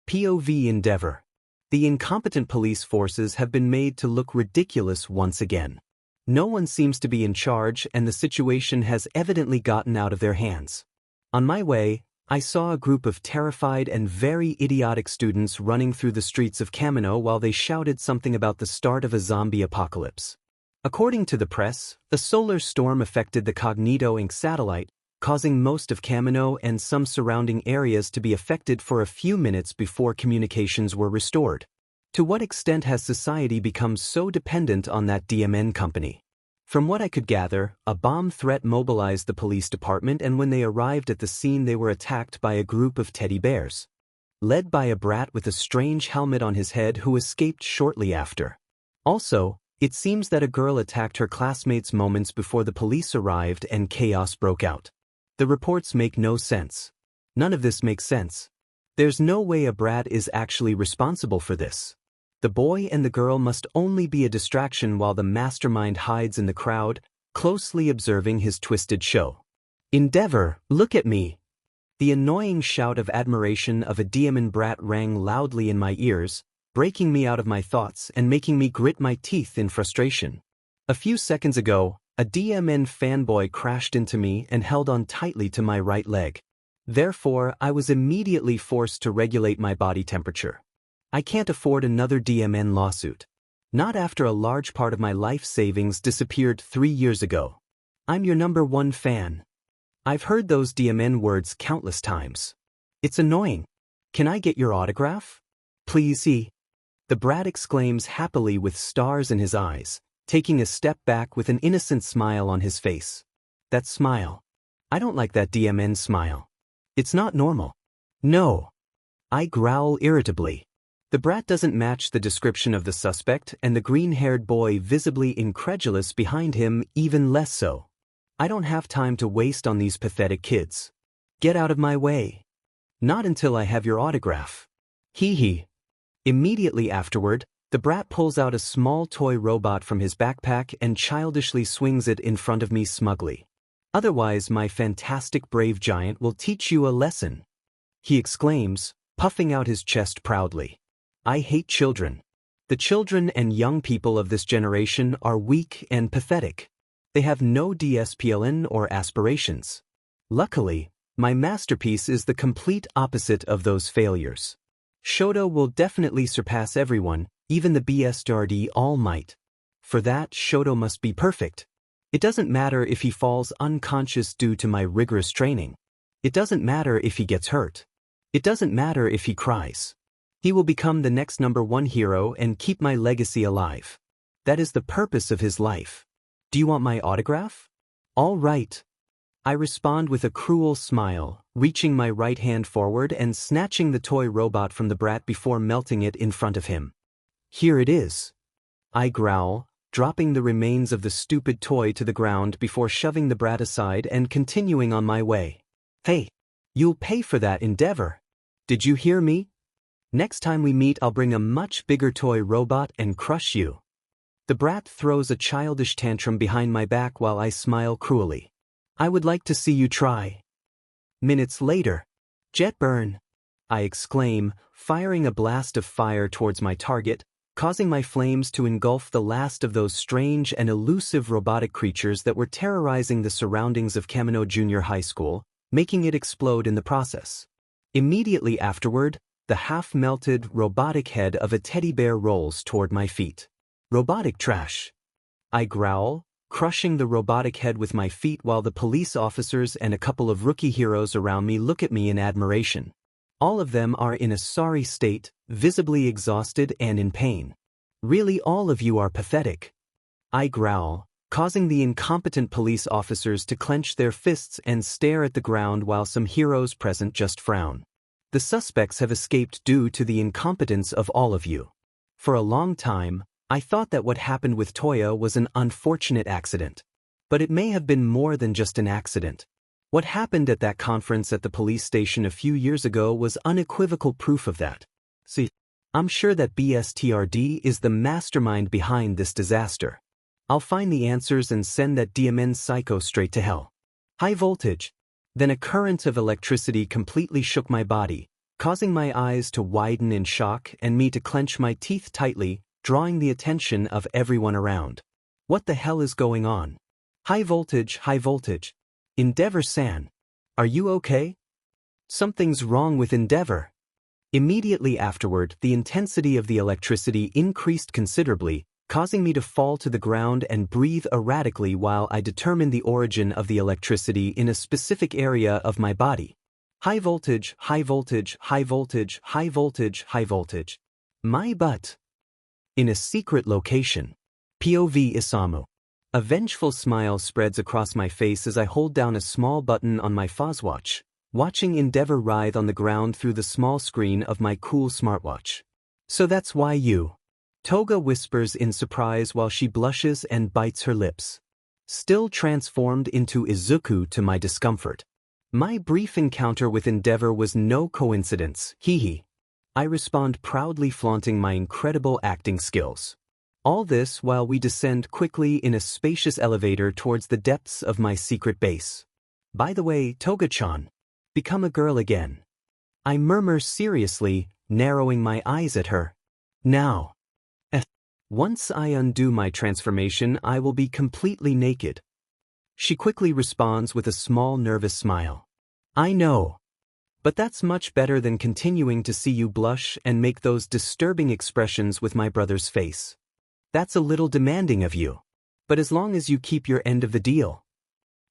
POV Endeavor. The incompetent police forces have been made to look ridiculous once again. No one seems to be in charge and the situation has evidently gotten out of their hands. On my way, I saw a group of terrified and very idiotic students running through the streets of Kamino while they shouted something about the start of a zombie apocalypse. According to the press, a solar storm affected the Cognito Inc. satellite, causing most of Kamino and some surrounding areas to be affected for a few minutes before communications were restored. To what extent has society become so dependent on that DMN company? From what I could gather, a bomb threat mobilized the police department, and when they arrived at the scene they were attacked by a group of teddy bears. Led by a brat with a strange helmet on his head who escaped shortly after. Also, it seems that a girl attacked her classmates moments before the police arrived and chaos broke out. The reports make no sense. None of this makes sense. There's no way a brat is actually responsible for this. The boy and the girl must only be a distraction while the mastermind hides in the crowd, closely observing his twisted show. Endeavor, look at me! The annoying shout of admiration of a DMN brat rang loudly in my ears, breaking me out of my thoughts and making me grit my teeth in frustration. A few seconds ago, a DMN fanboy crashed into me and held on tightly to my right leg. Therefore, I was immediately forced to regulate my body temperature. I can't afford another DMN lawsuit. Not after a large part of my life savings disappeared 3 years ago. I'm your #1 fan. I've heard those DMN words countless times. It's annoying. Can I get your autograph? Please. The brat exclaims happily with stars in his eyes, taking a step back with an innocent smile on his face. That smile. I don't like that DMN smile. It's not normal. No. I growl irritably. The brat doesn't match the description of the suspect, and the green-haired boy visibly incredulous behind him even less so. I don't have time to waste on these pathetic kids. Get out of my way. Not until I have your autograph. Hee. Immediately afterward, the brat pulls out a small toy robot from his backpack and childishly swings it in front of me smugly. Otherwise, my fantastic brave giant will teach you a lesson. He exclaims, puffing out his chest proudly. I hate children. The children and young people of this generation are weak and pathetic. They have no DSPLN or aspirations. Luckily, my masterpiece is the complete opposite of those failures. Shoto will definitely surpass everyone, even the BSRD All Might. For that, Shoto must be perfect. It doesn't matter if he falls unconscious due to my rigorous training. It doesn't matter if he gets hurt. It doesn't matter if he cries. He will become the next #1 hero and keep my legacy alive. That is the purpose of his life. Do you want my autograph? All right. I respond with a cruel smile, reaching my right hand forward and snatching the toy robot from the brat before melting it in front of him. Here it is. I growl, dropping the remains of the stupid toy to the ground before shoving the brat aside and continuing on my way. Hey, you'll pay for that, Endeavor. Did you hear me? Next time we meet, I'll bring a much bigger toy robot and crush you. The brat throws a childish tantrum behind my back while I smile cruelly. I would like to see you try. Minutes later. Jet burn! I exclaim, firing a blast of fire towards my target, causing my flames to engulf the last of those strange and elusive robotic creatures that were terrorizing the surroundings of Kamino Junior High School, making it explode in the process. Immediately afterward, the half-melted, robotic head of a teddy bear rolls toward my feet. Robotic trash. I growl, crushing the robotic head with my feet while the police officers and a couple of rookie heroes around me look at me in admiration. All of them are in a sorry state, visibly exhausted and in pain. Really, all of you are pathetic. I growl, causing the incompetent police officers to clench their fists and stare at the ground while some heroes present just frown. The suspects have escaped due to the incompetence of all of you. For a long time, I thought that what happened with Toya was an unfortunate accident. But it may have been more than just an accident. What happened at that conference at the police station a few years ago was unequivocal proof of that. See, I'm sure that BSTRD is the mastermind behind this disaster. I'll find the answers and send that DMN psycho straight to hell. High voltage. Then a current of electricity completely shook my body, causing my eyes to widen in shock and me to clench my teeth tightly, drawing the attention of everyone around. What the hell is going on? High voltage, high voltage. Endeavor-san. Are you okay? Something's wrong with Endeavor. Immediately afterward, the intensity of the electricity increased considerably, causing me to fall to the ground and breathe erratically while I determined the origin of the electricity in a specific area of my body. High voltage, high voltage, high voltage, high voltage, high voltage. My butt. In a secret location. POV Isamu. A vengeful smile spreads across my face as I hold down a small button on my Foswatch, watching Endeavor writhe on the ground through the small screen of my cool smartwatch. So that's why you. Toga whispers in surprise while she blushes and bites her lips. Still transformed into Izuku to my discomfort. My brief encounter with Endeavor was no coincidence, hee. I respond proudly, flaunting my incredible acting skills. All this while we descend quickly in a spacious elevator towards the depths of my secret base. By the way, Toga-chan, become a girl again. I murmur seriously, narrowing my eyes at her. Now. Once I undo my transformation, I will be completely naked. She quickly responds with a small nervous smile. I know. But that's much better than continuing to see you blush and make those disturbing expressions with my brother's face. That's a little demanding of you. But as long as you keep your end of the deal.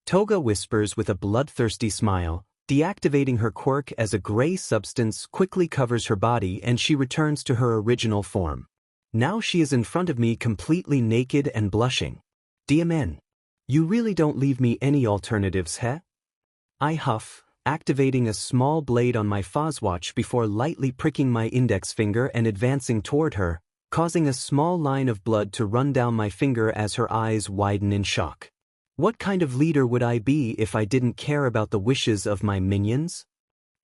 Toga whispers with a bloodthirsty smile, deactivating her quirk as a gray substance quickly covers her body and she returns to her original form. Now she is in front of me completely naked and blushing. DMN. You really don't leave me any alternatives, heh? I huff, activating a small blade on my Foswatch before lightly pricking my index finger and advancing toward her, causing a small line of blood to run down my finger as her eyes widen in shock. What kind of leader would I be if I didn't care about the wishes of my minions?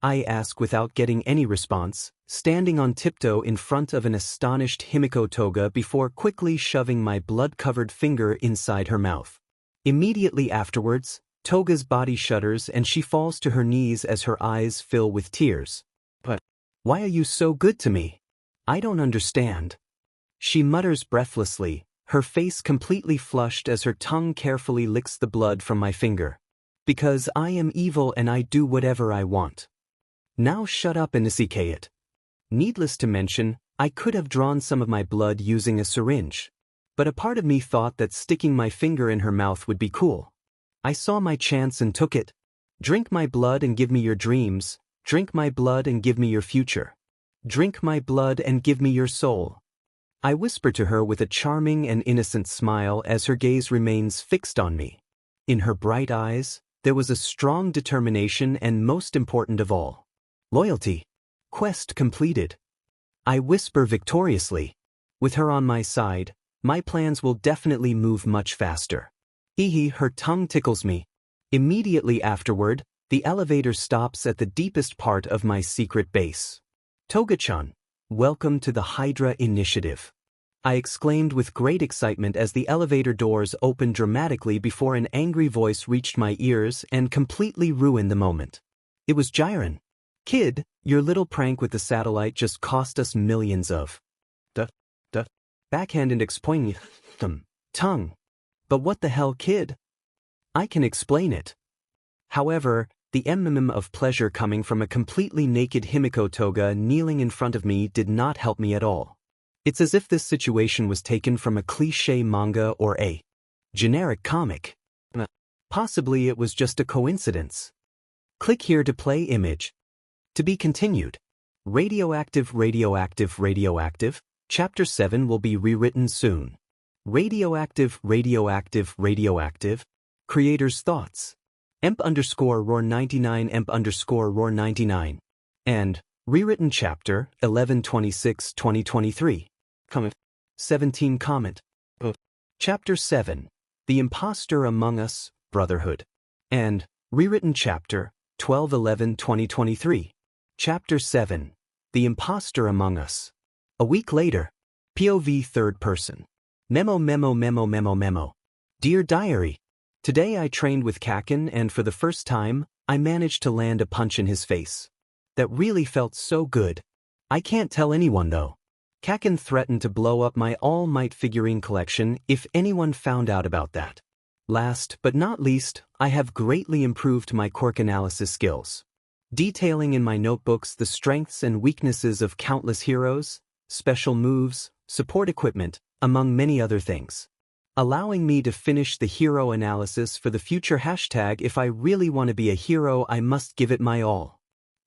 I ask without getting any response, standing on tiptoe in front of an astonished Himiko Toga before quickly shoving my blood-covered finger inside her mouth. Immediately afterwards, Toga's body shudders and she falls to her knees as her eyes fill with tears. But why are you so good to me? I don't understand. She mutters breathlessly, her face completely flushed as her tongue carefully licks the blood from my finger. Because I am evil and I do whatever I want. Now shut up and isekai it. Needless to mention, I could have drawn some of my blood using a syringe. But a part of me thought that sticking my finger in her mouth would be cool. I saw my chance and took it. Drink my blood and give me your dreams. Drink my blood and give me your future. Drink my blood and give me your soul. I whisper to her with a charming and innocent smile as her gaze remains fixed on me. In her bright eyes, there was a strong determination and most important of all. Loyalty. Quest completed. I whisper victoriously. With her on my side, my plans will definitely move much faster. Her tongue tickles me. Immediately afterward, the elevator stops at the deepest part of my secret base. Toga-chan, welcome to the Hydra Initiative. I exclaimed with great excitement as the elevator doors opened dramatically before an angry voice reached my ears and completely ruined the moment. It was Jiren. Kid, your little prank with the satellite just cost us millions of backhand and explain tongue. But what the hell, kid? I can explain it. However, The of pleasure coming from a completely naked Himiko Toga kneeling in front of me did not help me at all. It's as if this situation was taken from a cliché manga or a generic comic. Possibly it was just a coincidence. Click here to play image. To be continued. Radioactive, radioactive, radioactive. Chapter 7 will be rewritten soon. Radioactive, radioactive, radioactive. Creator's thoughts. emp_roar99 emp_roar99. And, rewritten chapter, 11/26/2023. 17 comment. Chapter 7. The Imposter Among Us, Brotherhood. And, rewritten chapter, 12/11/2023. Chapter 7. The Imposter Among Us. A week later. POV third person. Memo memo memo memo memo. Dear Diary. Today I trained with Kaken and for the first time, I managed to land a punch in his face. That really felt so good. I can't tell anyone though. Kaken threatened to blow up my All Might figurine collection if anyone found out about that. Last but not least, I have greatly improved my quirk analysis skills. Detailing in my notebooks the strengths and weaknesses of countless heroes, special moves, support equipment, among many other things. Allowing me to finish the hero analysis for the future hashtag if I really want to be a hero I must give it my all.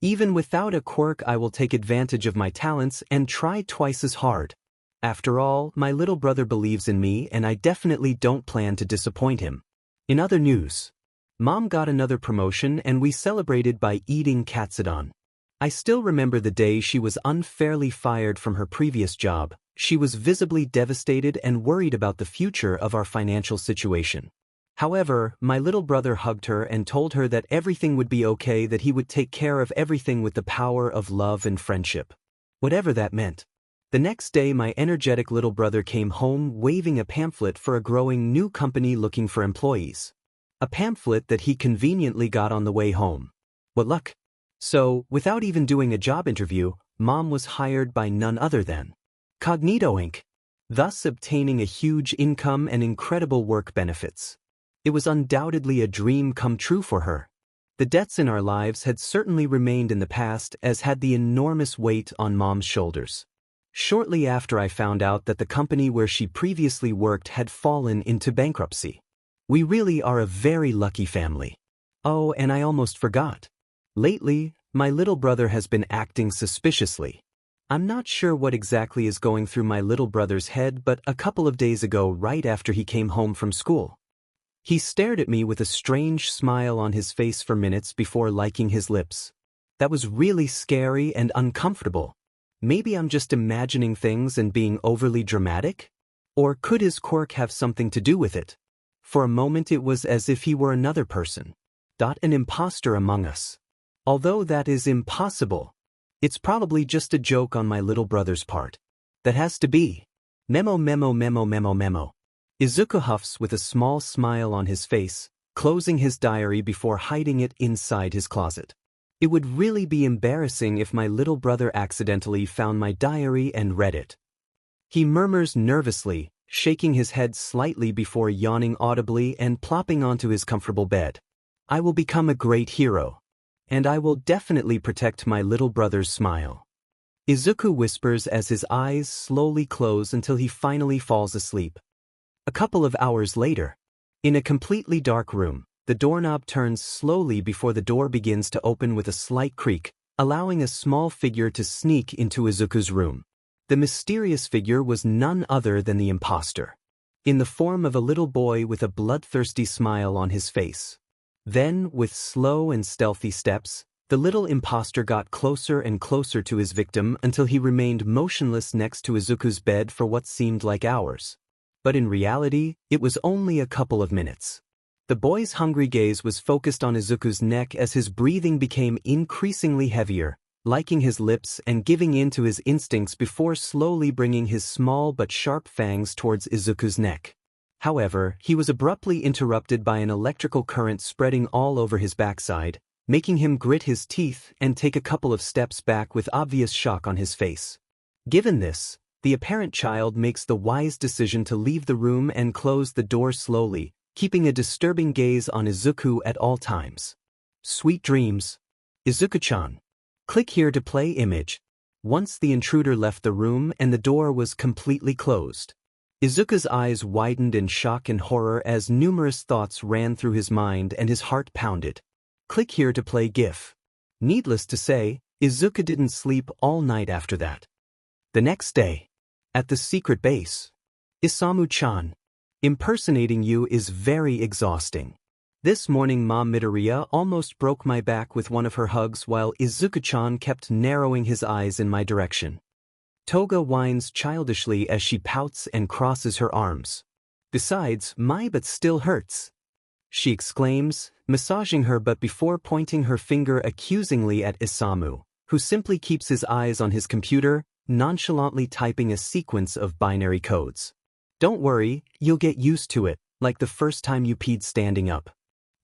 Even without a quirk I will take advantage of my talents and try twice as hard. After all, my little brother believes in me and I definitely don't plan to disappoint him. In other news, Mom got another promotion and we celebrated by eating katsudon. I still remember the day she was unfairly fired from her previous job. She was visibly devastated and worried about the future of our financial situation. However, my little brother hugged her and told her that everything would be okay, that he would take care of everything with the power of love and friendship. Whatever that meant. The next day my energetic little brother came home waving a pamphlet for a growing new company looking for employees. A pamphlet that he conveniently got on the way home. What luck! So, without even doing a job interview, Mom was hired by none other than Cognito Inc., thus obtaining a huge income and incredible work benefits. It was undoubtedly a dream come true for her. The debts in our lives had certainly remained in the past, as had the enormous weight on Mom's shoulders. Shortly after I found out that the company where she previously worked had fallen into bankruptcy. We really are a very lucky family. Oh, and I almost forgot. Lately, my little brother has been acting suspiciously. I'm not sure what exactly is going through my little brother's head, but a couple of days ago, right after he came home from school, he stared at me with a strange smile on his face for minutes before licking his lips. That was really scary and uncomfortable. Maybe I'm just imagining things and being overly dramatic? Or could his quirk have something to do with it? For a moment it was as if he were another person. An imposter among us. Although that is impossible. It's probably just a joke on my little brother's part. That has to be. Memo memo memo memo memo. Izuku huffs with a small smile on his face, closing his diary before hiding it inside his closet. It would really be embarrassing if my little brother accidentally found my diary and read it. He murmurs nervously, shaking his head slightly before yawning audibly and plopping onto his comfortable bed. I will become a great hero. And I will definitely protect my little brother's smile. Izuku whispers as his eyes slowly close until he finally falls asleep. A couple of hours later, in a completely dark room, the doorknob turns slowly before the door begins to open with a slight creak, allowing a small figure to sneak into Izuku's room. The mysterious figure was none other than the imposter, in the form of a little boy with a bloodthirsty smile on his face. Then, with slow and stealthy steps, the little imposter got closer and closer to his victim until he remained motionless next to Izuku's bed for what seemed like hours. But in reality, it was only a couple of minutes. The boy's hungry gaze was focused on Izuku's neck as his breathing became increasingly heavier, licking his lips and giving in to his instincts before slowly bringing his small but sharp fangs towards Izuku's neck. However, he was abruptly interrupted by an electrical current spreading all over his backside, making him grit his teeth and take a couple of steps back with obvious shock on his face. Given this, the apparent child makes the wise decision to leave the room and close the door slowly, keeping a disturbing gaze on Izuku at all times. Sweet dreams. Izuku-chan. Click here to play image. Once the intruder left the room and the door was completely closed, Izuku's eyes widened in shock and horror as numerous thoughts ran through his mind and his heart pounded. Click here to play GIF. Needless to say, Izuku didn't sleep all night after that. The next day, at the secret base, Isamu-chan. Impersonating you is very exhausting. This morning Mom Midoriya almost broke my back with one of her hugs while Izuku-chan kept narrowing his eyes in my direction. Toga whines childishly as she pouts and crosses her arms. Besides, my butt still hurts, she exclaims, massaging her butt before pointing her finger accusingly at Isamu, who simply keeps his eyes on his computer, nonchalantly typing a sequence of binary codes. Don't worry, you'll get used to it, like the first time you peed standing up.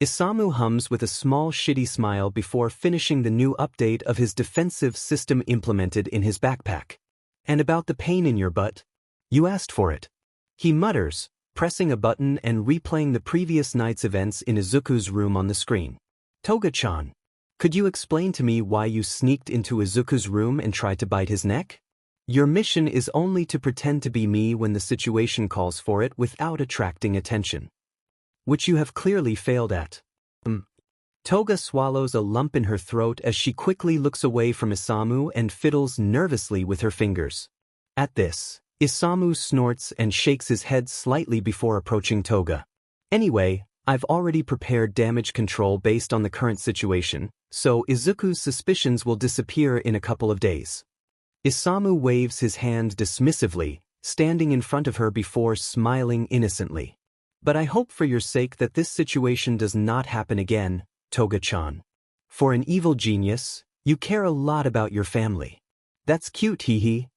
Isamu hums with a small shitty smile before finishing the new update of his defensive system implemented in his backpack. And about the pain in your butt? You asked for it, he mutters, pressing a button and replaying the previous night's events in Izuku's room on the screen. Toga-chan, could you explain to me why you sneaked into Izuku's room and tried to bite his neck? Your mission is only to pretend to be me when the situation calls for it without attracting attention, which you have clearly failed at. Toga swallows a lump in her throat as she quickly looks away from Isamu and fiddles nervously with her fingers. At this, Isamu snorts and shakes his head slightly before approaching Toga. Anyway, I've already prepared damage control based on the current situation, so Izuku's suspicions will disappear in a couple of days. Isamu waves his hand dismissively, standing in front of her before smiling innocently. But I hope for your sake that this situation does not happen again, Toga-chan. For an evil genius, you care a lot about your family. That's cute, hee.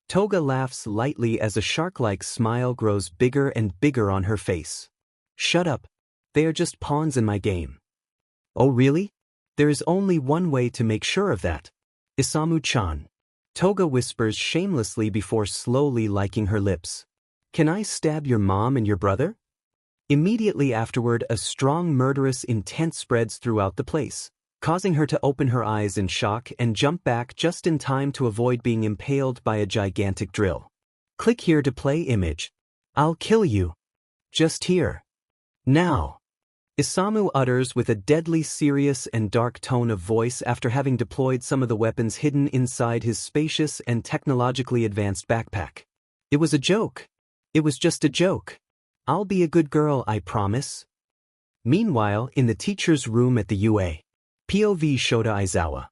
Toga laughs lightly as a shark-like smile grows bigger and bigger on her face. Shut up. They are just pawns in my game. Oh really? There is only one way to make sure of that. Isamu-chan. Toga whispers shamelessly before slowly licking her lips. Can I stab your mom and your brother? Immediately afterward, a strong murderous intent spreads throughout the place, causing her to open her eyes in shock and jump back just in time to avoid being impaled by a gigantic drill. Click here to play image. I'll kill you. Just here. Now. Isamu utters with a deadly serious and dark tone of voice after having deployed some of the weapons hidden inside his spacious and technologically advanced backpack. It was a joke. It was just a joke. I'll be a good girl, I promise. Meanwhile, in the teacher's room at the UA. POV Shota Aizawa.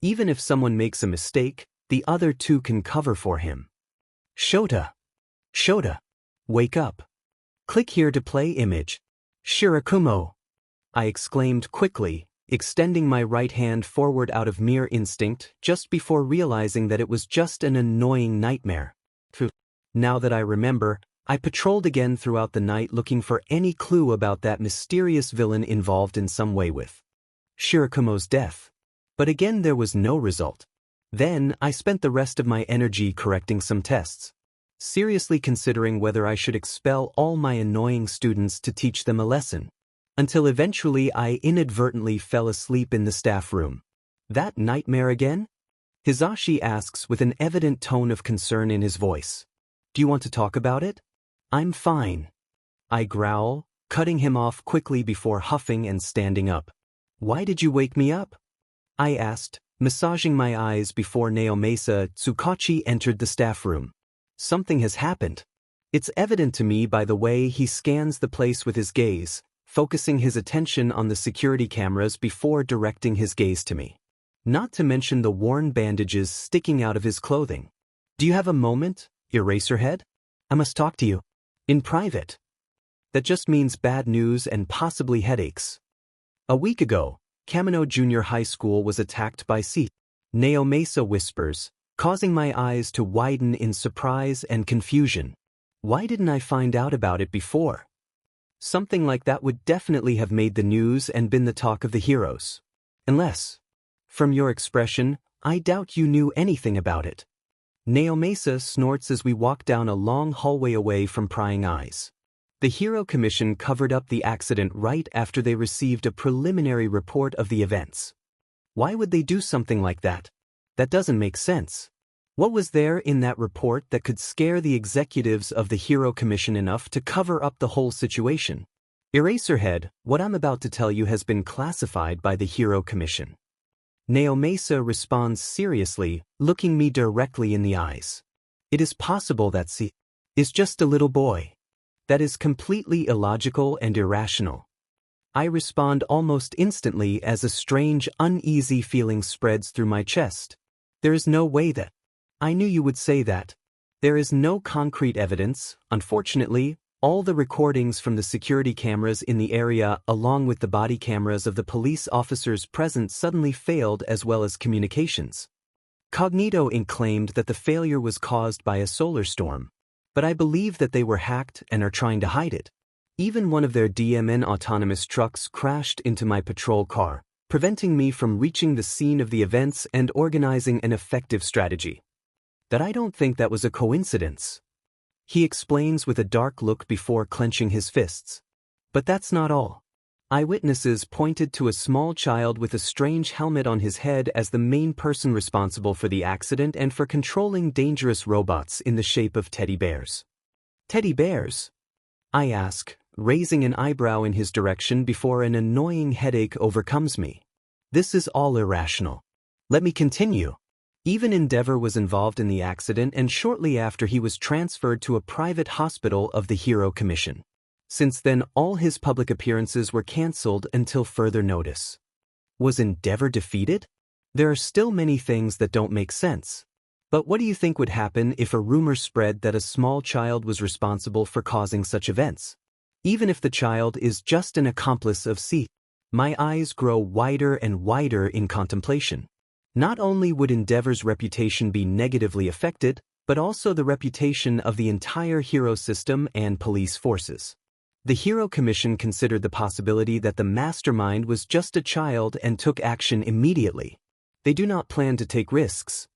Even if someone makes a mistake, the other two can cover for him. Shota. Wake up. Click here to play image. Shirakumo. I exclaimed quickly, extending my right hand forward out of mere instinct just before realizing that it was just an annoying nightmare. Now that I remember, I patrolled again throughout the night looking for any clue about that mysterious villain involved in some way with Shirakumo's death. But again there was no result. Then I spent the rest of my energy correcting some tests, seriously considering whether I should expel all my annoying students to teach them a lesson, until eventually I inadvertently fell asleep in the staff room. That nightmare again? Hisashi asks with an evident tone of concern in his voice. Do you want to talk about it? I'm fine. I growl, cutting him off quickly before huffing and standing up. Why did you wake me up? I asked, massaging my eyes before Naomasa Tsukachi entered the staff room. Something has happened. It's evident to me by the way he scans the place with his gaze, focusing his attention on the security cameras before directing his gaze to me. Not to mention the worn bandages sticking out of his clothing. Do you have a moment, Eraserhead? I must talk to you. In private. That just means bad news and possibly headaches. A week ago, Kamino Junior High School was attacked by Naomasa whispers, causing my eyes to widen in surprise and confusion. Why didn't I find out about it before? Something like that would definitely have made the news and been the talk of the heroes. Unless, from your expression, I doubt you knew anything about it. Naomasa snorts as we walk down a long hallway away from prying eyes. The Hero Commission covered up the accident right after they received a preliminary report of the events. Why would they do something like that? That doesn't make sense. What was there in that report that could scare the executives of the Hero Commission enough to cover up the whole situation? Eraserhead, what I'm about to tell you has been classified by the Hero Commission. Naomasa responds seriously, looking me directly in the eyes. It is possible that C is just a little boy. That is completely illogical and irrational. I respond almost instantly as a strange, uneasy feeling spreads through my chest. There is no way that. I knew you would say that. There is no concrete evidence, unfortunately. All the recordings from the security cameras in the area along with the body cameras of the police officers present suddenly failed as well as communications. Cognito Inc. claimed that the failure was caused by a solar storm, but I believe that they were hacked and are trying to hide it. Even one of their DMN autonomous trucks crashed into my patrol car, preventing me from reaching the scene of the events and organizing an effective strategy. That I don't think that was a coincidence. He explains with a dark look before clenching his fists. But that's not all. Eyewitnesses pointed to a small child with a strange helmet on his head as the main person responsible for the accident and for controlling dangerous robots in the shape of teddy bears. Teddy bears? I ask, raising an eyebrow in his direction before an annoying headache overcomes me. This is all irrational. Let me continue. Even Endeavor was involved in the accident and shortly after he was transferred to a private hospital of the Hero Commission. Since then, all his public appearances were cancelled until further notice. Was Endeavor defeated? There are still many things that don't make sense. But what do you think would happen if a rumor spread that a small child was responsible for causing such events? Even if the child is just an accomplice of C. My eyes grow wider and wider in contemplation. Not only would Endeavor's reputation be negatively affected, but also the reputation of the entire Hero system and police forces. The Hero Commission considered the possibility that the mastermind was just a child and took action immediately. They do not plan to take risks.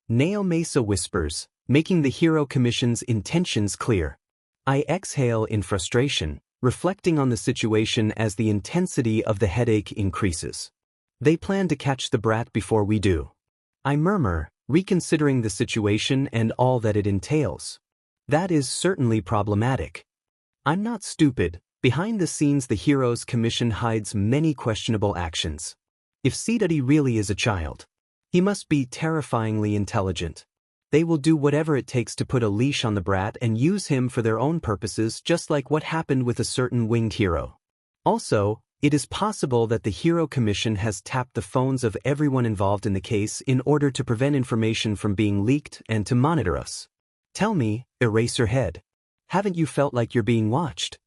Naomasa whispers, making the Hero Commission's intentions clear. I exhale in frustration, reflecting on the situation as the intensity of the headache increases. They plan to catch the brat before we do. I murmur, reconsidering the situation and all that it entails. That is certainly problematic. I'm not stupid. Behind the scenes, the Heroes Commission hides many questionable actions. If Sidari really is a child, he must be terrifyingly intelligent. They will do whatever it takes to put a leash on the brat and use him for their own purposes, just like what happened with a certain winged hero. Also, it is possible that the Hero Commission has tapped the phones of everyone involved in the case in order to prevent information from being leaked and to monitor us. Tell me, Eraserhead, haven't you felt like you're being watched?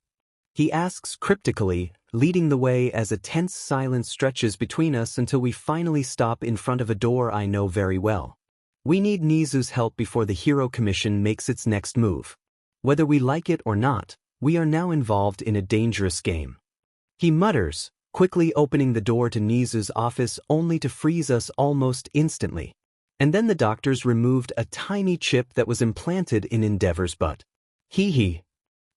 He asks cryptically, leading the way as a tense silence stretches between us until we finally stop in front of a door I know very well. We need Nizu's help before the Hero Commission makes its next move. Whether we like it or not, we are now involved in a dangerous game. He mutters, quickly opening the door to Nizu's office only to freeze us almost instantly. And then the doctors removed a tiny chip that was implanted in Endeavor's butt. Hee.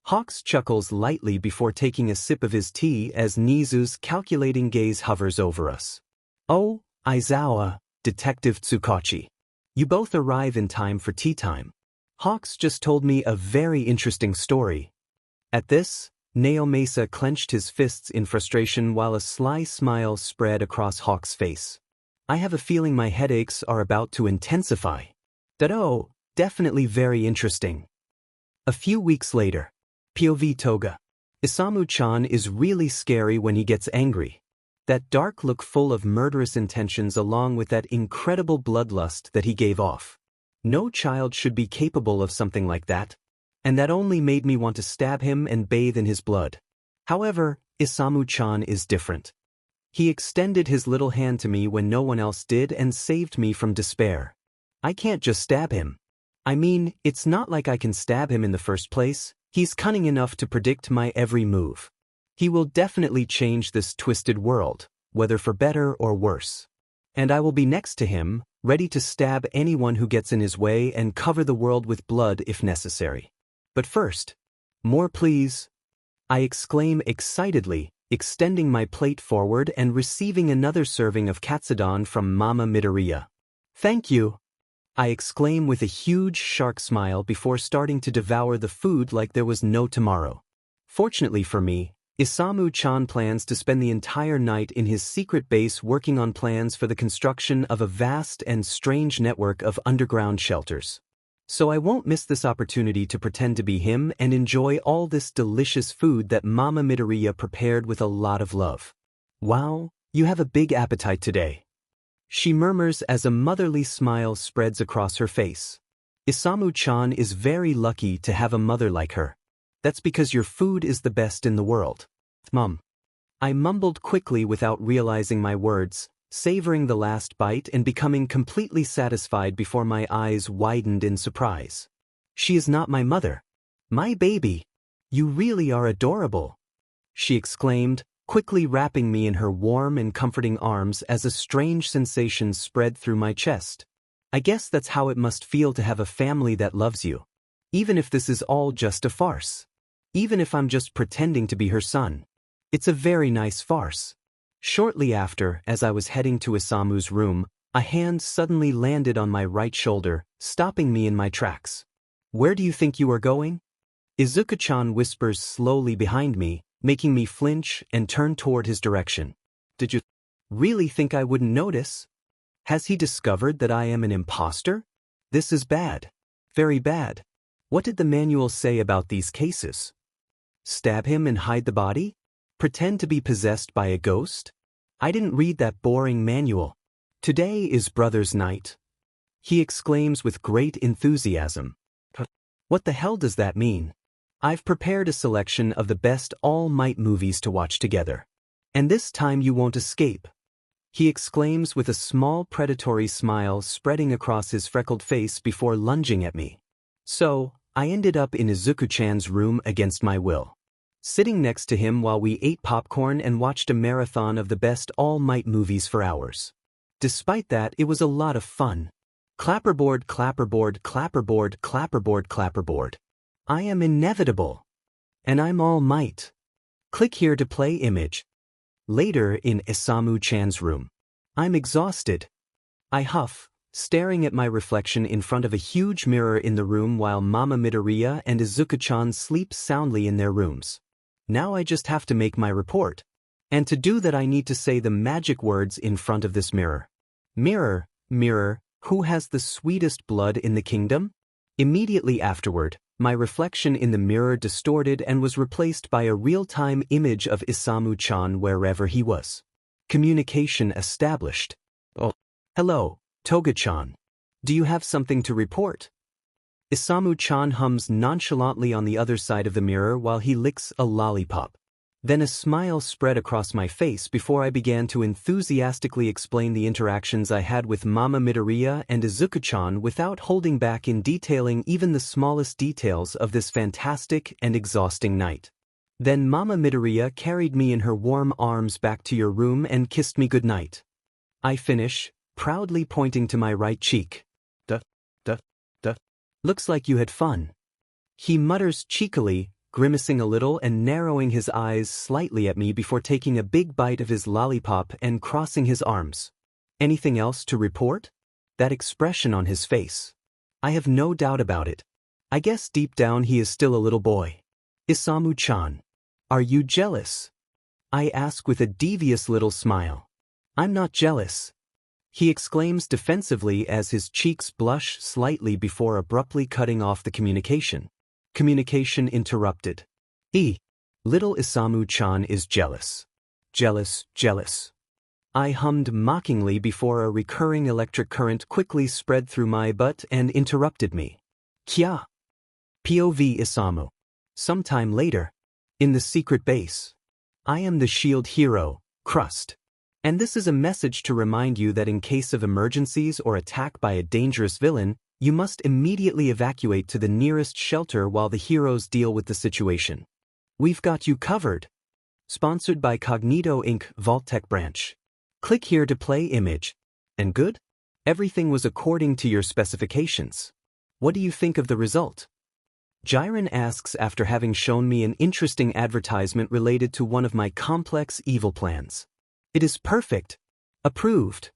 Hawks chuckles lightly before taking a sip of his tea as Nizu's calculating gaze hovers over us. Oh, Aizawa, Detective Tsukachi. You both arrive in time for tea time. Hawks just told me a very interesting story. At this, Naomasa clenched his fists in frustration while a sly smile spread across Hawk's face. I have a feeling my headaches are about to intensify. Oh, definitely very interesting. A few weeks later. POV Toga. Isamu-chan is really scary when he gets angry. That dark look full of murderous intentions along with that incredible bloodlust that he gave off. No child should be capable of something like that. And that only made me want to stab him and bathe in his blood. However, Isamu-chan is different. He extended his little hand to me when no one else did and saved me from despair. I can't just stab him. I mean, it's not like I can stab him in the first place. He's cunning enough to predict my every move. He will definitely change this twisted world, whether for better or worse. And I will be next to him, ready to stab anyone who gets in his way and cover the world with blood if necessary. But first, More please. I exclaim excitedly, extending my plate forward and receiving another serving of katsudon from Mama Midoriya. Thank you. I exclaim with a huge shark smile before starting to devour the food like there was no tomorrow. Fortunately for me, Isamu-chan plans to spend the entire night in his secret base working on plans for the construction of a vast and strange network of underground shelters. So I won't miss this opportunity to pretend to be him and enjoy all this delicious food that Mama Midoriya prepared with a lot of love. Wow, you have a big appetite today. She murmurs as a motherly smile spreads across her face. Isamu-chan is very lucky to have a mother like her. That's because your food is the best in the world. Mum. I mumbled quickly without realizing my words, savoring the last bite and becoming completely satisfied before my eyes widened in surprise. She is not my mother. My baby. You really are adorable. She exclaimed, quickly wrapping me in her warm and comforting arms as a strange sensation spread through my chest. I guess that's how it must feel to have a family that loves you. Even if this is all just a farce. Even if I'm just pretending to be her son. It's a very nice farce. Shortly after, as I was heading to Isamu's room, a hand suddenly landed on my right shoulder, stopping me in my tracks. Where do you think you are going? Izuku-chan whispers slowly behind me, making me flinch and turn toward his direction. Did you really think I wouldn't notice? Has he discovered that I am an imposter? This is bad. Very bad. What did the manual say about these cases? Stab him and hide the body? Pretend to be possessed by a ghost? I didn't read that boring manual. Today is brother's night. He exclaims with great enthusiasm. What the hell does that mean? I've prepared a selection of the best All Might movies to watch together. And this time you won't escape. He exclaims with a small predatory smile spreading across his freckled face before lunging at me. So, I ended up in Izuku-chan's room against my will. Sitting next to him while we ate popcorn and watched a marathon of the best All Might movies for hours. Despite that, it was a lot of fun. Clapperboard, clapperboard, clapperboard, clapperboard, clapperboard. I am inevitable. And I'm All Might. Click here to play image. Later in Isamu-chan's room. I'm exhausted. I huff, staring at my reflection in front of a huge mirror in the room while Mama Midoriya and Izuku-chan sleep soundly in their rooms. Now I just have to make my report. And to do that I need to say the magic words in front of this mirror. Mirror, mirror, who has the sweetest blood in the kingdom? Immediately afterward, my reflection in the mirror distorted and was replaced by a real-time image of Isamu-chan wherever he was. Communication established. Oh. Hello, Toga-chan. Do you have something to report? Isamu-chan hums nonchalantly on the other side of the mirror while he licks a lollipop. Then a smile spread across my face before I began to enthusiastically explain the interactions I had with Mama Midoriya and Izuku-chan without holding back in detailing even the smallest details of this fantastic and exhausting night. Then Mama Midoriya carried me in her warm arms back to your room and kissed me goodnight. I finish, proudly pointing to my right cheek. Duh. Looks like you had fun. He mutters cheekily, grimacing a little and narrowing his eyes slightly at me before taking a big bite of his lollipop and crossing his arms. Anything else to report? That expression on his face. I have no doubt about it. I guess deep down he is still a little boy. Isamu-chan. Are you jealous? I ask with a devious little smile. I'm not jealous. He exclaims defensively as his cheeks blush slightly before abruptly cutting off the communication. Communication interrupted. Little Isamu-chan is jealous. Jealous. I hummed mockingly before a recurring electric current quickly spread through my butt and interrupted me. Kya? POV Isamu. Sometime later. In the secret base. I am the shield hero, Crust. And this is a message to remind you that in case of emergencies or attack by a dangerous villain, you must immediately evacuate to the nearest shelter while the heroes deal with the situation. We've got you covered. Sponsored by Cognito Inc. Vault-Tec branch. Click here to play image. And good? Everything was according to your specifications. What do you think of the result? Jiren asks after having shown me an interesting advertisement related to one of my complex evil plans. It is perfect. Approved.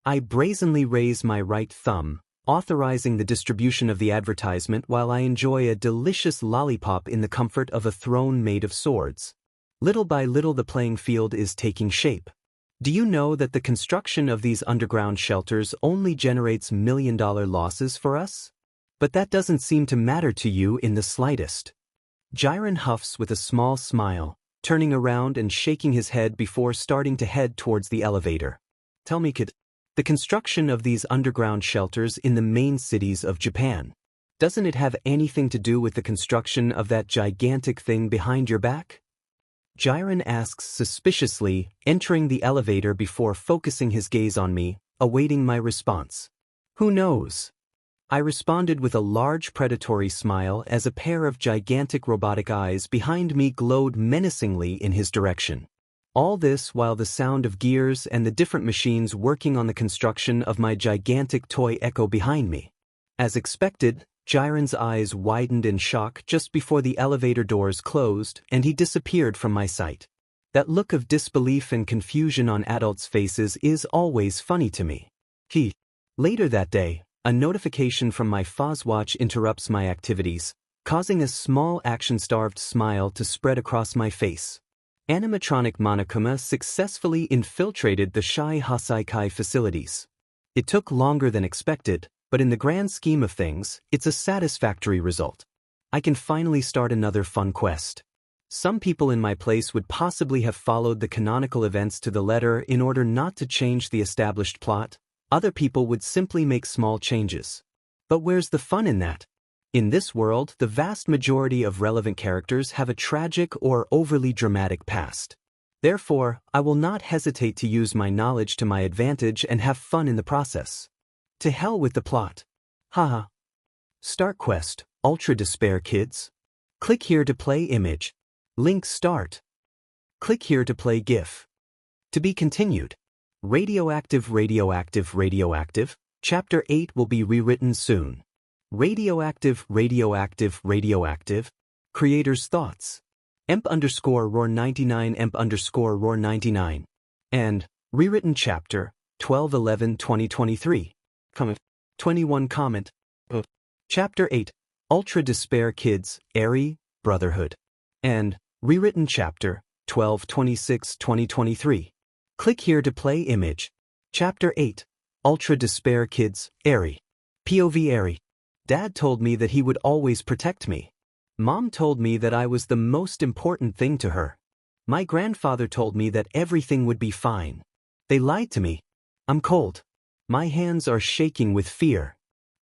I brazenly raise my right thumb, authorizing the distribution of the advertisement while I enjoy a delicious lollipop in the comfort of a throne made of swords. Little by little the playing field is taking shape. Do you know that the construction of these underground shelters only generates million-dollar losses for us? But that doesn't seem to matter to you in the slightest. Jiren huffs with a small smile, turning around and shaking his head before starting to head towards the elevator. Tell me, kid, the construction of these underground shelters in the main cities of Japan, doesn't it have anything to do with the construction of that gigantic thing behind your back? Jiren asks suspiciously, entering the elevator before focusing his gaze on me, awaiting my response. Who knows? I responded with a large predatory smile as a pair of gigantic robotic eyes behind me glowed menacingly in his direction. All this while the sound of gears and the different machines working on the construction of my gigantic toy echo behind me. As expected, Jiren's eyes widened in shock just before the elevator doors closed and he disappeared from my sight. That look of disbelief and confusion on adults' faces is always funny to me. Later that day, a notification from my Fozwatch interrupts my activities, causing a small action-starved smile to spread across my face. Animatronic Monokuma successfully infiltrated the Shai Hasaikai facilities. It took longer than expected, but in the grand scheme of things, it's a satisfactory result. I can finally start another fun quest. Some people in my place would possibly have followed the canonical events to the letter in order not to change the established plot. Other people would simply make small changes. But where's the fun in that? In this world, the vast majority of relevant characters have a tragic or overly dramatic past. Therefore, I will not hesitate to use my knowledge to my advantage and have fun in the process. To hell with the plot. Haha. Start quest, Ultra Despair kids. Click here to play image. Link start. Click here to play GIF. To be continued. Radioactive, radioactive, radioactive. Chapter 8 will be rewritten soon. Radioactive, radioactive, radioactive. Creator's thoughts. emp_roar99 emp_roar99. And, rewritten chapter, 12/11/2023. Comment. 21 comment. Chapter 8, Ultra Despair Kids, Airy, Brotherhood. And, rewritten chapter, 12/26/2023. Click here to play image. Chapter 8, Ultra Despair Kids, Airy. POV Airy. Dad told me that he would always protect me. Mom told me that I was the most important thing to her. My grandfather told me that everything would be fine. They lied to me. I'm cold. My hands are shaking with fear.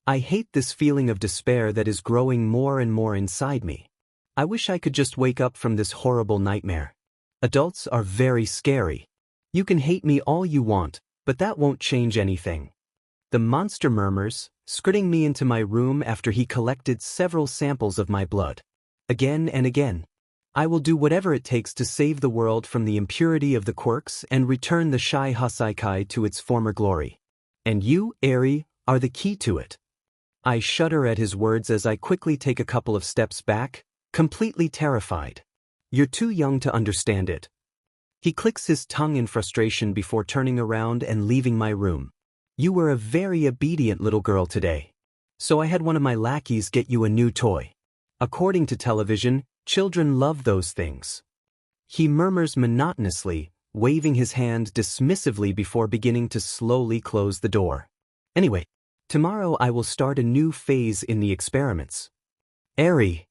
I hate this feeling of despair that is growing more and more inside me. I wish I could just wake up from this horrible nightmare. Adults are very scary. You can hate me all you want, but that won't change anything. The monster murmurs, skirting me into my room after he collected several samples of my blood. Again and again. I will do whatever it takes to save the world from the impurity of the quirks and return the Shai Hasaikai to its former glory. And you, Airy, are the key to it. I shudder at his words as I quickly take a couple of steps back, completely terrified. You're too young to understand it. He clicks his tongue in frustration before turning around and leaving my room. You were a very obedient little girl today. So I had one of my lackeys get you a new toy. According to television, children love those things. He murmurs monotonously, waving his hand dismissively before beginning to slowly close the door. Anyway, tomorrow I will start a new phase in the experiments. Airy.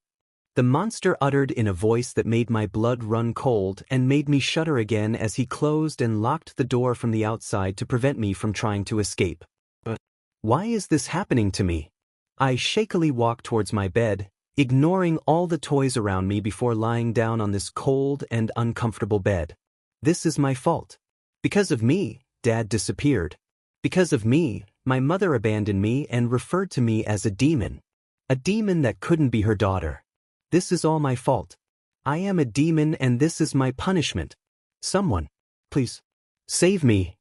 The monster uttered in a voice that made my blood run cold and made me shudder again as he closed and locked the door from the outside to prevent me from trying to escape. But why is this happening to me? I shakily walk towards my bed, ignoring all the toys around me before lying down on this cold and uncomfortable bed. This is my fault. Because of me, Dad disappeared. Because of me, my mother abandoned me and referred to me as a demon. A demon that couldn't be her daughter. This is all my fault. I am a demon and this is my punishment. Someone, please, save me.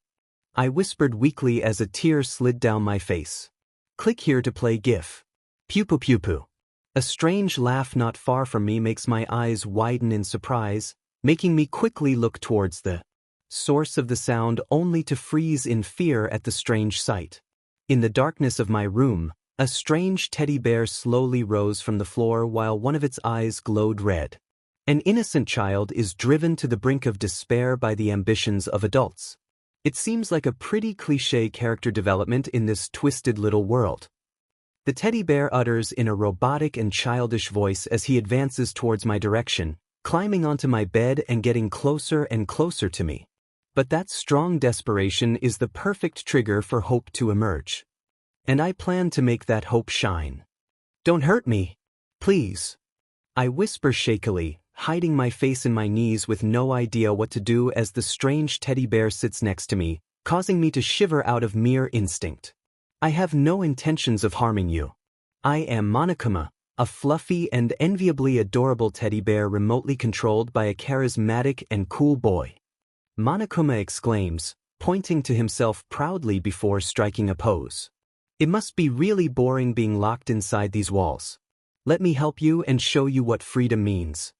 I whispered weakly as a tear slid down my face. Click here to play GIF. Pew pew pew pew. A strange laugh not far from me makes my eyes widen in surprise, making me quickly look towards the source of the sound only to freeze in fear at the strange sight. In the darkness of my room, a strange teddy bear slowly rose from the floor while one of its eyes glowed red. An innocent child is driven to the brink of despair by the ambitions of adults. It seems like a pretty cliché character development in this twisted little world. The teddy bear utters in a robotic and childish voice as he advances towards my direction, climbing onto my bed and getting closer and closer to me. But that strong desperation is the perfect trigger for hope to emerge. And I plan to make that hope shine. "Don't hurt me, please," I whisper shakily, hiding my face in my knees with no idea what to do as the strange teddy bear sits next to me, causing me to shiver out of mere instinct. "I have no intentions of harming you. I am Monokuma, a fluffy and enviably adorable teddy bear remotely controlled by a charismatic and cool boy," Monokuma exclaims, pointing to himself proudly before striking a pose. "It must be really boring being locked inside these walls. Let me help you and show you what freedom means."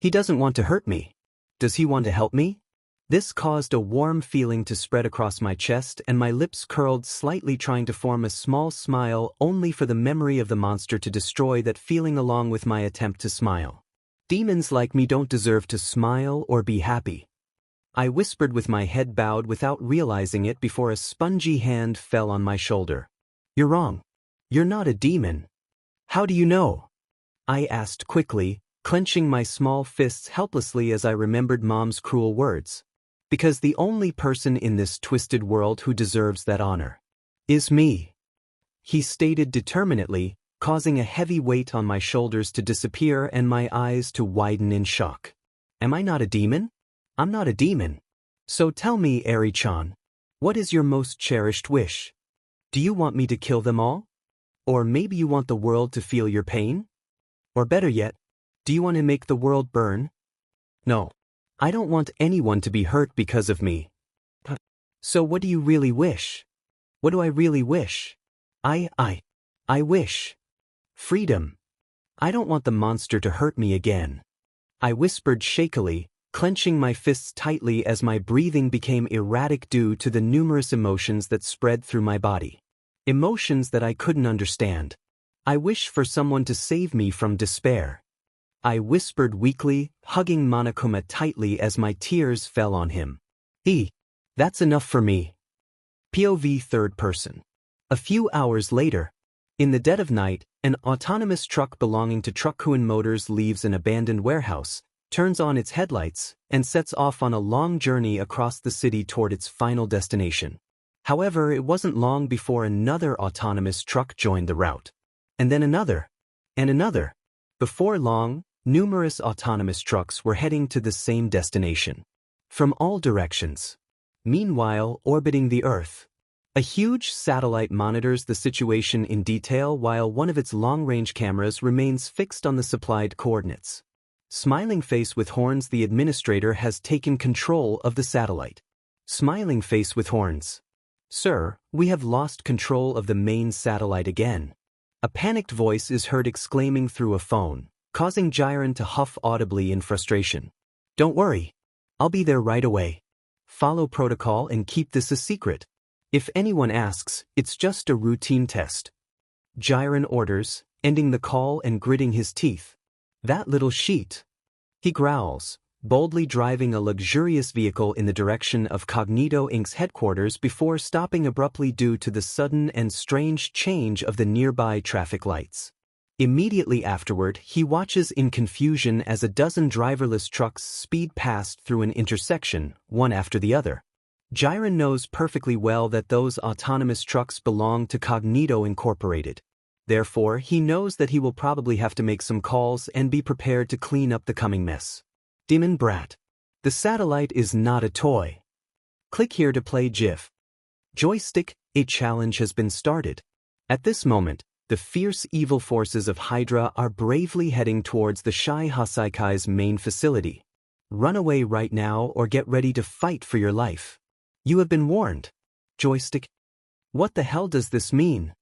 He doesn't want to hurt me. Does he want to help me? This caused a warm feeling to spread across my chest and my lips curled slightly, trying to form a small smile only for the memory of the monster to destroy that feeling along with my attempt to smile. "Demons like me don't deserve to smile or be happy," I whispered with my head bowed without realizing it before a spongy hand fell on my shoulder. "You're wrong. You're not a demon." "How do you know?" I asked quickly, clenching my small fists helplessly as I remembered Mom's cruel words. "Because the only person in this twisted world who deserves that honor is me," he stated determinedly, causing a heavy weight on my shoulders to disappear and my eyes to widen in shock. "Am I not a demon? I'm not a demon. So tell me, Eri-chan, what is your most cherished wish? Do you want me to kill them all? Or maybe you want the world to feel your pain? Or better yet, do you want to make the world burn?" "No. I don't want anyone to be hurt because of me." "So what do you really wish?" "What do I really wish? I wish freedom. I don't want the monster to hurt me again," I whispered shakily, clenching my fists tightly as my breathing became erratic due to the numerous emotions that spread through my body. Emotions that I couldn't understand. "I wish for someone to save me from despair," I whispered weakly, hugging Monokuma tightly as my tears fell on him. That's enough for me." POV third person. A few hours later, in the dead of night, an autonomous truck belonging to Truckhuan Motors leaves an abandoned warehouse, turns on its headlights, and sets off on a long journey across the city toward its final destination. However, it wasn't long before another autonomous truck joined the route. And then another. And another. Before long, numerous autonomous trucks were heading to the same destination. From all directions. Meanwhile, orbiting the Earth, a huge satellite monitors the situation in detail while one of its long-range cameras remains fixed on the supplied coordinates. Smiling Face with Horns, the administrator, has taken control of the satellite. Smiling Face with Horns. "Sir, we have lost control of the main satellite again." A panicked voice is heard exclaiming through a phone, causing Jiren to huff audibly in frustration. "Don't worry. I'll be there right away. Follow protocol and keep this a secret. If anyone asks, it's just a routine test," Jiren orders, ending the call and gritting his teeth. "That little sheet," he growls, boldly driving a luxurious vehicle in the direction of Cognito Inc.'s headquarters before stopping abruptly due to the sudden and strange change of the nearby traffic lights. Immediately afterward, he watches in confusion as a dozen driverless trucks speed past through an intersection, one after the other. Jiren knows perfectly well that those autonomous trucks belong to Cognito Incorporated. Therefore, he knows that he will probably have to make some calls and be prepared to clean up the coming mess. Demon Brat. The satellite is not a toy. Click here to play GIF. Joystick, a challenge has been started. At this moment, the fierce evil forces of Hydra are bravely heading towards the Shai Hasaikai's main facility. Run away right now or get ready to fight for your life. You have been warned. Joystick. What the hell does this mean?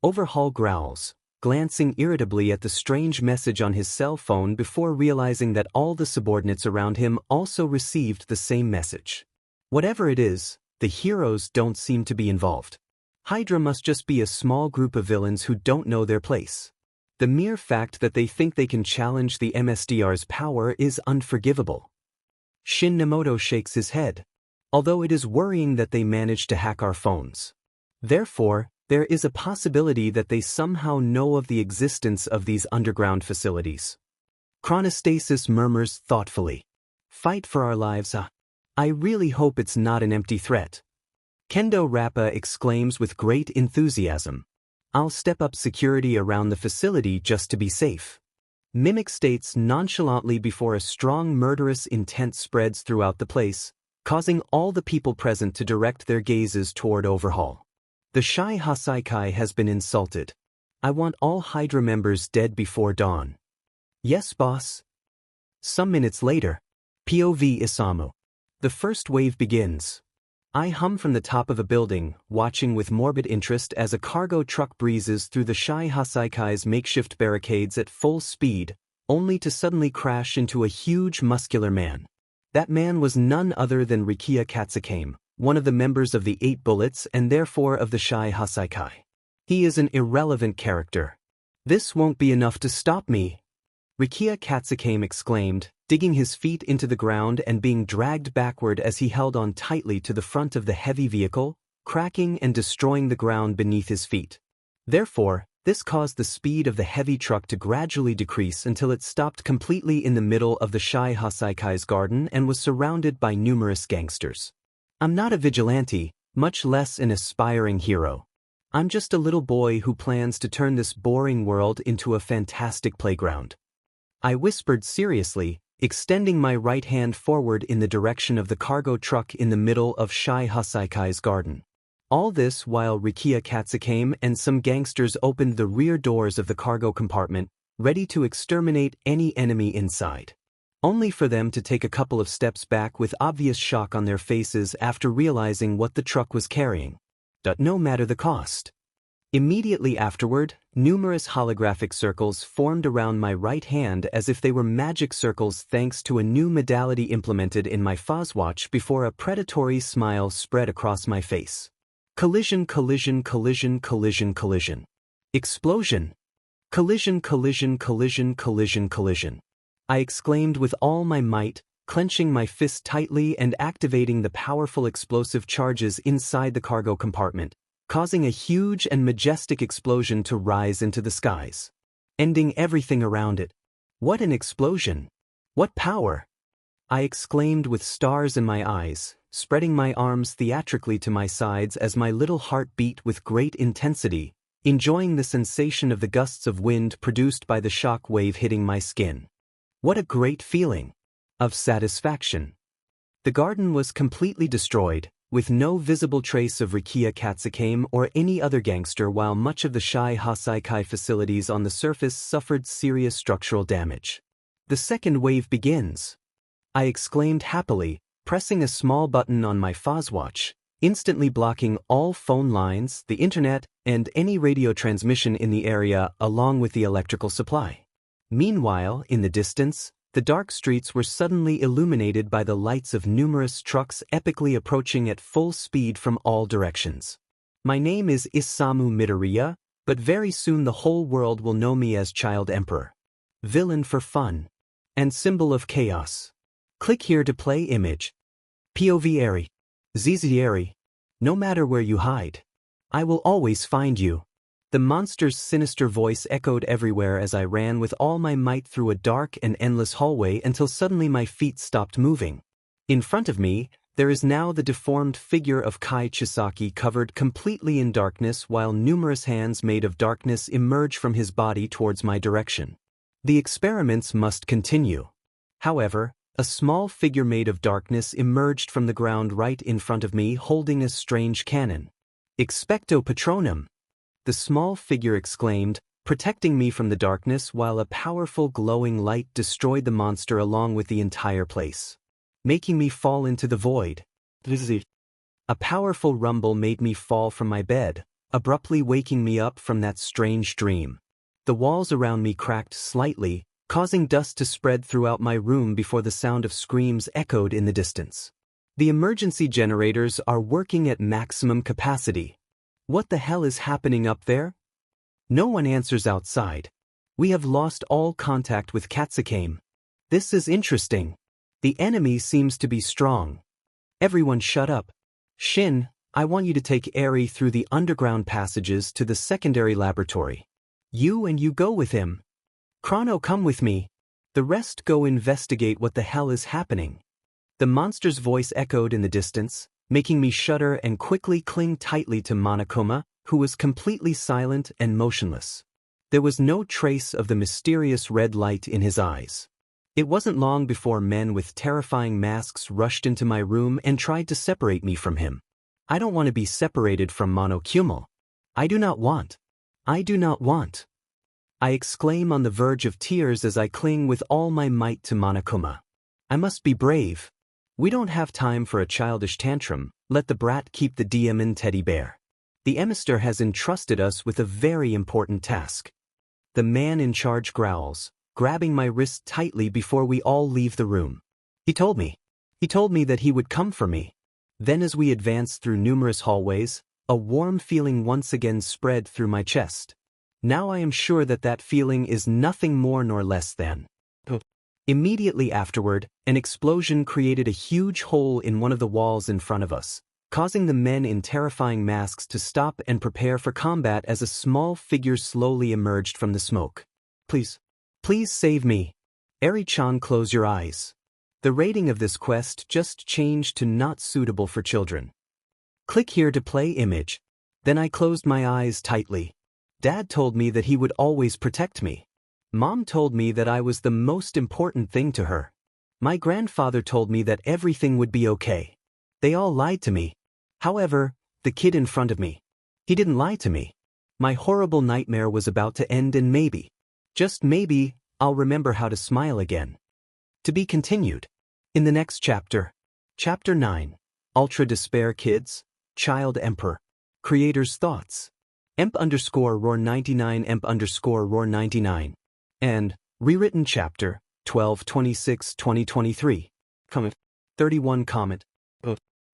Overhaul growls, glancing irritably at the strange message on his cell phone before realizing that all the subordinates around him also received the same message. Whatever it is, the heroes don't seem to be involved. Hydra must just be a small group of villains who don't know their place. The mere fact that they think they can challenge the MSDR's power is unforgivable. Shin Nemoto shakes his head. Although it is worrying that they managed to hack our phones. Therefore, there is a possibility that they somehow know of the existence of these underground facilities. Chronostasis murmurs thoughtfully. Fight for our lives, I really hope it's not an empty threat. Kendo Rappa exclaims with great enthusiasm. I'll step up security around the facility just to be safe. Mimic states nonchalantly before a strong murderous intent spreads throughout the place, causing all the people present to direct their gazes toward Overhaul. The Shy Hasaikai has been insulted. I want all Hydra members dead before dawn. Yes, boss. Some minutes later. POV Isamu. The first wave begins. I hum from the top of a building, watching with morbid interest as a cargo truck breezes through the Shy Hasaikai's makeshift barricades at full speed, only to suddenly crash into a huge muscular man. That man was none other than Rikiya Katsukame, one of the members of the 8 Bullets and therefore of the Shy Hasaikai. He is an irrelevant character. This won't be enough to stop me. Rikiya Katsukame exclaimed, digging his feet into the ground and being dragged backward as he held on tightly to the front of the heavy vehicle, cracking and destroying the ground beneath his feet. Therefore, this caused the speed of the heavy truck to gradually decrease until it stopped completely in the middle of the Shy Hasaikai's garden and was surrounded by numerous gangsters. I'm not a vigilante, much less an aspiring hero. I'm just a little boy who plans to turn this boring world into a fantastic playground. I whispered seriously, extending my right hand forward in the direction of the cargo truck in the middle of Shy Hasaikai's garden. All this while Rikiya Katsukame and some gangsters opened the rear doors of the cargo compartment, ready to exterminate any enemy inside. Only for them to take a couple of steps back with obvious shock on their faces after realizing what the truck was carrying. No matter the cost. Immediately afterward, numerous holographic circles formed around my right hand as if they were magic circles thanks to a new modality implemented in my Fozwatch before a predatory smile spread across my face. Collision, collision, collision, collision, collision. Explosion. Collision, collision, collision, collision, collision. I exclaimed with all my might, clenching my fist tightly and activating the powerful explosive charges inside the cargo compartment, causing a huge and majestic explosion to rise into the skies, ending everything around it. What an explosion! What power! I exclaimed with stars in my eyes, spreading my arms theatrically to my sides as my little heart beat with great intensity, enjoying the sensation of the gusts of wind produced by the shock wave hitting my skin. What a great feeling! Of satisfaction. The garden was completely destroyed, with no visible trace of Rikiya Katsukame or any other gangster, while much of the Shy Hasaikai facilities on the surface suffered serious structural damage. The second wave begins. I exclaimed happily, pressing a small button on my Fozwatch, instantly blocking all phone lines, the internet, and any radio transmission in the area along with the electrical supply. Meanwhile, in the distance, the dark streets were suddenly illuminated by the lights of numerous trucks epically approaching at full speed from all directions. My name is Isamu Midoriya, but very soon the whole world will know me as Child Emperor. Villain for fun. And symbol of chaos. Click here to play image. POV Eri. Zizieri. No matter where you hide, I will always find you. The monster's sinister voice echoed everywhere as I ran with all my might through a dark and endless hallway until suddenly my feet stopped moving. In front of me, there is now the deformed figure of Kai Chisaki covered completely in darkness while numerous hands made of darkness emerge from his body towards my direction. The experiments must continue. However, a small figure made of darkness emerged from the ground right in front of me holding a strange cannon. Expecto Patronum! The small figure exclaimed, protecting me from the darkness while a powerful glowing light destroyed the monster along with the entire place, making me fall into the void. A powerful rumble made me fall from my bed, abruptly waking me up from that strange dream. The walls around me cracked slightly, causing dust to spread throughout my room before the sound of screams echoed in the distance. The emergency generators are working at maximum capacity. What the hell is happening up there? No one answers outside. We have lost all contact with Katsukame. This is interesting. The enemy seems to be strong. Everyone shut up. Shin, I want you to take Eri through the underground passages to the secondary laboratory. You go with him. Chrono, come with me. The rest go investigate what the hell is happening. The monster's voice echoed in the distance, making me shudder and quickly cling tightly to Monokuma, who was completely silent and motionless. There was no trace of the mysterious red light in his eyes. It wasn't long before men with terrifying masks rushed into my room and tried to separate me from him. I don't want to be separated from Monokuma. I do not want. I exclaim on the verge of tears as I cling with all my might to Monokuma. I must be brave. We don't have time for a childish tantrum. Let the brat keep the diamond teddy bear. The emissary has entrusted us with a very important task. The man in charge growls, grabbing my wrist tightly before we all leave the room. He told me that he would come for me. Then as we advanced through numerous hallways, a warm feeling once again spread through my chest. Now I am sure that that feeling is nothing more nor less than. Immediately afterward, an explosion created a huge hole in one of the walls in front of us, causing the men in terrifying masks to stop and prepare for combat as a small figure slowly emerged from the smoke. Please save me. Eri-chan, close your eyes. The rating of this quest just changed to not suitable for children. Click here to play image. Then I closed my eyes tightly. Dad told me that he would always protect me. Mom told me that I was the most important thing to her. My grandfather told me that everything would be okay. They all lied to me. However, the kid in front of me, he didn't lie to me. My horrible nightmare was about to end and maybe, just maybe, I'll remember how to smile again. To be continued. In the next chapter. Chapter 9. Ultra Despair Kids, Child Emperor. Creator's Thoughts. Emp_roar99 Emp_roar99. And, rewritten chapter, 12/26/2023. Comment. 31 comment.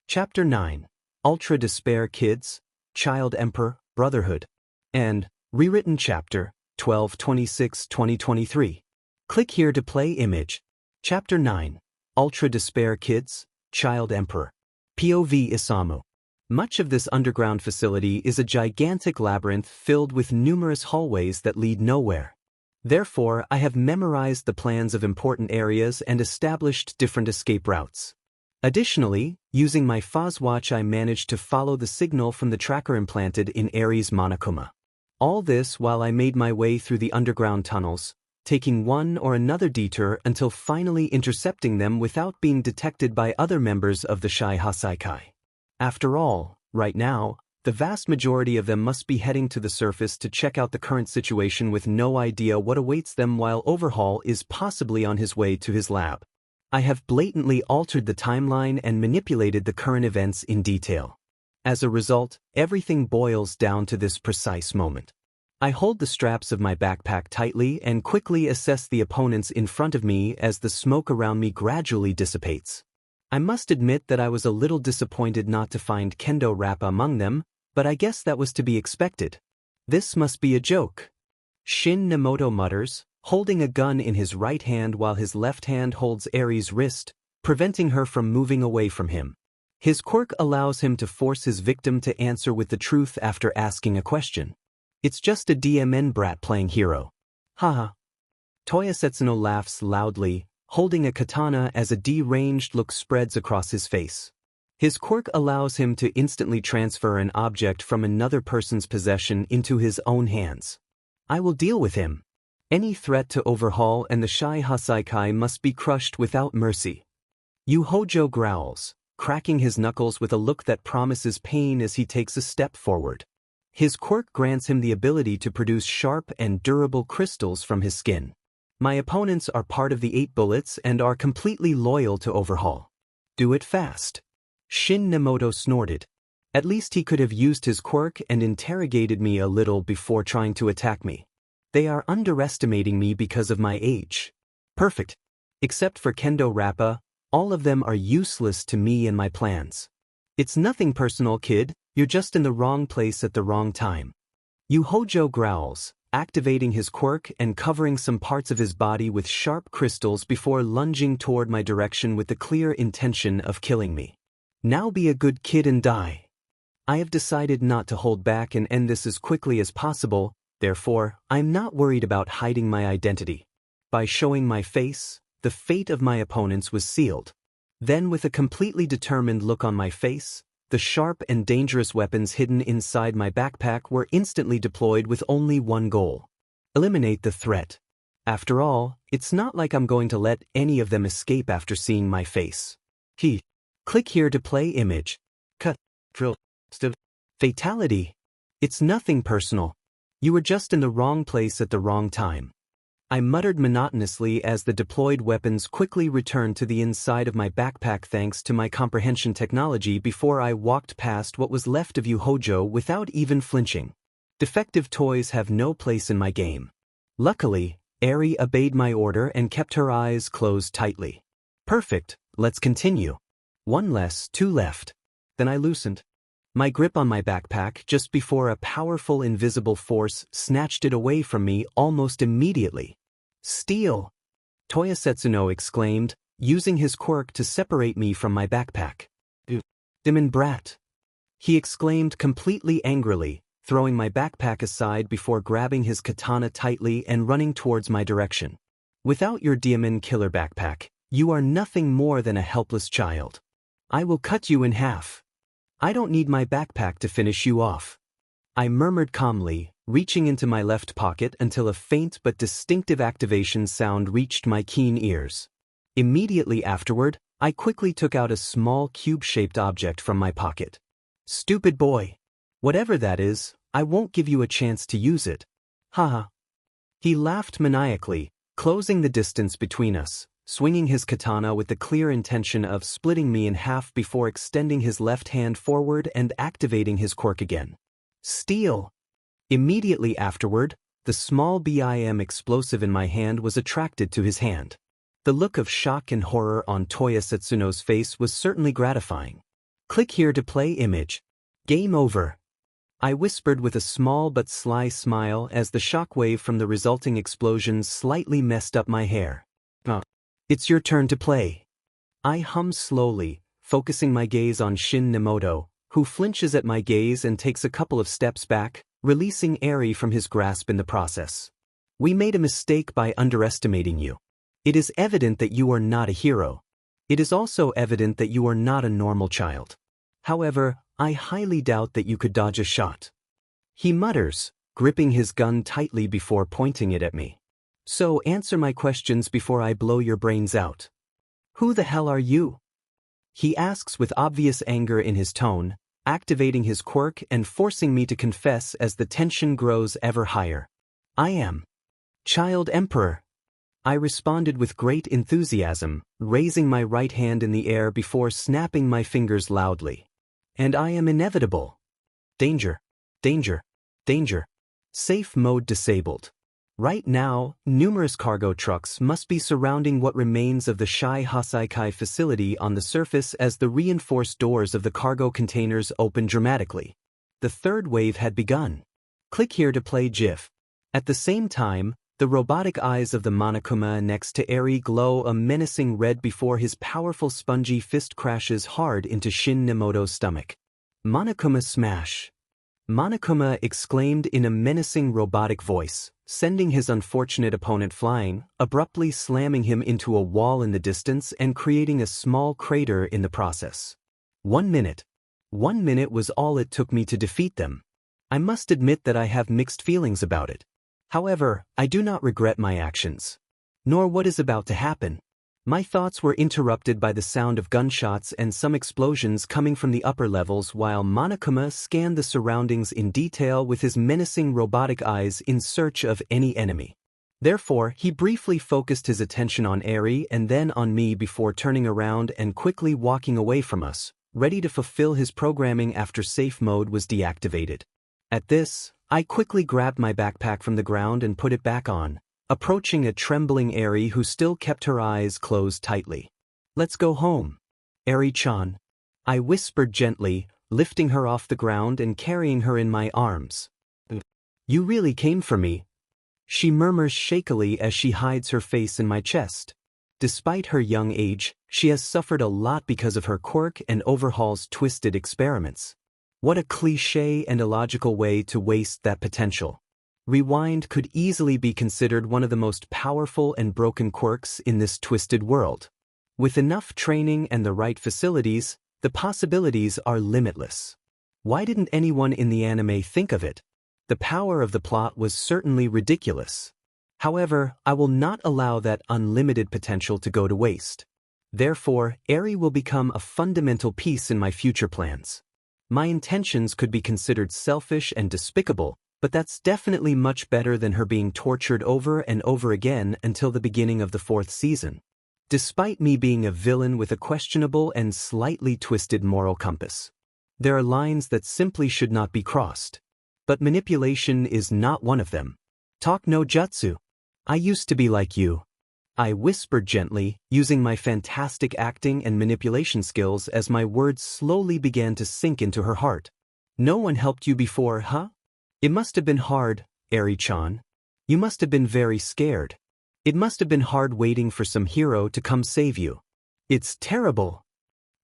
Chapter 9. Ultra Despair Kids, Child Emperor, Brotherhood. And, rewritten chapter, 12/26/2023. Click here to play image. Chapter 9. Ultra Despair Kids, Child Emperor. POV Isamu. Much of this underground facility is a gigantic labyrinth filled with numerous hallways that lead nowhere. Therefore, I have memorized the plans of important areas and established different escape routes. Additionally, using my Fozwatch, I managed to follow the signal from the tracker implanted in Aries Monokuma. All this while I made my way through the underground tunnels, taking one or another detour until finally intercepting them without being detected by other members of the Shai Hasaikai. After all, right now, the vast majority of them must be heading to the surface to check out the current situation with no idea what awaits them while Overhaul is possibly on his way to his lab. I have blatantly altered the timeline and manipulated the current events in detail. As a result, everything boils down to this precise moment. I hold the straps of my backpack tightly and quickly assess the opponents in front of me as the smoke around me gradually dissipates. I must admit that I was a little disappointed not to find Kendo Rappa among them, but I guess that was to be expected. This must be a joke. Shin Nemoto mutters, holding a gun in his right hand while his left hand holds Eri's wrist, preventing her from moving away from him. His quirk allows him to force his victim to answer with the truth after asking a question. It's just a DMN brat playing hero. Haha. Toya Setsuno laughs loudly, holding a katana as a deranged look spreads across his face. His quirk allows him to instantly transfer an object from another person's possession into his own hands. I will deal with him. Any threat to Overhaul and the Shai Hasaikai must be crushed without mercy. Yu Hojo growls, cracking his knuckles with a look that promises pain as he takes a step forward. His quirk grants him the ability to produce sharp and durable crystals from his skin. My opponents are part of the 8 bullets and are completely loyal to Overhaul. Do it fast. Shin Nemoto snorted. At least he could have used his quirk and interrogated me a little before trying to attack me. They are underestimating me because of my age. Perfect. Except for Kendo Rappa, all of them are useless to me and my plans. It's nothing personal, kid, you're just in the wrong place at the wrong time. Hojo growls, activating his quirk and covering some parts of his body with sharp crystals before lunging toward my direction with the clear intention of killing me. Now be a good kid and die. I have decided not to hold back and end this as quickly as possible, therefore, I'm not worried about hiding my identity. By showing my face, the fate of my opponents was sealed. Then with a completely determined look on my face, the sharp and dangerous weapons hidden inside my backpack were instantly deployed with only one goal: eliminate the threat. After all, it's not like I'm going to let any of them escape after seeing my face. Click here to play image. Cut. Drill. Fatality. It's nothing personal. You were just in the wrong place at the wrong time. I muttered monotonously as the deployed weapons quickly returned to the inside of my backpack thanks to my comprehension technology before I walked past what was left of Hojo without even flinching. Defective toys have no place in my game. Luckily, Eri obeyed my order and kept her eyes closed tightly. Perfect, let's continue. One less, two left. Then I loosened my grip on my backpack just before a powerful invisible force snatched it away from me almost immediately. Steal! Toya Setsuno exclaimed, using his quirk to separate me from my backpack. Demon brat! He exclaimed completely angrily, throwing my backpack aside before grabbing his katana tightly and running towards my direction. Without your demon killer backpack, you are nothing more than a helpless child. I will cut you in half. I don't need my backpack to finish you off. I murmured calmly, reaching into my left pocket until a faint but distinctive activation sound reached my keen ears. Immediately afterward, I quickly took out a small cube-shaped object from my pocket. Stupid boy. Whatever that is, I won't give you a chance to use it. Haha. He laughed maniacally, closing the distance between us, swinging his katana with the clear intention of splitting me in half before extending his left hand forward and activating his quirk again. Steal! Immediately afterward, the small BIM explosive in my hand was attracted to his hand. The look of shock and horror on Toya Setsuno's face was certainly gratifying. Click here to play image. Game over. I whispered with a small but sly smile as the shockwave from the resulting explosions slightly messed up my hair. It's your turn to play. I hummed slowly, focusing my gaze on Shin Nemoto, who flinches at my gaze and takes a couple of steps back, releasing Eri from his grasp in the process. We made a mistake by underestimating you. It is evident that you are not a hero. It is also evident that you are not a normal child. However, I highly doubt that you could dodge a shot. He mutters, gripping his gun tightly before pointing it at me. So answer my questions before I blow your brains out. Who the hell are you? He asks with obvious anger in his tone, activating his quirk and forcing me to confess as the tension grows ever higher. I am Child Emperor. I responded with great enthusiasm, raising my right hand in the air before snapping my fingers loudly. And I am inevitable. Danger. Danger. Danger. Safe mode disabled. Right now, numerous cargo trucks must be surrounding what remains of the Shai Hasaikai facility on the surface as the reinforced doors of the cargo containers open dramatically. The third wave had begun. Click here to play GIF. At the same time, the robotic eyes of the Monokuma next to Eri glow a menacing red before his powerful spongy fist crashes hard into Shin Nemoto's stomach. Monokuma smash. Monokuma exclaimed in a menacing robotic voice, sending his unfortunate opponent flying, abruptly slamming him into a wall in the distance and creating a small crater in the process. 1 minute. 1 minute was all it took me to defeat them. I must admit that I have mixed feelings about it. However, I do not regret my actions. Nor what is about to happen. My thoughts were interrupted by the sound of gunshots and some explosions coming from the upper levels while Monokuma scanned the surroundings in detail with his menacing robotic eyes in search of any enemy. Therefore, he briefly focused his attention on Eri and then on me before turning around and quickly walking away from us, ready to fulfill his programming after safe mode was deactivated. At this, I quickly grabbed my backpack from the ground and put it back on, approaching a trembling Eri who still kept her eyes closed tightly. Let's go home. Eri-chan. I whispered gently, lifting her off the ground and carrying her in my arms. You really came for me. She murmurs shakily as she hides her face in my chest. Despite her young age, she has suffered a lot because of her Quirk and Overhaul's twisted experiments. What a cliché and illogical way to waste that potential. Rewind could easily be considered one of the most powerful and broken quirks in this twisted world. With enough training and the right facilities, the possibilities are limitless. Why didn't anyone in the anime think of it? The power of the plot was certainly ridiculous. However, I will not allow that unlimited potential to go to waste. Therefore, Eri will become a fundamental piece in my future plans. My intentions could be considered selfish and despicable, but that's definitely much better than her being tortured over and over again until the beginning of the 4th season. Despite me being a villain with a questionable and slightly twisted moral compass, there are lines that simply should not be crossed. But manipulation is not one of them. Talk no jutsu. I used to be like you. I whispered gently, using my fantastic acting and manipulation skills as my words slowly began to sink into her heart. No one helped you before, huh? It must have been hard, Eri-chan. You must have been very scared. It must have been hard waiting for some hero to come save you. It's terrible.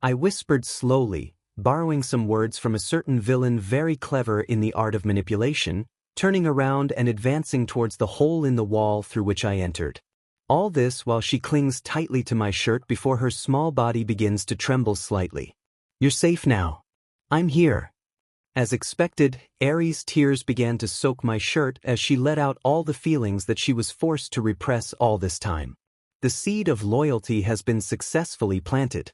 I whispered slowly, borrowing some words from a certain villain very clever in the art of manipulation, turning around and advancing towards the hole in the wall through which I entered. All this while she clings tightly to my shirt before her small body begins to tremble slightly. You're safe now. I'm here. As expected, Eri's tears began to soak my shirt as she let out all the feelings that she was forced to repress all this time. The seed of loyalty has been successfully planted.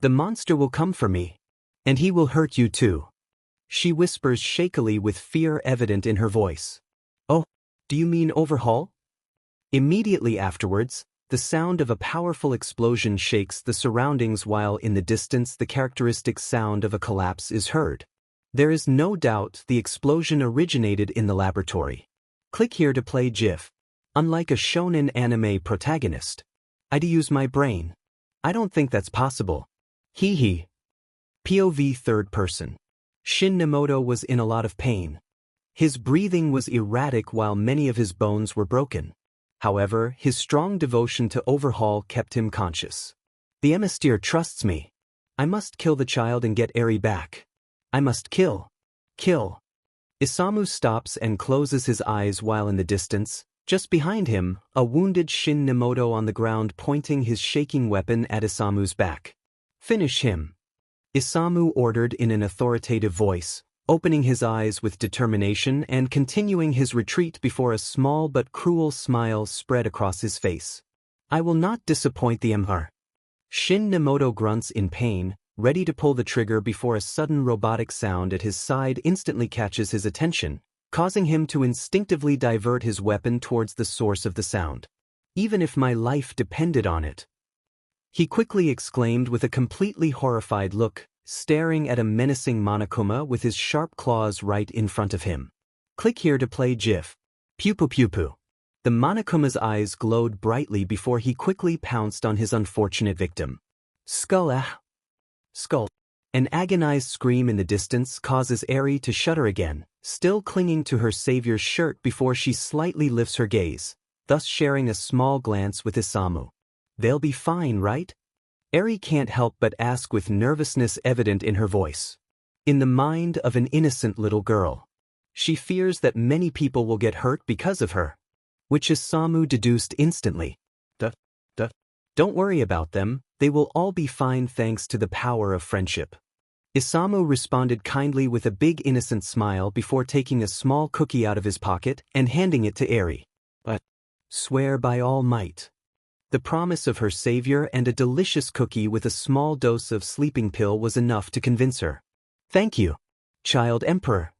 The monster will come for me. And he will hurt you too. She whispers shakily with fear evident in her voice. Oh, do you mean Overhaul? Immediately afterwards, the sound of a powerful explosion shakes the surroundings while in the distance the characteristic sound of a collapse is heard. There is no doubt the explosion originated in the laboratory. Click here to play GIF. Unlike a shonen anime protagonist, I'd use my brain. I don't think that's possible. Hee hee. POV third person. Shin Nemoto was in a lot of pain. His breathing was erratic while many of his bones were broken. However, his strong devotion to Overhaul kept him conscious. The emissary trusts me. I must kill the child and get Eri back. I must kill. Kill. Isamu stops and closes his eyes while in the distance, just behind him, a wounded Shin Nemoto on the ground pointing his shaking weapon at Isamu's back. Finish him. Isamu ordered in an authoritative voice, opening his eyes with determination and continuing his retreat before a small but cruel smile spread across his face. I will not disappoint the Emperor. Shin Nemoto grunts in pain, ready to pull the trigger before a sudden robotic sound at his side instantly catches his attention, causing him to instinctively divert his weapon towards the source of the sound. Even if my life depended on it. He quickly exclaimed with a completely horrified look, staring at a menacing Monokuma with his sharp claws right in front of him. Click here to play GIF. Pew pew pew pew. The Monokuma's eyes glowed brightly before he quickly pounced on his unfortunate victim. Skull. An agonized scream in the distance causes Eri to shudder again, still clinging to her savior's shirt before she slightly lifts her gaze, thus sharing a small glance with Isamu. They'll be fine, right? Eri can't help but ask with nervousness evident in her voice. In the mind of an innocent little girl. She fears that many people will get hurt because of her. Which Isamu deduced instantly. Don't worry about them, they will all be fine thanks to the power of friendship. Isamu responded kindly with a big innocent smile before taking a small cookie out of his pocket and handing it to Eri. But swear by all might. The promise of her savior and a delicious cookie with a small dose of sleeping pill was enough to convince her. Thank you, child emperor.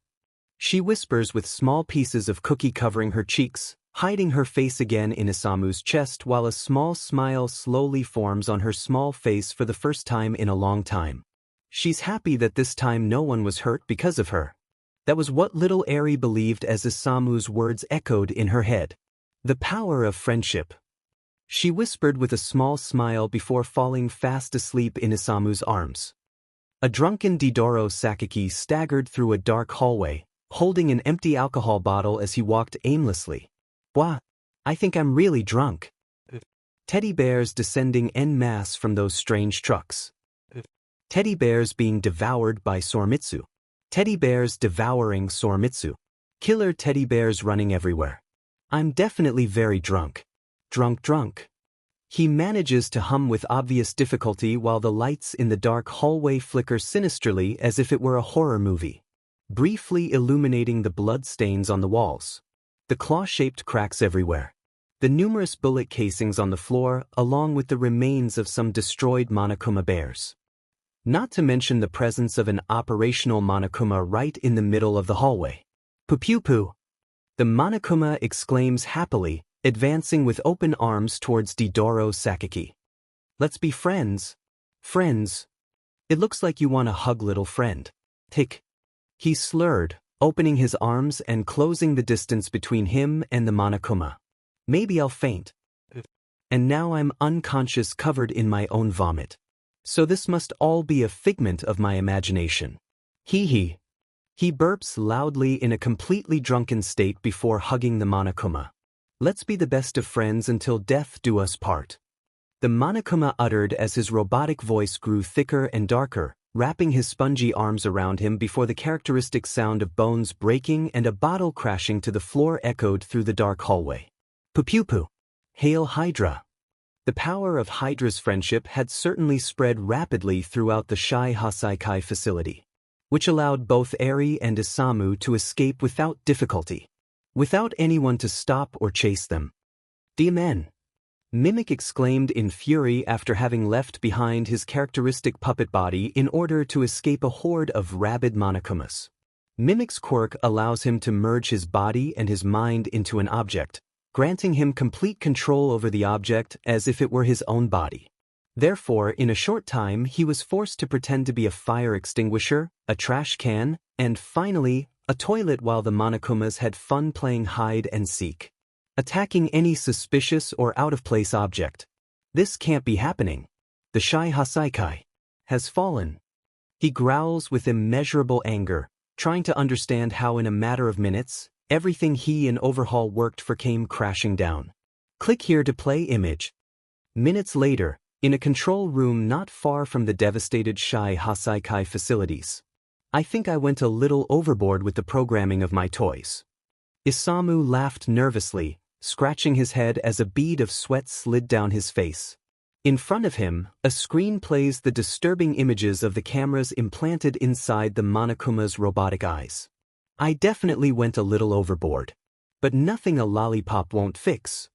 She whispers with small pieces of cookie covering her cheeks, hiding her face again in Isamu's chest while a small smile slowly forms on her small face for the first time in a long time. She's happy that this time no one was hurt because of her. That was what little Eri believed as Isamu's words echoed in her head. The power of friendship. She whispered with a small smile before falling fast asleep in Isamu's arms. A drunken Didoro Sakaki staggered through a dark hallway, holding an empty alcohol bottle as he walked aimlessly. Wah! I think I'm really drunk. Teddy bears descending en masse from those strange trucks. Teddy bears being devoured by Sorimitsu. Teddy bears devouring Sorimitsu. Killer teddy bears running everywhere. I'm definitely very drunk. Drunk. He manages to hum with obvious difficulty while the lights in the dark hallway flicker sinisterly as if it were a horror movie, briefly illuminating the bloodstains on the walls, the claw-shaped cracks everywhere, the numerous bullet casings on the floor along with the remains of some destroyed Monokuma bears. Not to mention the presence of an operational Monokuma right in the middle of the hallway. Poo-pew-poo! The Monokuma exclaims happily, advancing with open arms towards Didoro Sakaki. Let's be friends. Friends. It looks like you want to hug little friend. Tick. He slurred, opening his arms and closing the distance between him and the Monokuma. Maybe I'll faint. And now I'm unconscious, covered in my own vomit. So this must all be a figment of my imagination. Hee. He burps loudly in a completely drunken state before hugging the Monokuma. Let's be the best of friends until death do us part. The Monokuma uttered as his robotic voice grew thicker and darker, wrapping his spongy arms around him before the characteristic sound of bones breaking and a bottle crashing to the floor echoed through the dark hallway. Poo-pew-poo. Hail Hydra. The power of Hydra's friendship had certainly spread rapidly throughout the Shai Hasaikai facility, which allowed both Eri and Isamu to escape without difficulty, without anyone to stop or chase them. Amen. Mimic exclaimed in fury after having left behind his characteristic puppet body in order to escape a horde of rabid Monokumas. Mimic's quirk allows him to merge his body and his mind into an object, granting him complete control over the object as if it were his own body. Therefore, in a short time, he was forced to pretend to be a fire extinguisher, a trash can, and finally, a toilet while the Monokumas had fun playing hide and seek, attacking any suspicious or out-of-place object. This can't be happening. The Shai Hasaikai has fallen. He growls with immeasurable anger, trying to understand how in a matter of minutes, everything he and Overhaul worked for came crashing down. Click here to play image. Minutes later, in a control room not far from the devastated Shai Hasaikai facilities. I think I went a little overboard with the programming of my toys. Isamu laughed nervously, scratching his head as a bead of sweat slid down his face. In front of him, a screen plays the disturbing images of the cameras implanted inside the Monokuma's robotic eyes. I definitely went a little overboard. But nothing a lollipop won't fix,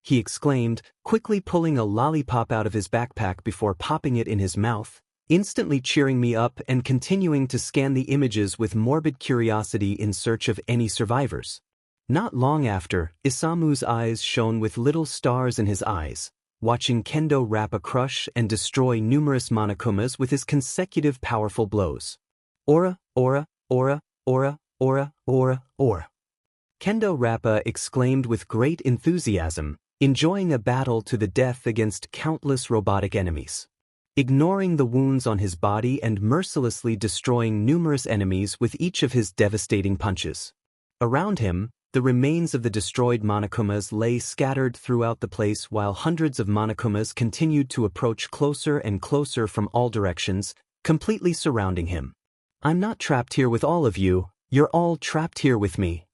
he exclaimed, quickly pulling a lollipop out of his backpack before popping it in his mouth, instantly cheering me up and continuing to scan the images with morbid curiosity in search of any survivors. Not long after, Isamu's eyes shone with little stars in his eyes, watching Kendo Rappa crush and destroy numerous Monokumas with his consecutive powerful blows. Aura, aura, aura, aura, aura, aura, aura. Kendo Rappa exclaimed with great enthusiasm, enjoying a battle to the death against countless robotic enemies, ignoring the wounds on his body and mercilessly destroying numerous enemies with each of his devastating punches. Around him, the remains of the destroyed Monokumas lay scattered throughout the place while hundreds of Monokumas continued to approach closer and closer from all directions, completely surrounding him. I'm not trapped here with all of you, you're all trapped here with me.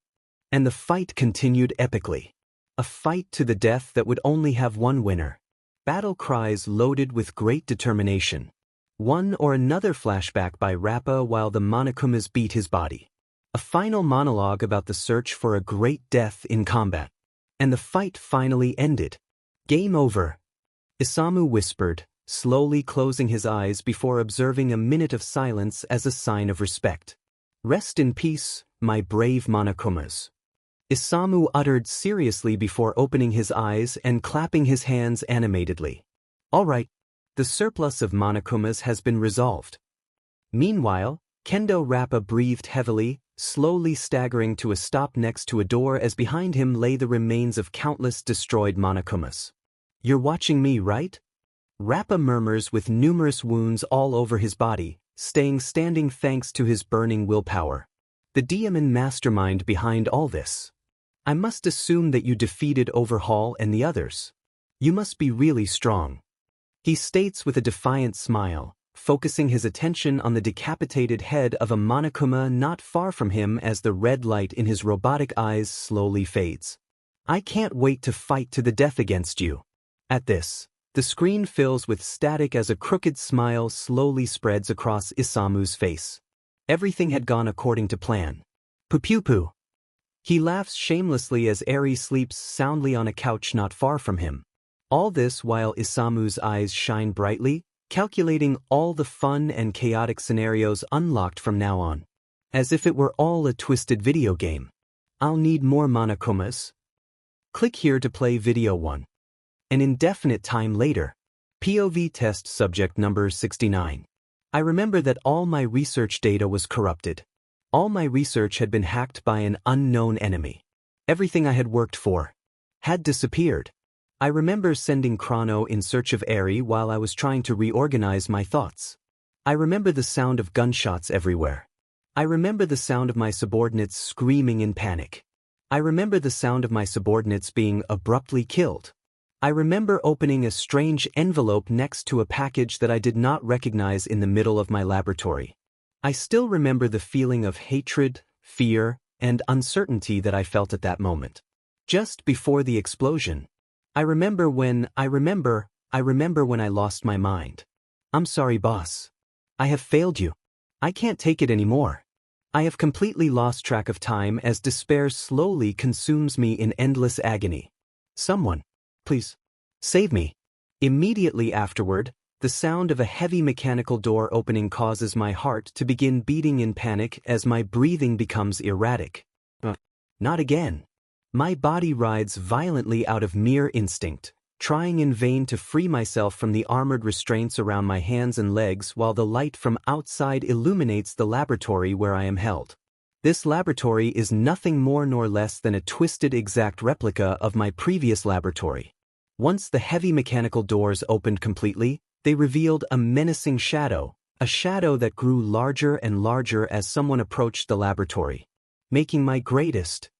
And the fight continued epically. A fight to the death that would only have one winner. Battle cries loaded with great determination. One or another flashback by Rappa while the Monokumas beat his body. A final monologue about the search for a great death in combat. And the fight finally ended. Game over. Isamu whispered, slowly closing his eyes before observing a minute of silence as a sign of respect. Rest in peace, my brave Monokumas. Isamu uttered seriously before opening his eyes and clapping his hands animatedly. All right, the surplus of Monokumas has been resolved. Meanwhile, Kendo Rappa breathed heavily, slowly staggering to a stop next to a door as behind him lay the remains of countless destroyed Monokumas. "You're watching me, right?" Rappa murmurs with numerous wounds all over his body, staying standing thanks to his burning willpower. The demon mastermind behind all this. "I must assume that you defeated Overhaul and the others. You must be really strong," he states with a defiant smile, focusing his attention on the decapitated head of a Monokuma not far from him as the red light in his robotic eyes slowly fades. "I can't wait to fight to the death against you." At this, the screen fills with static as a crooked smile slowly spreads across Isamu's face. Everything had gone according to plan. Poo-poo-poo. He laughs shamelessly as Eri sleeps soundly on a couch not far from him. All this while Isamu's eyes shine brightly, calculating all the fun and chaotic scenarios unlocked from now on. As if it were all a twisted video game. "I'll need more Monokumas." Click here to play video 1. An indefinite time later. POV test subject number 69. I remember that all my research data was corrupted. All my research had been hacked by an unknown enemy. Everything I had worked for had disappeared. I remember sending Chrono in search of Eri while I was trying to reorganize my thoughts. I remember the sound of gunshots everywhere. I remember the sound of my subordinates screaming in panic. I remember the sound of my subordinates being abruptly killed. I remember opening a strange envelope next to a package that I did not recognize in the middle of my laboratory. I still remember the feeling of hatred, fear, and uncertainty that I felt at that moment. Just before the explosion. I remember when I lost my mind. "I'm sorry, boss. I have failed you. I can't take it anymore. I have completely lost track of time as despair slowly consumes me in endless agony. Someone, please, save me." Immediately afterward, the sound of a heavy mechanical door opening causes my heart to begin beating in panic as my breathing becomes erratic. Not again. My body rides violently out of mere instinct, trying in vain to free myself from the armored restraints around my hands and legs while the light from outside illuminates the laboratory where I am held. This laboratory is nothing more nor less than a twisted exact replica of my previous laboratory. Once the heavy mechanical doors opened completely, they revealed a menacing shadow, a shadow that grew larger and larger as someone approached the laboratory, making my greatest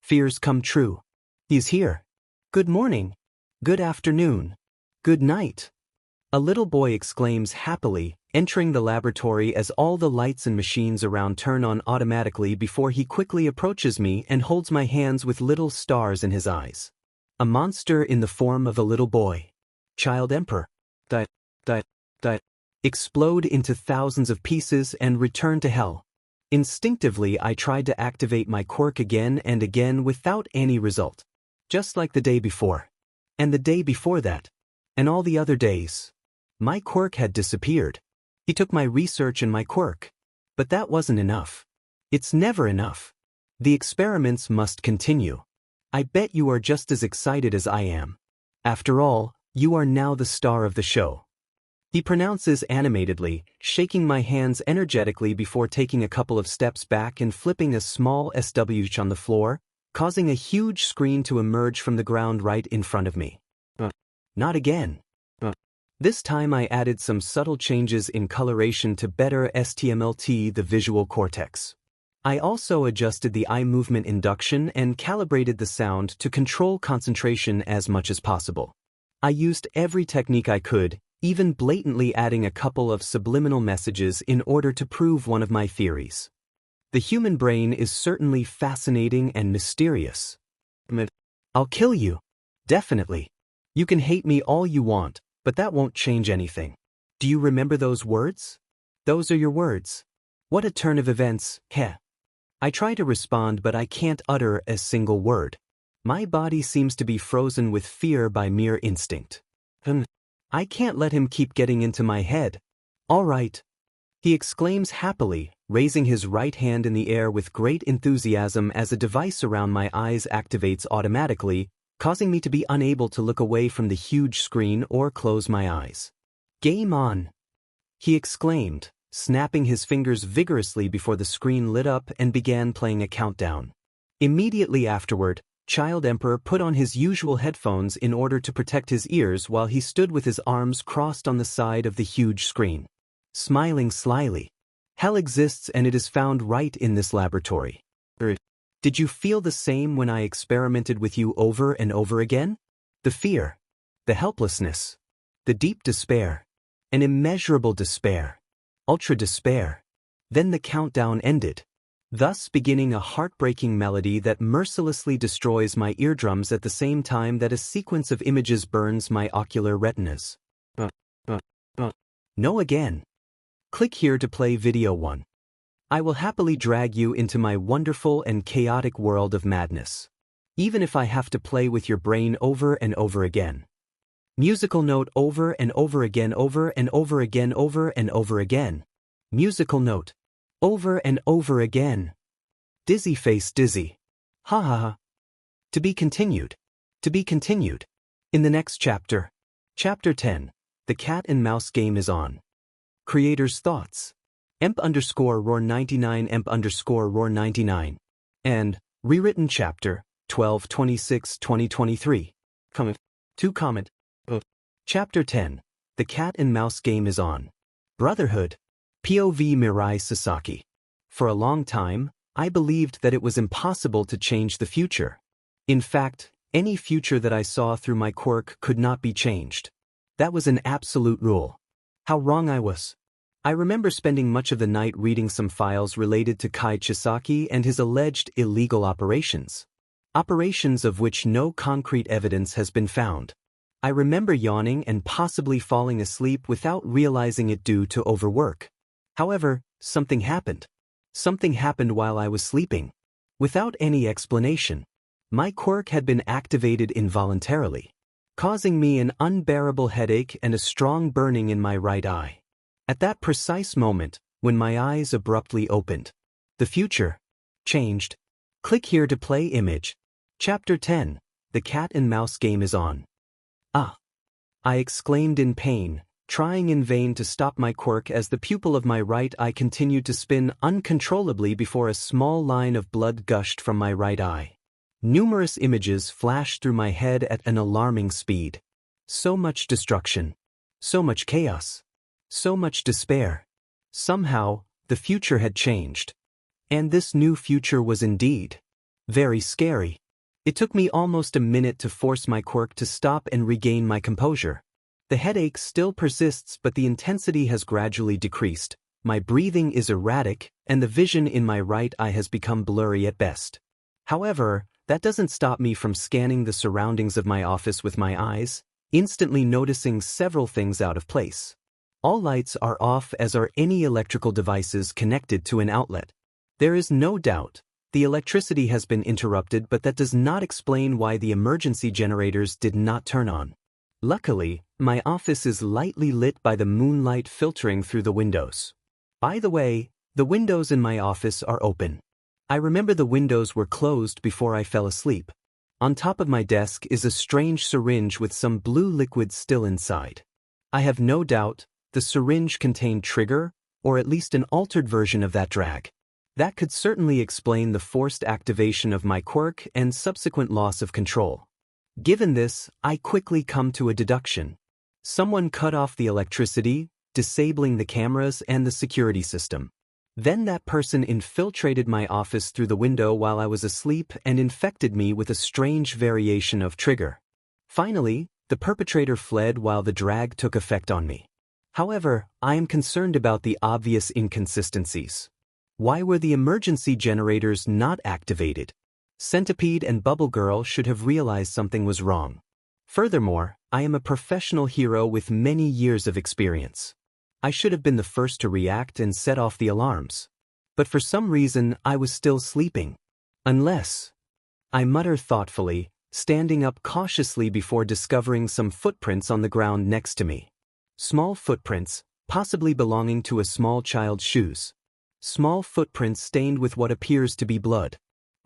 fears come true. "He's here. Good morning. Good afternoon. Good night." A little boy exclaims happily, entering the laboratory as all the lights and machines around turn on automatically before he quickly approaches me and holds my hands with little stars in his eyes. A monster in the form of a little boy. Child Emperor. Explode into thousands of pieces and return to hell. Instinctively, I tried to activate my quirk again and again without any result. Just like the day before. And the day before that. And all the other days. My quirk had disappeared. He took my research and my quirk. But that wasn't enough. It's never enough. The experiments must continue. I bet you are just as excited as I am. After all, you are now the star of the show. He pronounces animatedly, shaking my hands energetically before taking a couple of steps back and flipping a small SWH on the floor, causing a huge screen to emerge from the ground right in front of me. Not again. This time I added some subtle changes in coloration to better STMLT the visual cortex. I also adjusted the eye movement induction and calibrated the sound to control concentration as much as possible. I used every technique I could, even blatantly adding a couple of subliminal messages in order to prove one of my theories. The human brain is certainly fascinating and mysterious. I'll kill you. Definitely. You can hate me all you want, but that won't change anything. Do you remember those words? Those are your words. What a turn of events, heh. I try to respond, but I can't utter a single word. My body seems to be frozen with fear by mere instinct. I can't let him keep getting into my head. All right. He exclaims happily, raising his right hand in the air with great enthusiasm as a device around my eyes activates automatically, causing me to be unable to look away from the huge screen or close my eyes. Game on. He exclaimed, snapping his fingers vigorously before the screen lit up and began playing a countdown. Immediately afterward, Child Emperor put on his usual headphones in order to protect his ears while he stood with his arms crossed on the side of the huge screen, smiling slyly. Hell exists and it is found right in this laboratory. Did you feel the same when I experimented with you over and over again? The fear, the helplessness, the deep despair, an immeasurable despair, ultra despair. Then the countdown ended, thus beginning a heartbreaking melody that mercilessly destroys my eardrums at the same time that a sequence of images burns my ocular retinas. No again. Click here to play video 1. I will happily drag you into my wonderful and chaotic world of madness, even if I have to play with your brain over and over again. Musical note over and over again, over and over again, over and over again. Musical note over and over again. Dizzy face dizzy. Ha ha ha. To be continued. To be continued. In the next chapter. Chapter 10. The cat and mouse game is on. Creator's thoughts. Emp_roar99 Emp_roar99. And, rewritten chapter, 12/26/2023. Comment. To comment. Chapter 10. The cat and mouse game is on. Brotherhood. POV Mirai Sasaki. For a long time, I believed that it was impossible to change the future. In fact, any future that I saw through my quirk could not be changed. That was an absolute rule. How wrong I was. I remember spending much of the night reading some files related to Kai Chisaki and his alleged illegal operations. Operations of which no concrete evidence has been found. I remember yawning and possibly falling asleep without realizing it due to overwork. However, something happened. Something happened while I was sleeping. Without any explanation. My quirk had been activated involuntarily, causing me an unbearable headache and a strong burning in my right eye. At that precise moment, when my eyes abruptly opened, the future changed. Click here to play image. Chapter 10. The cat and mouse game is on. Ah! I exclaimed in pain, trying in vain to stop my quirk as the pupil of my right eye continued to spin uncontrollably before a small line of blood gushed from my right eye. Numerous images flashed through my head at an alarming speed. So much destruction. So much chaos. So much despair. Somehow, the future had changed. And this new future was indeed very scary. It took me almost a minute to force my quirk to stop and regain my composure. The headache still persists, but the intensity has gradually decreased. My breathing is erratic, and the vision in my right eye has become blurry at best. However, that doesn't stop me from scanning the surroundings of my office with my eyes, instantly noticing several things out of place. All lights are off, as are any electrical devices connected to an outlet. There is no doubt the electricity has been interrupted, but that does not explain why the emergency generators did not turn on. Luckily, my office is lightly lit by the moonlight filtering through the windows. By the way, the windows in my office are open. I remember the windows were closed before I fell asleep. On top of my desk is a strange syringe with some blue liquid still inside. I have no doubt the syringe contained trigger, or at least an altered version of that drag. That could certainly explain the forced activation of my quirk and subsequent loss of control. Given this, I quickly come to a deduction. Someone cut off the electricity, disabling the cameras and the security system. Then that person infiltrated my office through the window while I was asleep and infected me with a strange variation of trigger. Finally, the perpetrator fled while the drag took effect on me. However, I am concerned about the obvious inconsistencies. Why were the emergency generators not activated? Centipede and Bubble Girl should have realized something was wrong. Furthermore, I am a professional hero with many years of experience. I should have been the first to react and set off the alarms. But for some reason, I was still sleeping. Unless, I mutter thoughtfully, standing up cautiously before discovering some footprints on the ground next to me. Small footprints, possibly belonging to a small child's shoes. Small footprints stained with what appears to be blood.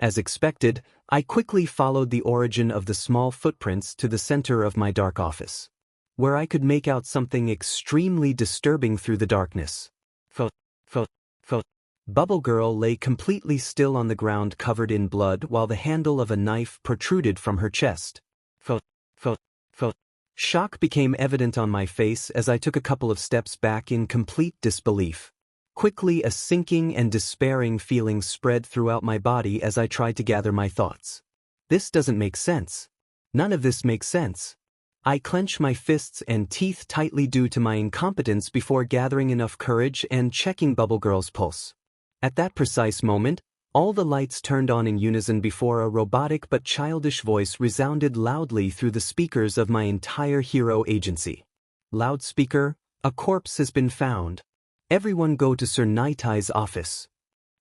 As expected, I quickly followed the origin of the small footprints to the center of my dark office, where I could make out something extremely disturbing through the darkness. Fo, fo, fo. Bubble Girl lay completely still on the ground covered in blood while the handle of a knife protruded from her chest. Fo, fo, fo. Shock became evident on my face as I took a couple of steps back in complete disbelief. Quickly, a sinking and despairing feeling spread throughout my body as I tried to gather my thoughts. This doesn't make sense. None of this makes sense. I clench my fists and teeth tightly due to my incompetence before gathering enough courage and checking Bubble Girl's pulse. At that precise moment, all the lights turned on in unison before a robotic but childish voice resounded loudly through the speakers of my entire hero agency. Loudspeaker, a corpse has been found. Everyone go to Sir Nightie's office.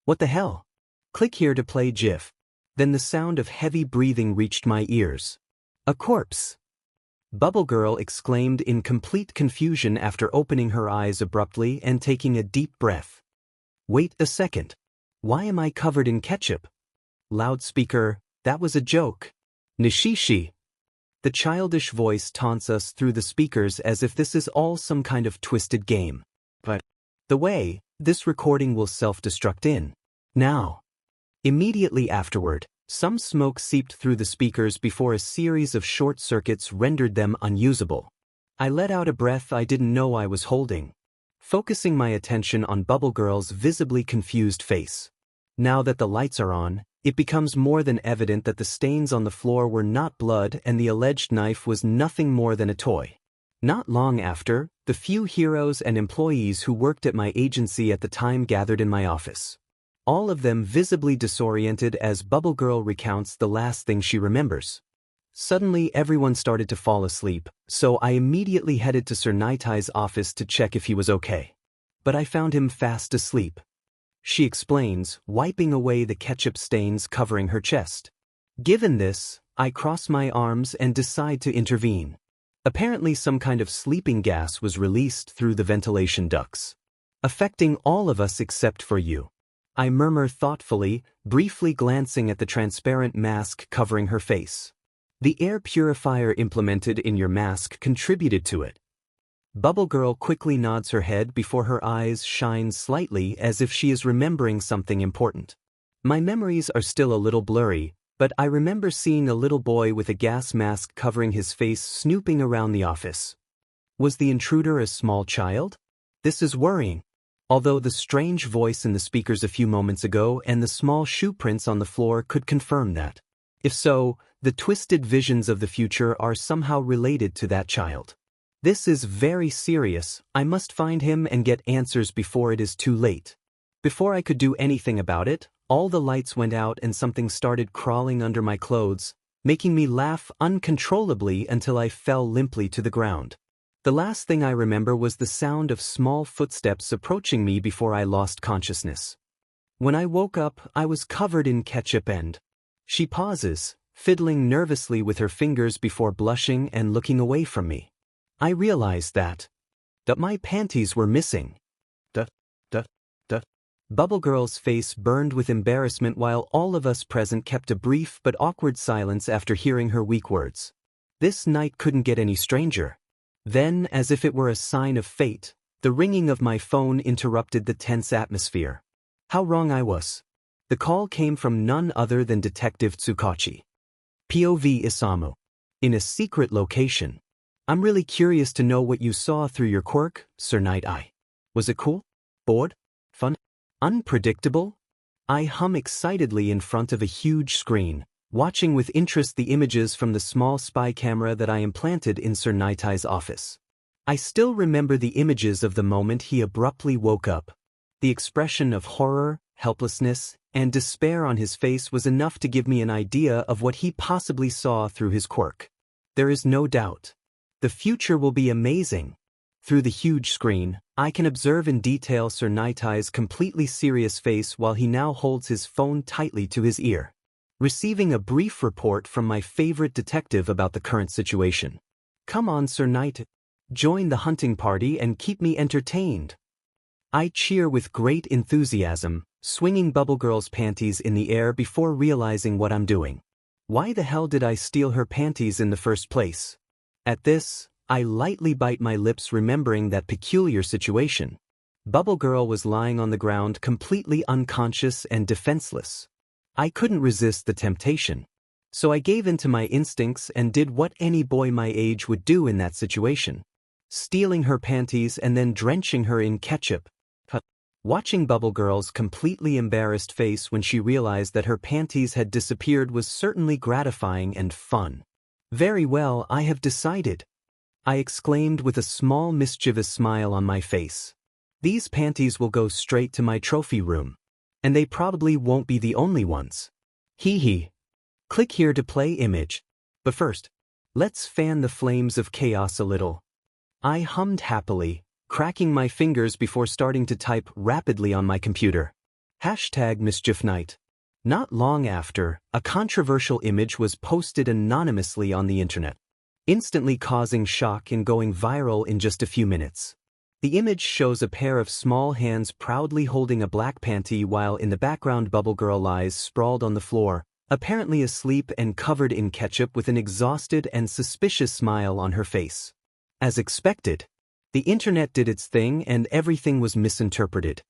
What the hell? Click here to play GIF. Then the sound of heavy breathing reached my ears. A corpse! Bubble Girl exclaimed in complete confusion after opening her eyes abruptly and taking a deep breath. Wait a second. Why am I covered in ketchup? Loudspeaker, that was a joke. Nishishi. The childish voice taunts us through the speakers as if this is all some kind of twisted game. But the way, this recording will self-destruct in. Now. Immediately afterward, some smoke seeped through the speakers before a series of short circuits rendered them unusable. I let out a breath I didn't know I was holding, focusing my attention on Bubble Girl's visibly confused face. Now that the lights are on, it becomes more than evident that the stains on the floor were not blood and the alleged knife was nothing more than a toy. Not long after, the few heroes and employees who worked at my agency at the time gathered in my office. All of them visibly disoriented as Bubble Girl recounts the last thing she remembers. Suddenly everyone started to fall asleep, so I immediately headed to Sir Nightie's office to check if he was okay. But I found him fast asleep. She explains, wiping away the ketchup stains covering her chest. Given this, I cross my arms and decide to intervene. Apparently some kind of sleeping gas was released through the ventilation ducts, affecting all of us except for you. I murmur thoughtfully, briefly glancing at the transparent mask covering her face. The air purifier implemented in your mask contributed to it. Bubble Girl quickly nods her head before her eyes shine slightly as if she is remembering something important. My memories are still a little blurry, but I remember seeing a little boy with a gas mask covering his face snooping around the office. Was the intruder a small child? This is worrying. Although the strange voice in the speakers a few moments ago and the small shoe prints on the floor could confirm that. If so, the twisted visions of the future are somehow related to that child. This is very serious. I must find him and get answers before it is too late. Before I could do anything about it, all the lights went out and something started crawling under my clothes, making me laugh uncontrollably until I fell limply to the ground. The last thing I remember was the sound of small footsteps approaching me before I lost consciousness. When I woke up, I was covered in ketchup and... She pauses, fiddling nervously with her fingers before blushing and looking away from me. I realized that my panties were missing. Bubble Girl's face burned with embarrassment while all of us present kept a brief but awkward silence after hearing her weak words. This night couldn't get any stranger. Then, as if it were a sign of fate, the ringing of my phone interrupted the tense atmosphere. How wrong I was. The call came from none other than Detective Tsukachi. POV Isamu. In a secret location. I'm really curious to know what you saw through your quirk, Sir Night Eye. Was it cool? Bored? Fun? Unpredictable? I hum excitedly in front of a huge screen, watching with interest the images from the small spy camera that I implanted in Sir Night Eye's office. I still remember the images of the moment he abruptly woke up. The expression of horror, helplessness, and despair on his face was enough to give me an idea of what he possibly saw through his quirk. There is no doubt. The future will be amazing. Through the huge screen, I can observe in detail Sir Night Eye's completely serious face while he now holds his phone tightly to his ear, receiving a brief report from my favorite detective about the current situation. Come on, Sir Night. Join the hunting party and keep me entertained. I cheer with great enthusiasm, swinging Bubble Girl's panties in the air before realizing what I'm doing. Why the hell did I steal her panties in the first place? At this, I lightly bite my lips remembering that peculiar situation. Bubble Girl was lying on the ground completely unconscious and defenseless. I couldn't resist the temptation. So I gave in to my instincts and did what any boy my age would do in that situation. Stealing her panties and then drenching her in ketchup. Watching Bubble Girl's completely embarrassed face when she realized that her panties had disappeared was certainly gratifying and fun. "Very well, I have decided," I exclaimed with a small mischievous smile on my face. "These panties will go straight to my trophy room. And they probably won't be the only ones. Hee hee. Click here to play image. But first, let's fan the flames of chaos a little." I hummed happily, cracking my fingers before starting to type rapidly on my computer. #MischiefNight. Not long after, a controversial image was posted anonymously on the internet, instantly causing shock and going viral in just a few minutes. The image shows a pair of small hands proudly holding a black panty while in the background Bubble Girl lies sprawled on the floor, apparently asleep and covered in ketchup with an exhausted and suspicious smile on her face. As expected, the internet did its thing and everything was misinterpreted.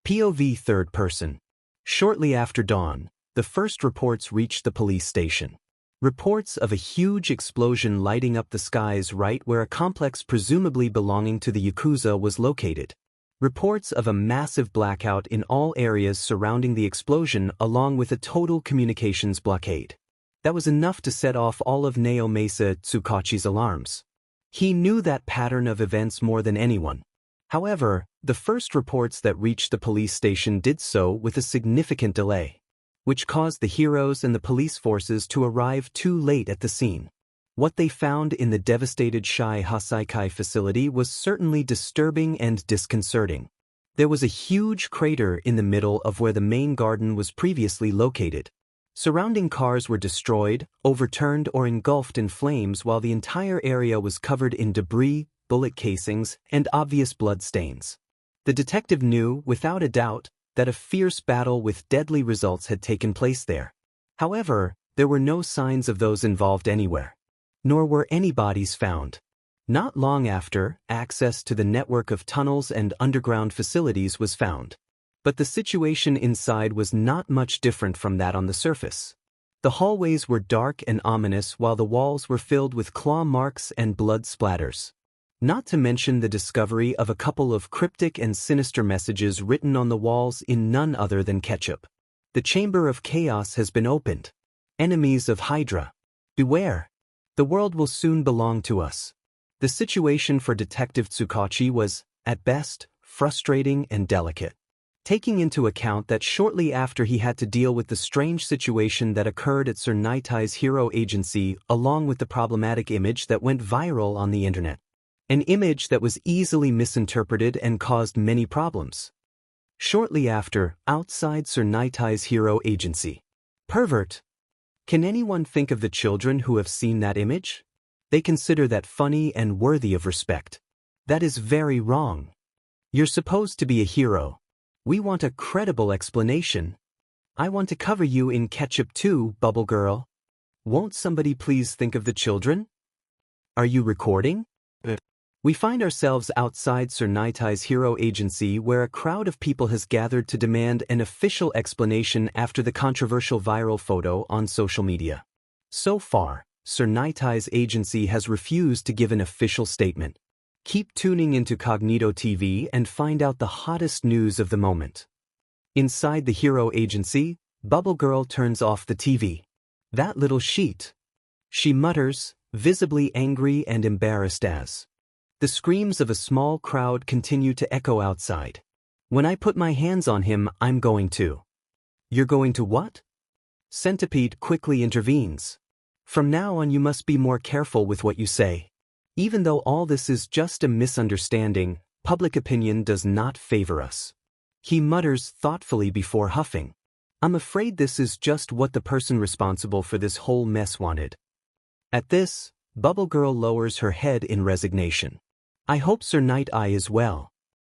POV third person. Shortly after dawn, the first reports reached the police station. Reports of a huge explosion lighting up the skies right where a complex presumably belonging to the Yakuza was located. Reports of a massive blackout in all areas surrounding the explosion along with a total communications blockade. That was enough to set off all of Naomasa Tsukachi's alarms. He knew that pattern of events more than anyone. However, the first reports that reached the police station did so with a significant delay, which caused the heroes and the police forces to arrive too late at the scene. What they found in the devastated Shai Hasaikai facility was certainly disturbing and disconcerting. There was a huge crater in the middle of where the main garden was previously located. Surrounding cars were destroyed, overturned or engulfed in flames while the entire area was covered in debris, bullet casings, and obvious blood stains. The detective knew, without a doubt, that a fierce battle with deadly results had taken place there. However, there were no signs of those involved anywhere. Nor were any bodies found. Not long after, access to the network of tunnels and underground facilities was found. But the situation inside was not much different from that on the surface. The hallways were dark and ominous while the walls were filled with claw marks and blood splatters. Not to mention the discovery of a couple of cryptic and sinister messages written on the walls in none other than ketchup. "The Chamber of Chaos has been opened. Enemies of Hydra. Beware. The world will soon belong to us." The situation for Detective Tsukachi was, at best, frustrating and delicate. Taking into account that shortly after he had to deal with the strange situation that occurred at Sir Nitai's hero agency along with the problematic image that went viral on the internet. An image that was easily misinterpreted and caused many problems. Shortly after, outside Sir Nitai's hero agency. Pervert. Can anyone think of the children who have seen that image? They consider that funny and worthy of respect. That is very wrong. You're supposed to be a hero. We want a credible explanation. I want to cover you in ketchup too, Bubble Girl. Won't somebody please think of the children? Are you recording? We find ourselves outside Sir Nitai's hero agency where a crowd of people has gathered to demand an official explanation after the controversial viral photo on social media. So far, Sir Nitai's agency has refused to give an official statement. Keep tuning into Cognito TV and find out the hottest news of the moment. Inside the hero agency, Bubble Girl turns off the TV. "That little sheet," she mutters, visibly angry and embarrassed as the screams of a small crowd continue to echo outside. "When I put my hands on him, I'm going to." "You're going to what?" Centipede quickly intervenes. "From now on you must be more careful with what you say. Even though all this is just a misunderstanding, public opinion does not favor us." He mutters thoughtfully before huffing. "I'm afraid this is just what the person responsible for this whole mess wanted." At this, Bubble Girl lowers her head in resignation. "I hope Sir Nitai is well,"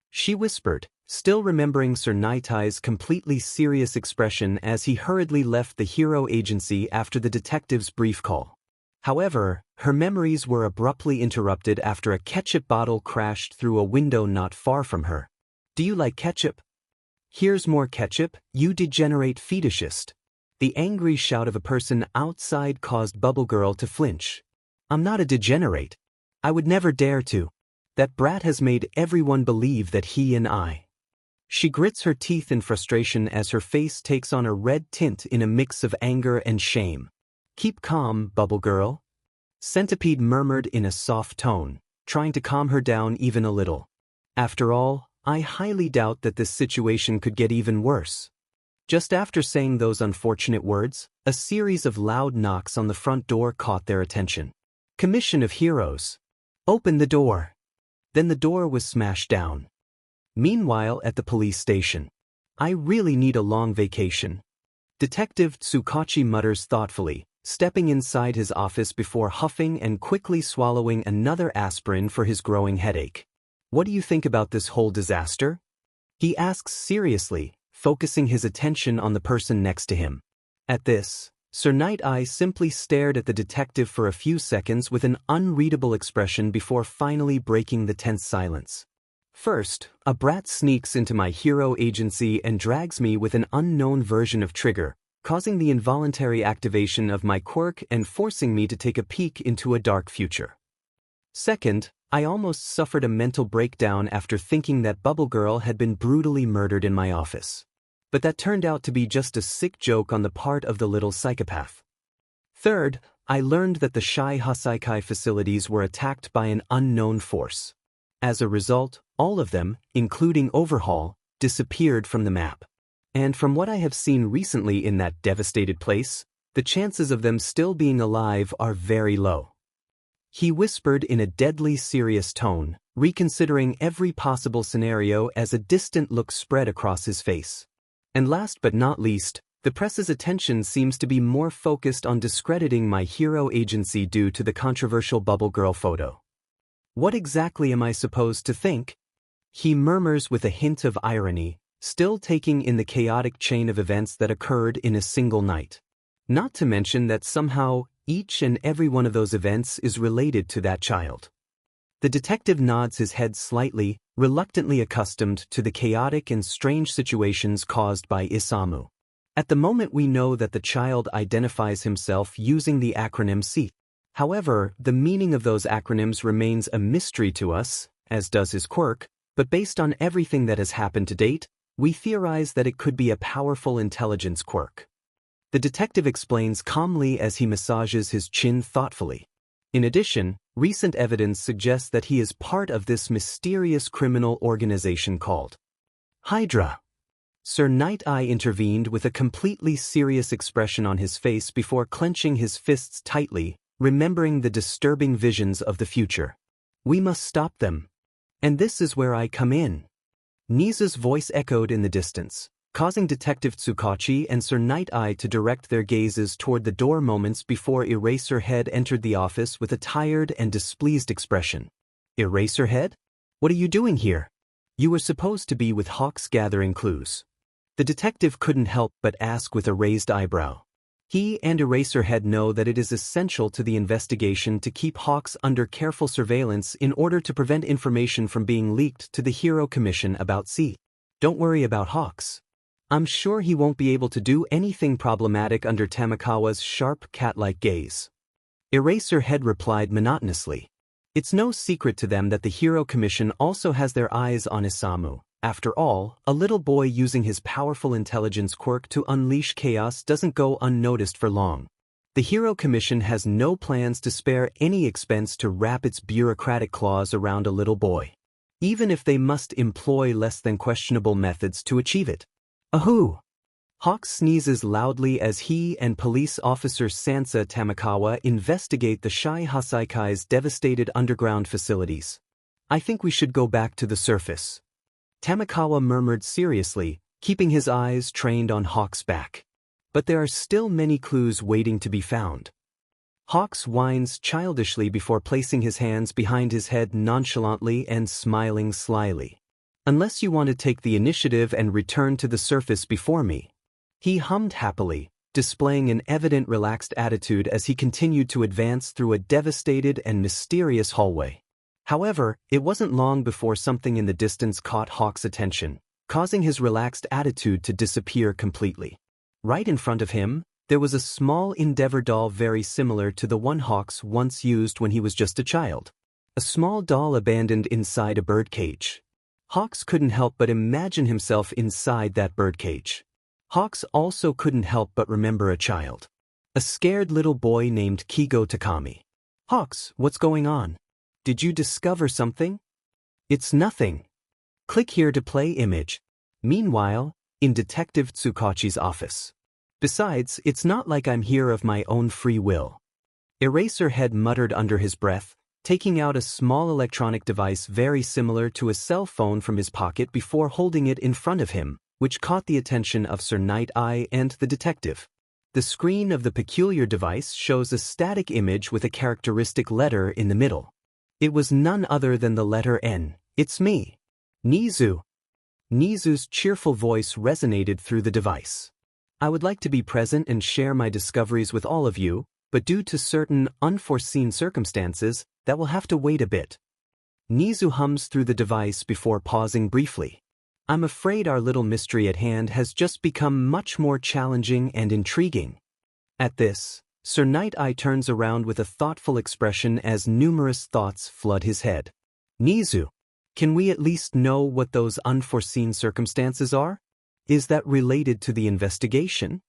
she whispered, still remembering Sir Nitai's completely serious expression as he hurriedly left the hero agency after the detective's brief call. However, her memories were abruptly interrupted after a ketchup bottle crashed through a window not far from her. Do you like ketchup? Here's more ketchup, you degenerate fetishist. The angry shout of a person outside caused Bubble Girl to flinch. I'm not a degenerate. I would never dare to. That brat has made everyone believe that he and I. She grits her teeth in frustration as her face takes on a red tint in a mix of anger and shame. Keep calm, Bubble Girl. Centipede murmured in a soft tone, trying to calm her down even a little. After all, I highly doubt that this situation could get even worse. Just after saying those unfortunate words, a series of loud knocks on the front door caught their attention. Commission of Heroes. Open the door. Then the door was smashed down. Meanwhile, at the police station. I really need a long vacation. Detective Tsukachi mutters thoughtfully, stepping inside his office before huffing and quickly swallowing another aspirin for his growing headache. What do you think about this whole disaster? He asks seriously, focusing his attention on the person next to him. At this, Sir Night Eye simply stared at the detective for a few seconds with an unreadable expression before finally breaking the tense silence. First, a brat sneaks into my hero agency and drags me with an unknown version of Trigger, causing the involuntary activation of my quirk and forcing me to take a peek into a dark future. Second, I almost suffered a mental breakdown after thinking that Bubble Girl had been brutally murdered in my office. But that turned out to be just a sick joke on the part of the little psychopath. Third, I learned that the Shai Hasaikai facilities were attacked by an unknown force. As a result, all of them, including Overhaul, disappeared from the map. And from what I have seen recently in that devastated place, the chances of them still being alive are very low. He whispered in a deadly serious tone, reconsidering every possible scenario as a distant look spread across his face. And last but not least, the press's attention seems to be more focused on discrediting my hero agency due to the controversial Bubble Girl photo. What exactly am I supposed to think? He murmurs with a hint of irony, still taking in the chaotic chain of events that occurred in a single night. Not to mention that somehow, each and every one of those events is related to that child. The detective nods his head slightly, reluctantly accustomed to the chaotic and strange situations caused by Isamu. At the moment we know that the child identifies himself using the acronym C. However, the meaning of those acronyms remains a mystery to us, as does his quirk, but based on everything that has happened to date, we theorize that it could be a powerful intelligence quirk. The detective explains calmly as he massages his chin thoughtfully. In addition, recent evidence suggests that he is part of this mysterious criminal organization called Hydra. Sir Night Eye intervened with a completely serious expression on his face before clenching his fists tightly, remembering the disturbing visions of the future. We must stop them. And this is where I come in. Nisa's voice echoed in the distance, causing Detective Tsukachi and Sir Night Eye to direct their gazes toward the door moments before Eraserhead entered the office with a tired and displeased expression. Eraserhead? What are you doing here? You were supposed to be with Hawks gathering clues. The detective couldn't help but ask with a raised eyebrow. He and Eraserhead know that it is essential to the investigation to keep Hawks under careful surveillance in order to prevent information from being leaked to the Hero Commission about C. Don't worry about Hawks. I'm sure he won't be able to do anything problematic under Tamakawa's sharp cat-like gaze. Eraserhead replied monotonously. It's no secret to them that the Hero Commission also has their eyes on Isamu. After all, a little boy using his powerful intelligence quirk to unleash chaos doesn't go unnoticed for long. The Hero Commission has no plans to spare any expense to wrap its bureaucratic claws around a little boy, even if they must employ less than questionable methods to achieve it. Ahoo! Hawks sneezes loudly as he and police officer Sansa Tamakawa investigate the Shai Hasaikai's devastated underground facilities. I think we should go back to the surface. Tamakawa murmured seriously, keeping his eyes trained on Hawks' back. But there are still many clues waiting to be found. Hawks whines childishly before placing his hands behind his head nonchalantly and smiling slyly. Unless you want to take the initiative and return to the surface before me. He hummed happily, displaying an evident relaxed attitude as he continued to advance through a devastated and mysterious hallway. However, it wasn't long before something in the distance caught Hawk's attention, causing his relaxed attitude to disappear completely. Right in front of him, there was a small Endeavor doll very similar to the one Hawks once used when he was just a child. A small doll abandoned inside a birdcage. Hawks couldn't help but imagine himself inside that birdcage. Hawks also couldn't help but remember a child. A scared little boy named Kigo Takami. Hawks, what's going on? Did you discover something? It's nothing. Click here to play image. Meanwhile, in Detective Tsukachi's office. Besides, it's not like I'm here of my own free will. Eraserhead muttered under his breath, taking out a small electronic device very similar to a cell phone from his pocket before holding it in front of him, which caught the attention of Sir Night-Eye and the detective. The screen of the peculiar device shows a static image with a characteristic letter in the middle. It was none other than the letter N. It's me. Nizu. Nizu's cheerful voice resonated through the device. I would like to be present and share my discoveries with all of you, but due to certain unforeseen circumstances, that will have to wait a bit. Nizu hums through the device before pausing briefly. I'm afraid our little mystery at hand has just become much more challenging and intriguing. At this, Sir Night-Eye turns around with a thoughtful expression as numerous thoughts flood his head. Nizu, can we at least know what those unforeseen circumstances are? Is that related to the investigation?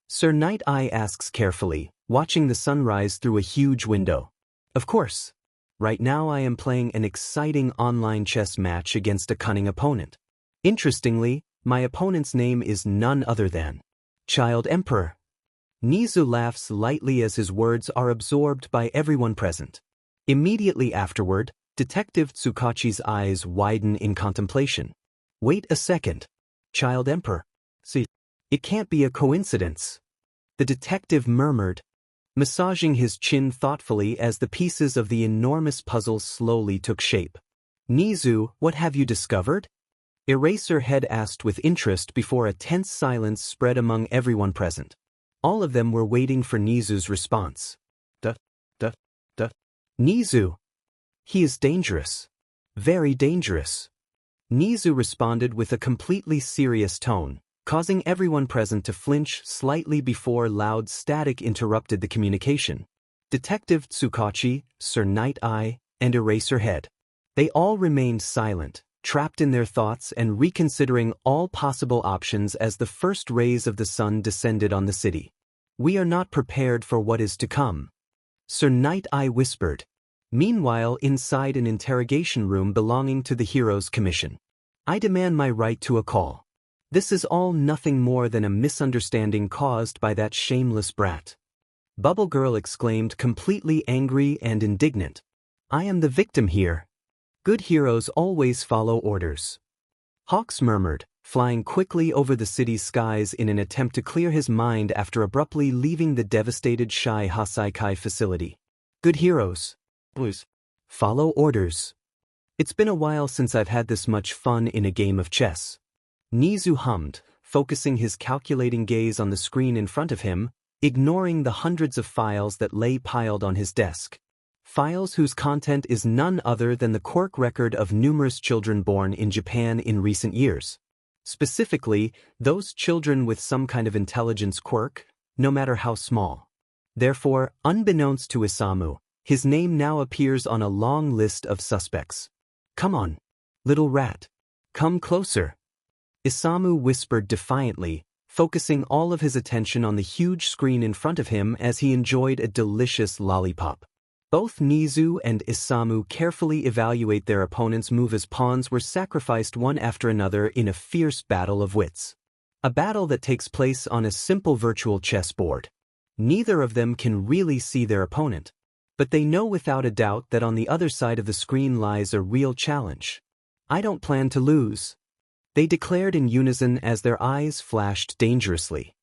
Sir Night-Eye asks carefully, watching the sunrise through a huge window. Of course. Right now I am playing an exciting online chess match against a cunning opponent. Interestingly, my opponent's name is none other than Child Emperor. Nizu laughs lightly as his words are absorbed by everyone present. Immediately afterward, Detective Tsukachi's eyes widen in contemplation. Wait a second. Child Emperor. See, it can't be a coincidence. The detective murmured, massaging his chin thoughtfully as the pieces of the enormous puzzle slowly took shape. Nizu, what have you discovered? Eraserhead asked with interest before a tense silence spread among everyone present. All of them were waiting for Nizu's response. Nizu. He is dangerous. Very dangerous. Nizu responded with a completely serious tone, causing everyone present to flinch slightly before loud static interrupted the communication. Detective Tsukachi, Sir Night-Eye, and Eraserhead. They all remained silent, trapped in their thoughts and reconsidering all possible options as the first rays of the sun descended on the city. We are not prepared for what is to come. Sir Night-Eye whispered. Meanwhile, inside an interrogation room belonging to the Heroes Commission. I demand my right to a call. This is all nothing more than a misunderstanding caused by that shameless brat. Bubble Girl exclaimed, completely angry and indignant. I am the victim here. Good heroes always follow orders. Hawks murmured, flying quickly over the city's skies in an attempt to clear his mind after abruptly leaving the devastated Shai Hasaikai facility. Good heroes. Blues. Follow orders. It's been a while since I've had this much fun in a game of chess. Nizu hummed, focusing his calculating gaze on the screen in front of him, ignoring the hundreds of files that lay piled on his desk. Files whose content is none other than the Quirk record of numerous children born in Japan in recent years. Specifically, those children with some kind of intelligence quirk, no matter how small. Therefore, unbeknownst to Isamu, his name now appears on a long list of suspects. Come on, little rat. Come closer. Isamu whispered defiantly, focusing all of his attention on the huge screen in front of him as he enjoyed a delicious lollipop. Both Nizu and Isamu carefully evaluate their opponent's move as pawns were sacrificed one after another in a fierce battle of wits. A battle that takes place on a simple virtual chessboard. Neither of them can really see their opponent. But they know without a doubt that on the other side of the screen lies a real challenge. I don't plan to lose. They declared in unison as their eyes flashed dangerously.